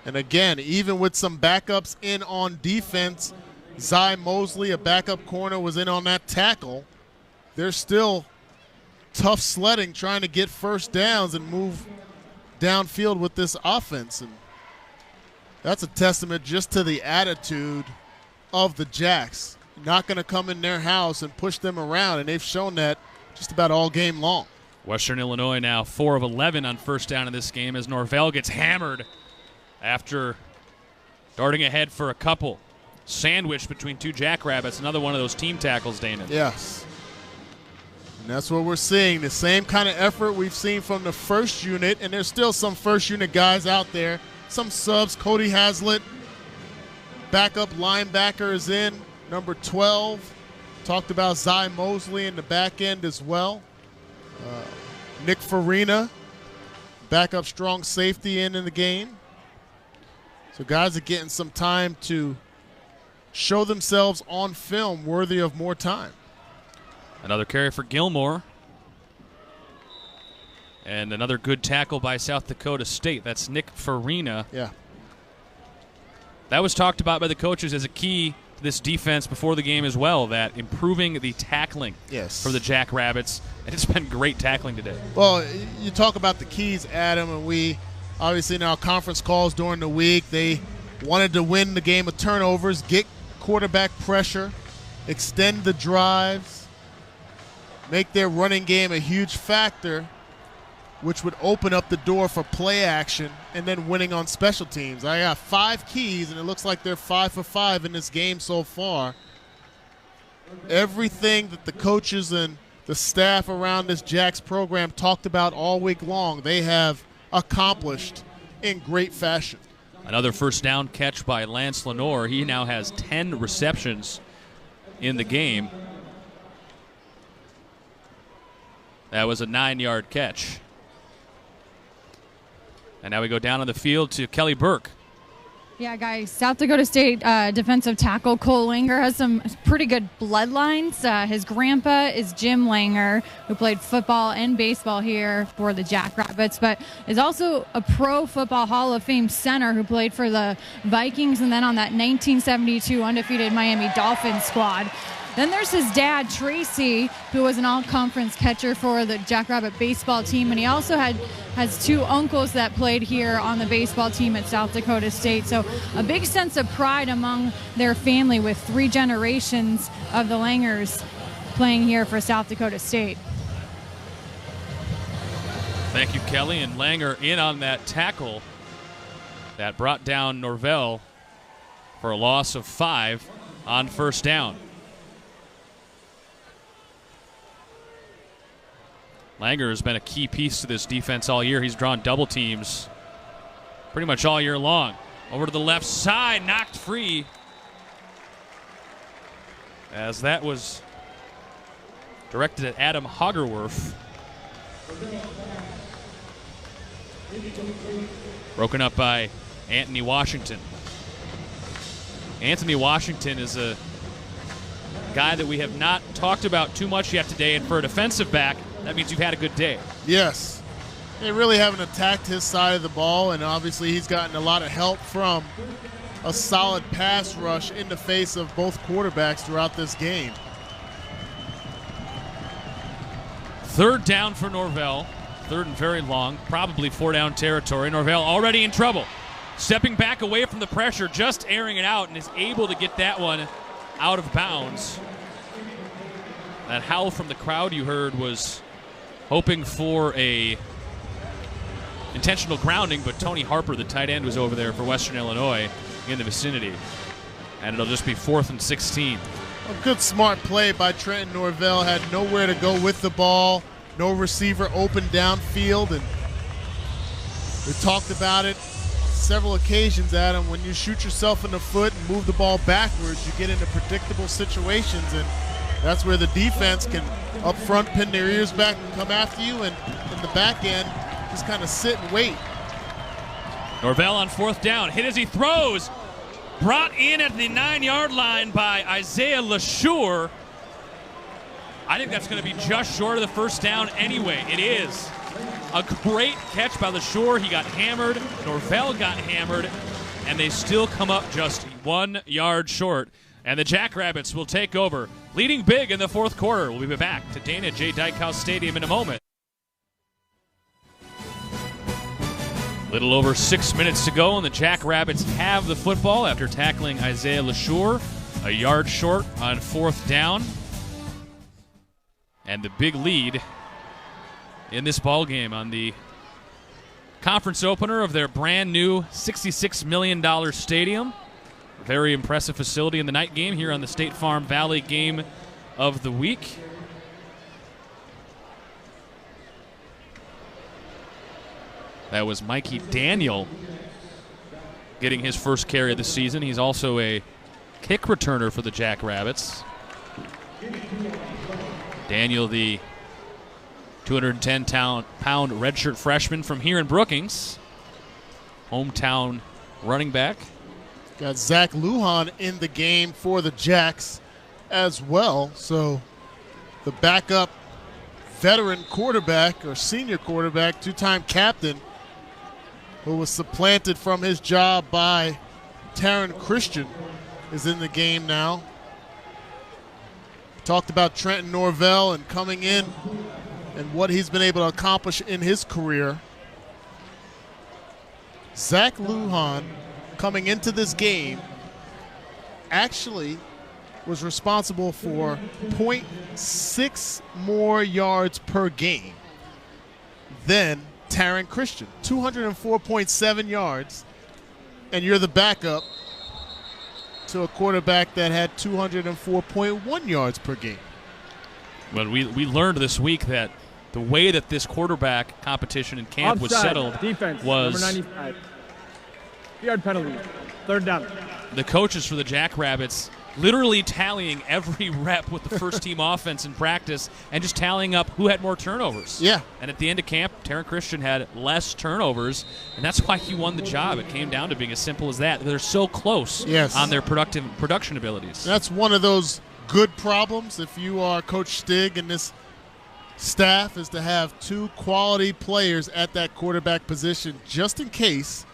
And again, even with some backups in on defense, Zy Mosley, a backup corner, was in on that tackle. They're still tough sledding, trying to get first downs and move downfield with this offense. And that's a testament just to the attitude of the Jacks. Not going to come in their house and push them around, and they've shown that just about all game long. Western Illinois now 4 of 11 on first down in this game as Norvell gets hammered after darting ahead for a couple. Sandwiched between two Jackrabbits, another one of those team tackles, Dana. Yes. And that's what we're seeing, the same kind of effort we've seen from the first unit, and there's still some first unit guys out there. Some subs. Cody Hazlitt, backup linebacker, is in, number 12. Talked about Zy Mosley in the back end as well. Nick Farina, backup strong safety in the game. So guys are getting some time to show themselves on film worthy of more time. Another carry for Gilmore. And another good tackle by South Dakota State. That's Nick Farina. Yeah. That was talked about by the coaches as a key to this defense before the game as well, that improving the tackling for the Jackrabbits. And it's been great tackling today. Well, you talk about the keys, Adam, and we obviously in our conference calls during the week, they wanted to win the game of turnovers, get quarterback pressure, extend the drives, make their running game a huge factor, which would open up the door for play action and then winning on special teams. I got 5 keys, and it looks like they're 5 for 5 in this game so far. Everything that the coaches and the staff around this Jacks program talked about all week long, they have accomplished in great fashion. Another first down catch by Lance Lenore. He now has 10 receptions in the game. That was a 9-yard catch. And now we go down on the field to Kelly Burke. Yeah, guys, South Dakota State defensive tackle Cole Langer has some pretty good bloodlines. His grandpa is Jim Langer, who played football and baseball here for the Jackrabbits, but is also a Pro Football Hall of Fame center who played for the Vikings and then on that 1972 undefeated Miami Dolphins squad. Then there's his dad, Tracy, who was an all-conference catcher for the Jackrabbit baseball team, and he also has 2 uncles that played here on the baseball team at South Dakota State. So a big sense of pride among their family with 3 generations of the Langers playing here for South Dakota State. Thank you, Kelly. And Langer in on that tackle that brought down Norvell for a loss of 5 on first down. Langer has been a key piece to this defense all year. He's drawn double teams pretty much all year long. Over to the left side, knocked free. As that was directed at Adam Hagerworth. Broken up by Anthony Washington. Anthony Washington is a guy that we have not talked about too much yet today, and for a defensive back, that means you've had a good day. Yes. They really haven't attacked his side of the ball, and obviously he's gotten a lot of help from a solid pass rush in the face of both quarterbacks throughout this game. 3rd down for Norvell. 3rd and very long, probably 4-down territory. Norvell already in trouble. Stepping back away from the pressure, just airing it out, and is able to get that one out of bounds. That howl from the crowd you heard was hoping for a intentional grounding, but Tony Harper, the tight end, was over there for Western Illinois in the vicinity. And it'll just be 4th and 16. A good smart play by Trenton Norvell. Had nowhere to go with the ball. No receiver open downfield. And we talked about it several occasions, Adam. When you shoot yourself in the foot and move the ball backwards, you get into predictable situations. And that's where the defense can up front pin their ears back and come after you. And in the back end, just kind of sit and wait. Norvell on 4th down. Hit as he throws. Brought in at the 9-yard line by Isaiah LeSure. I think that's going to be just short of the first down anyway. It is. A great catch by LeSure. He got hammered. Norvell got hammered. And they still come up just 1 yard short. And the Jackrabbits will take over, leading big in the 4th quarter. We'll be back to Dana J. Dykhouse Stadium in a moment. Little over 6 minutes to go, and the Jackrabbits have the football after tackling Isaiah LeSure, a yard short on 4th down. And the big lead in this ball game on the conference opener of their brand new $66 million stadium. Very impressive facility in the night game here on the State Farm Valley Game of the Week. That was Mikey Daniel getting his first carry of the season. He's also a kick returner for the Jackrabbits. Daniel, the 210-pound redshirt freshman from here in Brookings. Hometown running back. Got Zach Lujan in the game for the Jacks as well. So the backup veteran quarterback or senior quarterback, two-time captain, who was supplanted from his job by Taryn Christian, is in the game now. Talked about Trenton Norvell and coming in and what he's been able to accomplish in his career. Zach Lujan, coming into this game, actually was responsible for 0.6 more yards per game than Taryn Christian. 204.7 yards, and you're the backup to a quarterback that had 204.1 yards per game. Well, we learned this week that the way that this quarterback competition in camp was settled defense, was number 95. Yard penalty, 3rd down. The coaches for the Jackrabbits literally tallying every rep with the first-team offense in practice and just tallying up who had more turnovers. Yeah. And at the end of camp, Taryn Christian had less turnovers, and that's why he won the job. It came down to being as simple as that. They're so close on their production abilities. That's one of those good problems if you are Coach Stig and this staff, is to have 2 quality players at that quarterback position just in case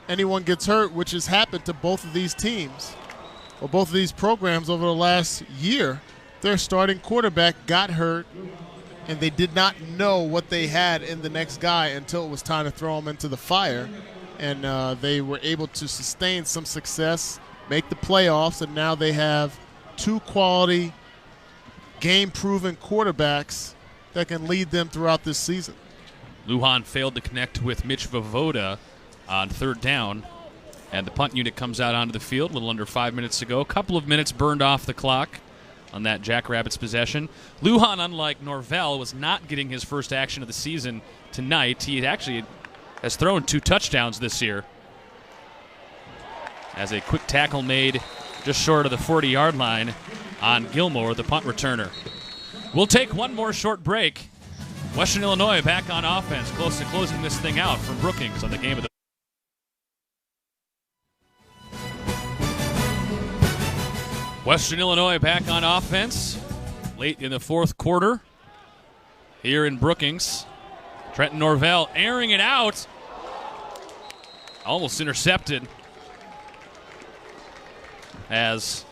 anyone gets hurt, which has happened to both of these teams. Well, both of these programs over the last year. Their starting quarterback got hurt, and they did not know what they had in the next guy until it was time to throw him into the fire. And they were able to sustain some success, make the playoffs, and now they have 2 quality, game-proven quarterbacks that can lead them throughout this season. Lujan failed to connect with Mitch Vovoda on 3rd down. And the punt unit comes out onto the field a little under 5 minutes to go. A couple of minutes burned off the clock on that Jackrabbits possession. Lujan, unlike Norvell, was not getting his first action of the season tonight. He actually has thrown 2 touchdowns this year. As a quick tackle made just short of the 40-yard line on Gilmore, the punt returner. We'll take one more short break. Western Illinois back on offense, close to closing this thing out from Brookings on the game of the Western Illinois back on offense late in the 4th quarter here in Brookings. Trenton Norvell airing it out. Almost intercepted, as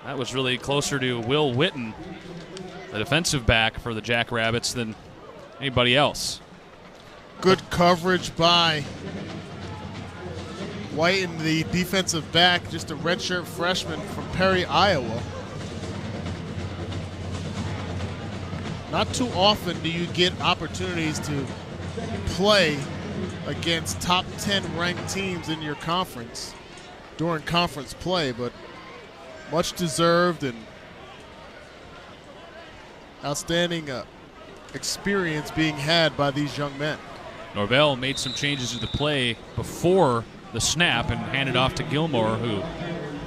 that was really closer to Will Witten, the defensive back for the Jackrabbits, than anybody else. Good coverage by White and the defensive back, just a redshirt freshman from Perry, Iowa. Not too often do you get opportunities to play against top 10 ranked teams in your conference during conference play, but much deserved and outstanding experience being had by these young men. Norvell made some changes to the play before the snap and handed off to Gilmore, who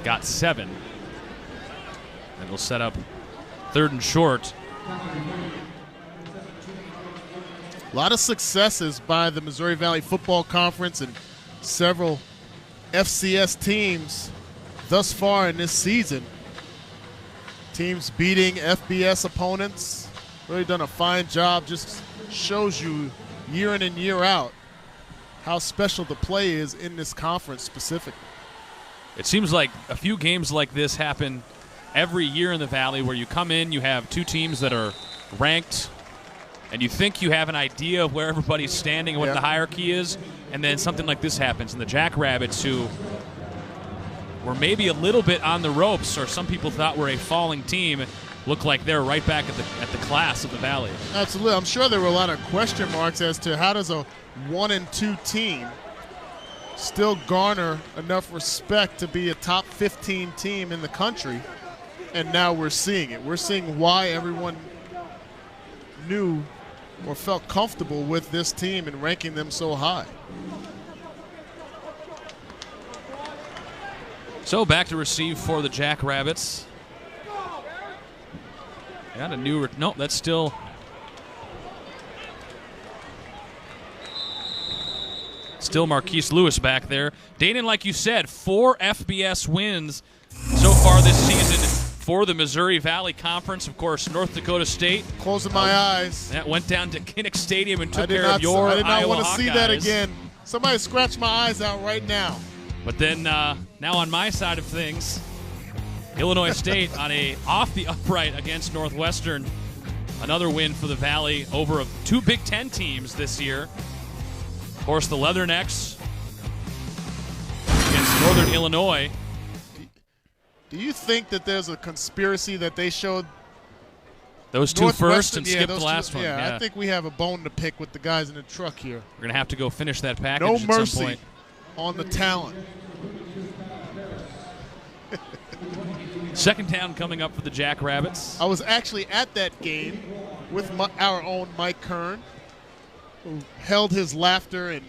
got 7. And will set up 3rd and short. A lot of successes by the Missouri Valley Football Conference and several FCS teams thus far in this season. Teams beating FBS opponents. Really done a fine job. Just shows you year in and year out how special the play is in this conference specifically. It seems like a few games like this happen every year in the Valley, where you come in, you have 2 teams that are ranked, and you think you have an idea of where everybody's standing and what the hierarchy is, and then something like this happens. And the Jackrabbits, who were maybe a little bit on the ropes, or some people thought were a falling team, look like they're right back at the class of the Valley. Absolutely. I'm sure there were a lot of question marks as to how does a 1-2 team still garner enough respect to be a top 15 team in the country. And now we're seeing it. We're seeing why everyone knew or felt comfortable with this team and ranking them so high. So back to receive for the Jackrabbits. Got a new, nope, that's still. Still Marquise Lewis back there. Danon, like you said, 4 FBS wins so far this season for the Missouri Valley Conference. Of course, North Dakota State. Closing my eyes. That went down to Kinnick Stadium and took care of your I did not Iowa want to see that Hawkeyes. again. Somebody scratch my eyes out right now. But then now on my side of things, Illinois State on a off the upright against Northwestern. Another win for the Valley over 2 Big Ten teams this year. Of course, the Leathernecks against Northern Illinois. Do you think that there's a conspiracy that they showed those 2 first and skipped the last one? Yeah, I think we have a bone to pick with the guys in the truck here. We're going to have to go finish that package no at mercy some point. On the talent. Second down coming up for the Jackrabbits. I was actually at that game with our own Mike Kern, who held his laughter and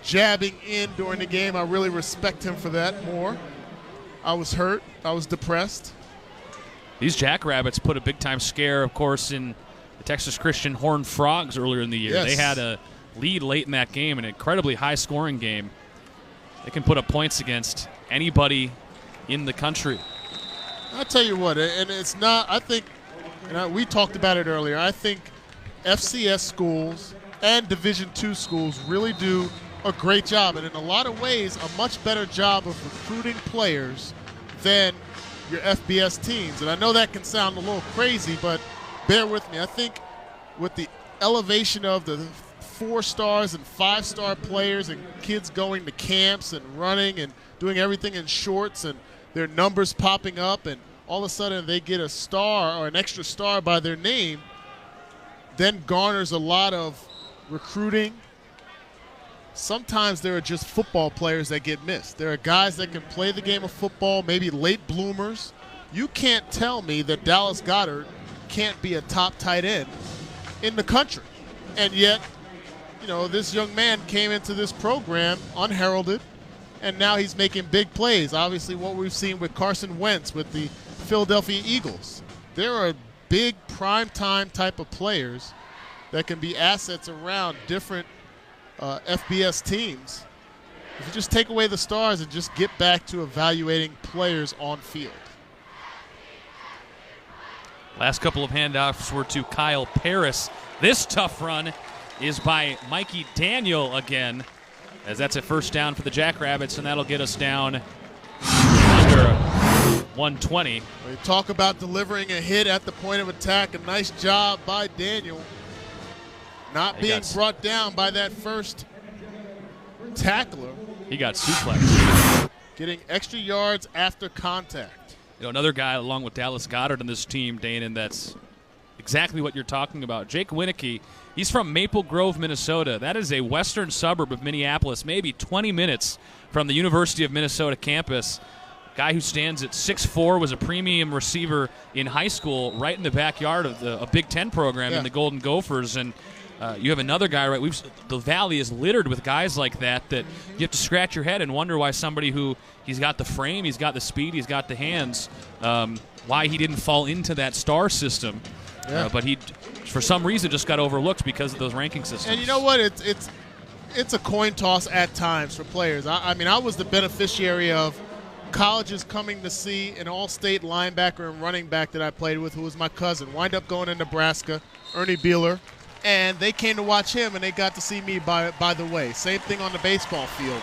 jabbing in during the game. I really respect him for that more. I was hurt. I was depressed. These Jackrabbits put a big-time scare, of course, in the Texas Christian Horned Frogs earlier in the year. Yes. They had a lead late in that game, an incredibly high-scoring game. They can put up points against anybody in the country. I'll tell you what, and it's not, I think, and we talked about it earlier, I think FCS schools and Division II schools really do a great job, and in a lot of ways, a much better job of recruiting players than your FBS teams. And I know that can sound a little crazy, but bear with me. I think with the elevation of the 4-stars and 5-star players and kids going to camps and running and doing everything in shorts and their numbers popping up, and all of a sudden they get a star or an extra star by their name, then garners a lot of recruiting. Sometimes there are just football players that get missed. There are guys that can play the game of football, maybe late bloomers. You can't tell me that Dallas Goedert can't be a top tight end in the country. And yet, you know, this young man came into this program unheralded, and now he's making big plays. Obviously, what we've seen with Carson Wentz with the Philadelphia Eagles. There are big primetime type of players that can be assets around different FBS teams. If you just take away the stars and just get back to evaluating players on field. Last couple of handoffs were to Kyle Paris. This tough run is by Mikey Daniel again, as that's a first down for the Jackrabbits, and that'll get us down under 120. We talk about delivering a hit at the point of attack. A nice job by Daniel. Not being brought down by that first tackler. He got suplexed. Getting extra yards after contact. You know, another guy along with Dallas Goedert on this team, Danon, that's exactly what you're talking about. Jake Winicky, he's from Maple Grove, Minnesota. That is a western suburb of Minneapolis, maybe 20 minutes from the University of Minnesota campus. Guy who stands at 6'4", was a premium receiver in high school, right in the backyard of a Big Ten program in the Golden Gophers. And you have another guy, right? The Valley is littered with guys like that you have to scratch your head and wonder why somebody who he's got the frame, he's got the speed, he's got the hands, why he didn't fall into that star system. Yeah. But he, for some reason, just got overlooked because of those ranking systems. And you know what? It's a coin toss at times for players. I mean, I was the beneficiary of colleges coming to see an all-state linebacker and running back that I played with, who was my cousin. Wind up going to Nebraska, Ernie Beeler, and they came to watch him, and they got to see me by the way. Same thing on the baseball field.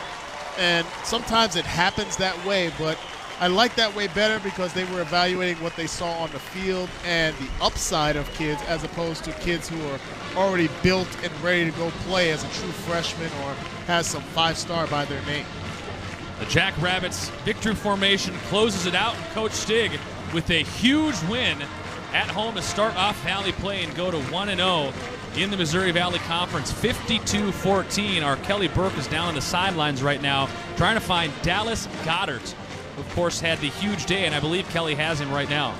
And sometimes it happens that way, but I like that way better because they were evaluating what they saw on the field and the upside of kids as opposed to kids who are already built and ready to go play as a true freshman or has some five-star by their name. The Jackrabbits victory formation closes it out, and Coach Stig with a huge win at home to start off Valley play and go to 1-0 in the Missouri Valley Conference, 52-14. Our Kelly Burke is down on the sidelines right now trying to find Dallas Goddard, who of course had the huge day, and I believe Kelly has him right now.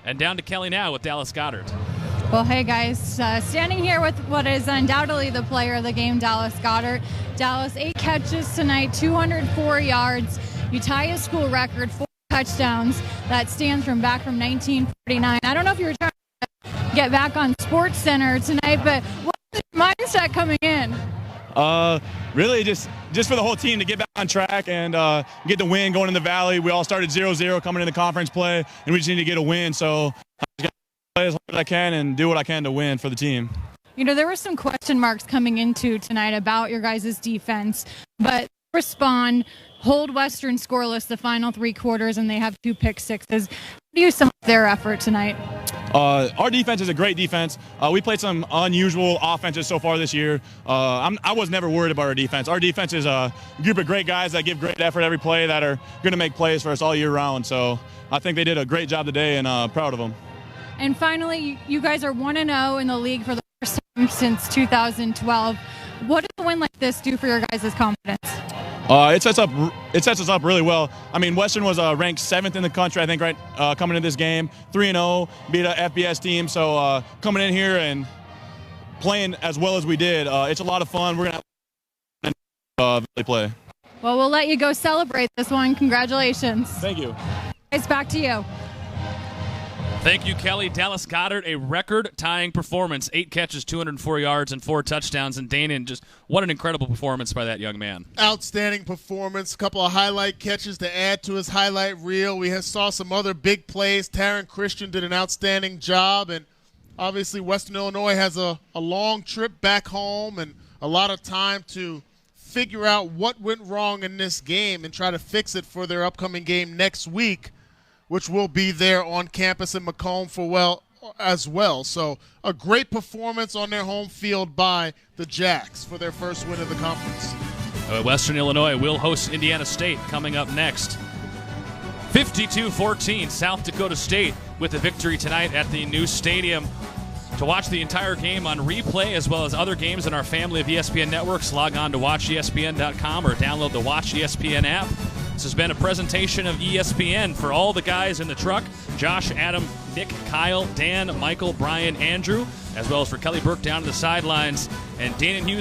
And down to Kelly now with Dallas Goddard. Well, hey guys, standing here with what is undoubtedly the player of the game, Dallas Goddard. Dallas, 8 catches tonight, 204 yards. You tie a school record, 4 touchdowns. That stands from back from 1949. I don't know if you were trying to get back on Sports Center tonight, but what's the mindset coming in? Really just for the whole team to get back on track and get the win going in the Valley. We all started 0-0 coming into conference play, and we just need to get a win. So I just got to play as hard as I can and do what I can to win for the team. You know, there were some question marks coming into tonight about your guys' defense, but respond, hold Western scoreless the final 3 quarters, and they have 2 pick sixes. How do you sum up their effort tonight? Our defense is a great defense. We played some unusual offenses so far this year. I was never worried about our defense. Our defense is a group of great guys that give great effort every play that are going to make plays for us all year round. So I think they did a great job today, and proud of them. And finally, you guys are 1-0 in the league for the first time since 2012. What does a win like this do for your guys' confidence? It sets us up really well. I mean, Western was ranked 7th in the country, I think, right, coming into this game. 3-0, beat a FBS team. So coming in here and playing as well as we did, it's a lot of fun. We're going to really play. Well, we'll let you go celebrate this one. Congratulations. Thank you. It's back to you. Thank you, Kelly. Dallas Goddard, a record-tying performance. 8 catches, 204 yards, and 4 touchdowns. And Danon, just what an incredible performance by that young man. Outstanding performance. A couple of highlight catches to add to his highlight reel. We saw some other big plays. Taryn Christian did an outstanding job. And obviously Western Illinois has a long trip back home and a lot of time to figure out what went wrong in this game and try to fix it for their upcoming game next week, which will be there on campus in Macomb as well. So a great performance on their home field by the Jacks for their first win of the conference. Western Illinois will host Indiana State coming up next. 52-14, South Dakota State with a victory tonight at the new stadium. To watch the entire game on replay as well as other games in our family of ESPN networks, log on to watchespn.com or download the Watch ESPN app. This has been a presentation of ESPN for all the guys in the truck. Josh, Adam, Nick, Kyle, Dan, Michael, Brian, Andrew, as well as for Kelly Burke down to the sidelines. And Danon Hughes